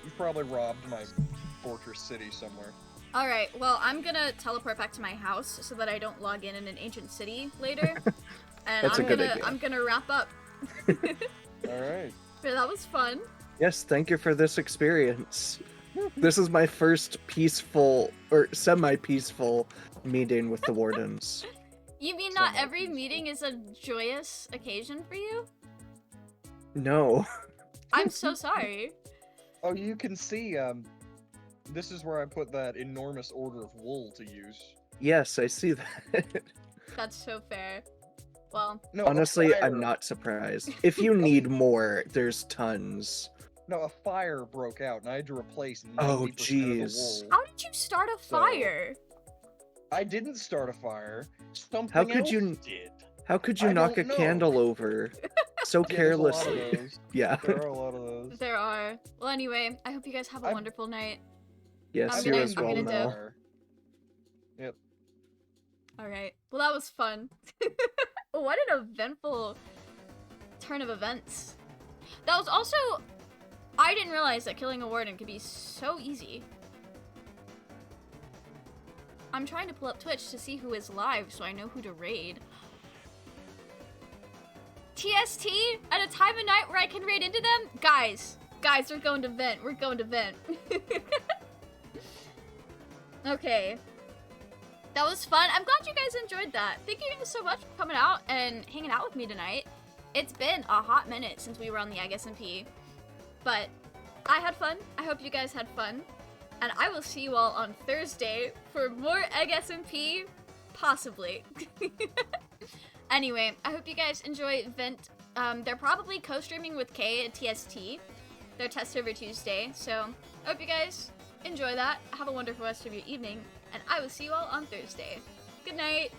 You've probably robbed my fortress city somewhere. Alright, well, I'm gonna teleport back to my house so that I don't log in an ancient city later. And That's a good idea. I'm gonna wrap up. Alright. But that was fun. yes, thank you for this experience. This is my first peaceful or semi-peaceful meeting with the Wardens. You mean not Somewhat every peaceful. meeting is a joyous occasion for you? No. I'm so sorry. Oh, you can see, this is where I put that enormous order of wool to use. Yes, I see that. That's so fair. Well, No, a Honestly, fire- I'm not surprised. If you need more, there's tons. No, a fire broke out, and I had to replace 90% Oh, of the jeez. wool. how did you start a So- fire? I didn't start a fire. Something How could else you- did. How could you I knock a don't know. candle over so Yeah, there's a lot of carelessly? those. Yeah. There are a lot of those. There are. Well, anyway, I hope you guys have a I'm- wonderful night. Yes, I'm you gonna- as I'm well, gonna Mel. dip. Alright. Well, that was fun. What an eventful turn of events. That was also... I didn't realize that killing a warden could be so easy. I'm trying to pull up Twitch to see who is live so I know who to raid. TST? At a time of night where I can raid into them? Guys, we're going to vent. We're going to vent. Okay. That was fun. I'm glad you guys enjoyed that. Thank you guys so much for coming out and hanging out with me tonight. It's been a hot minute since we were on the Egg SMP. But I had fun. I hope you guys had fun. And I will see you all on Thursday for more Egg SMP, possibly. Anyway, I hope you guys enjoy Vent. They're probably co-streaming with Kay at TST. Their test over Tuesday. So I hope you guys enjoy that. Have a wonderful rest of your evening. And I will see you all on Thursday. Good night.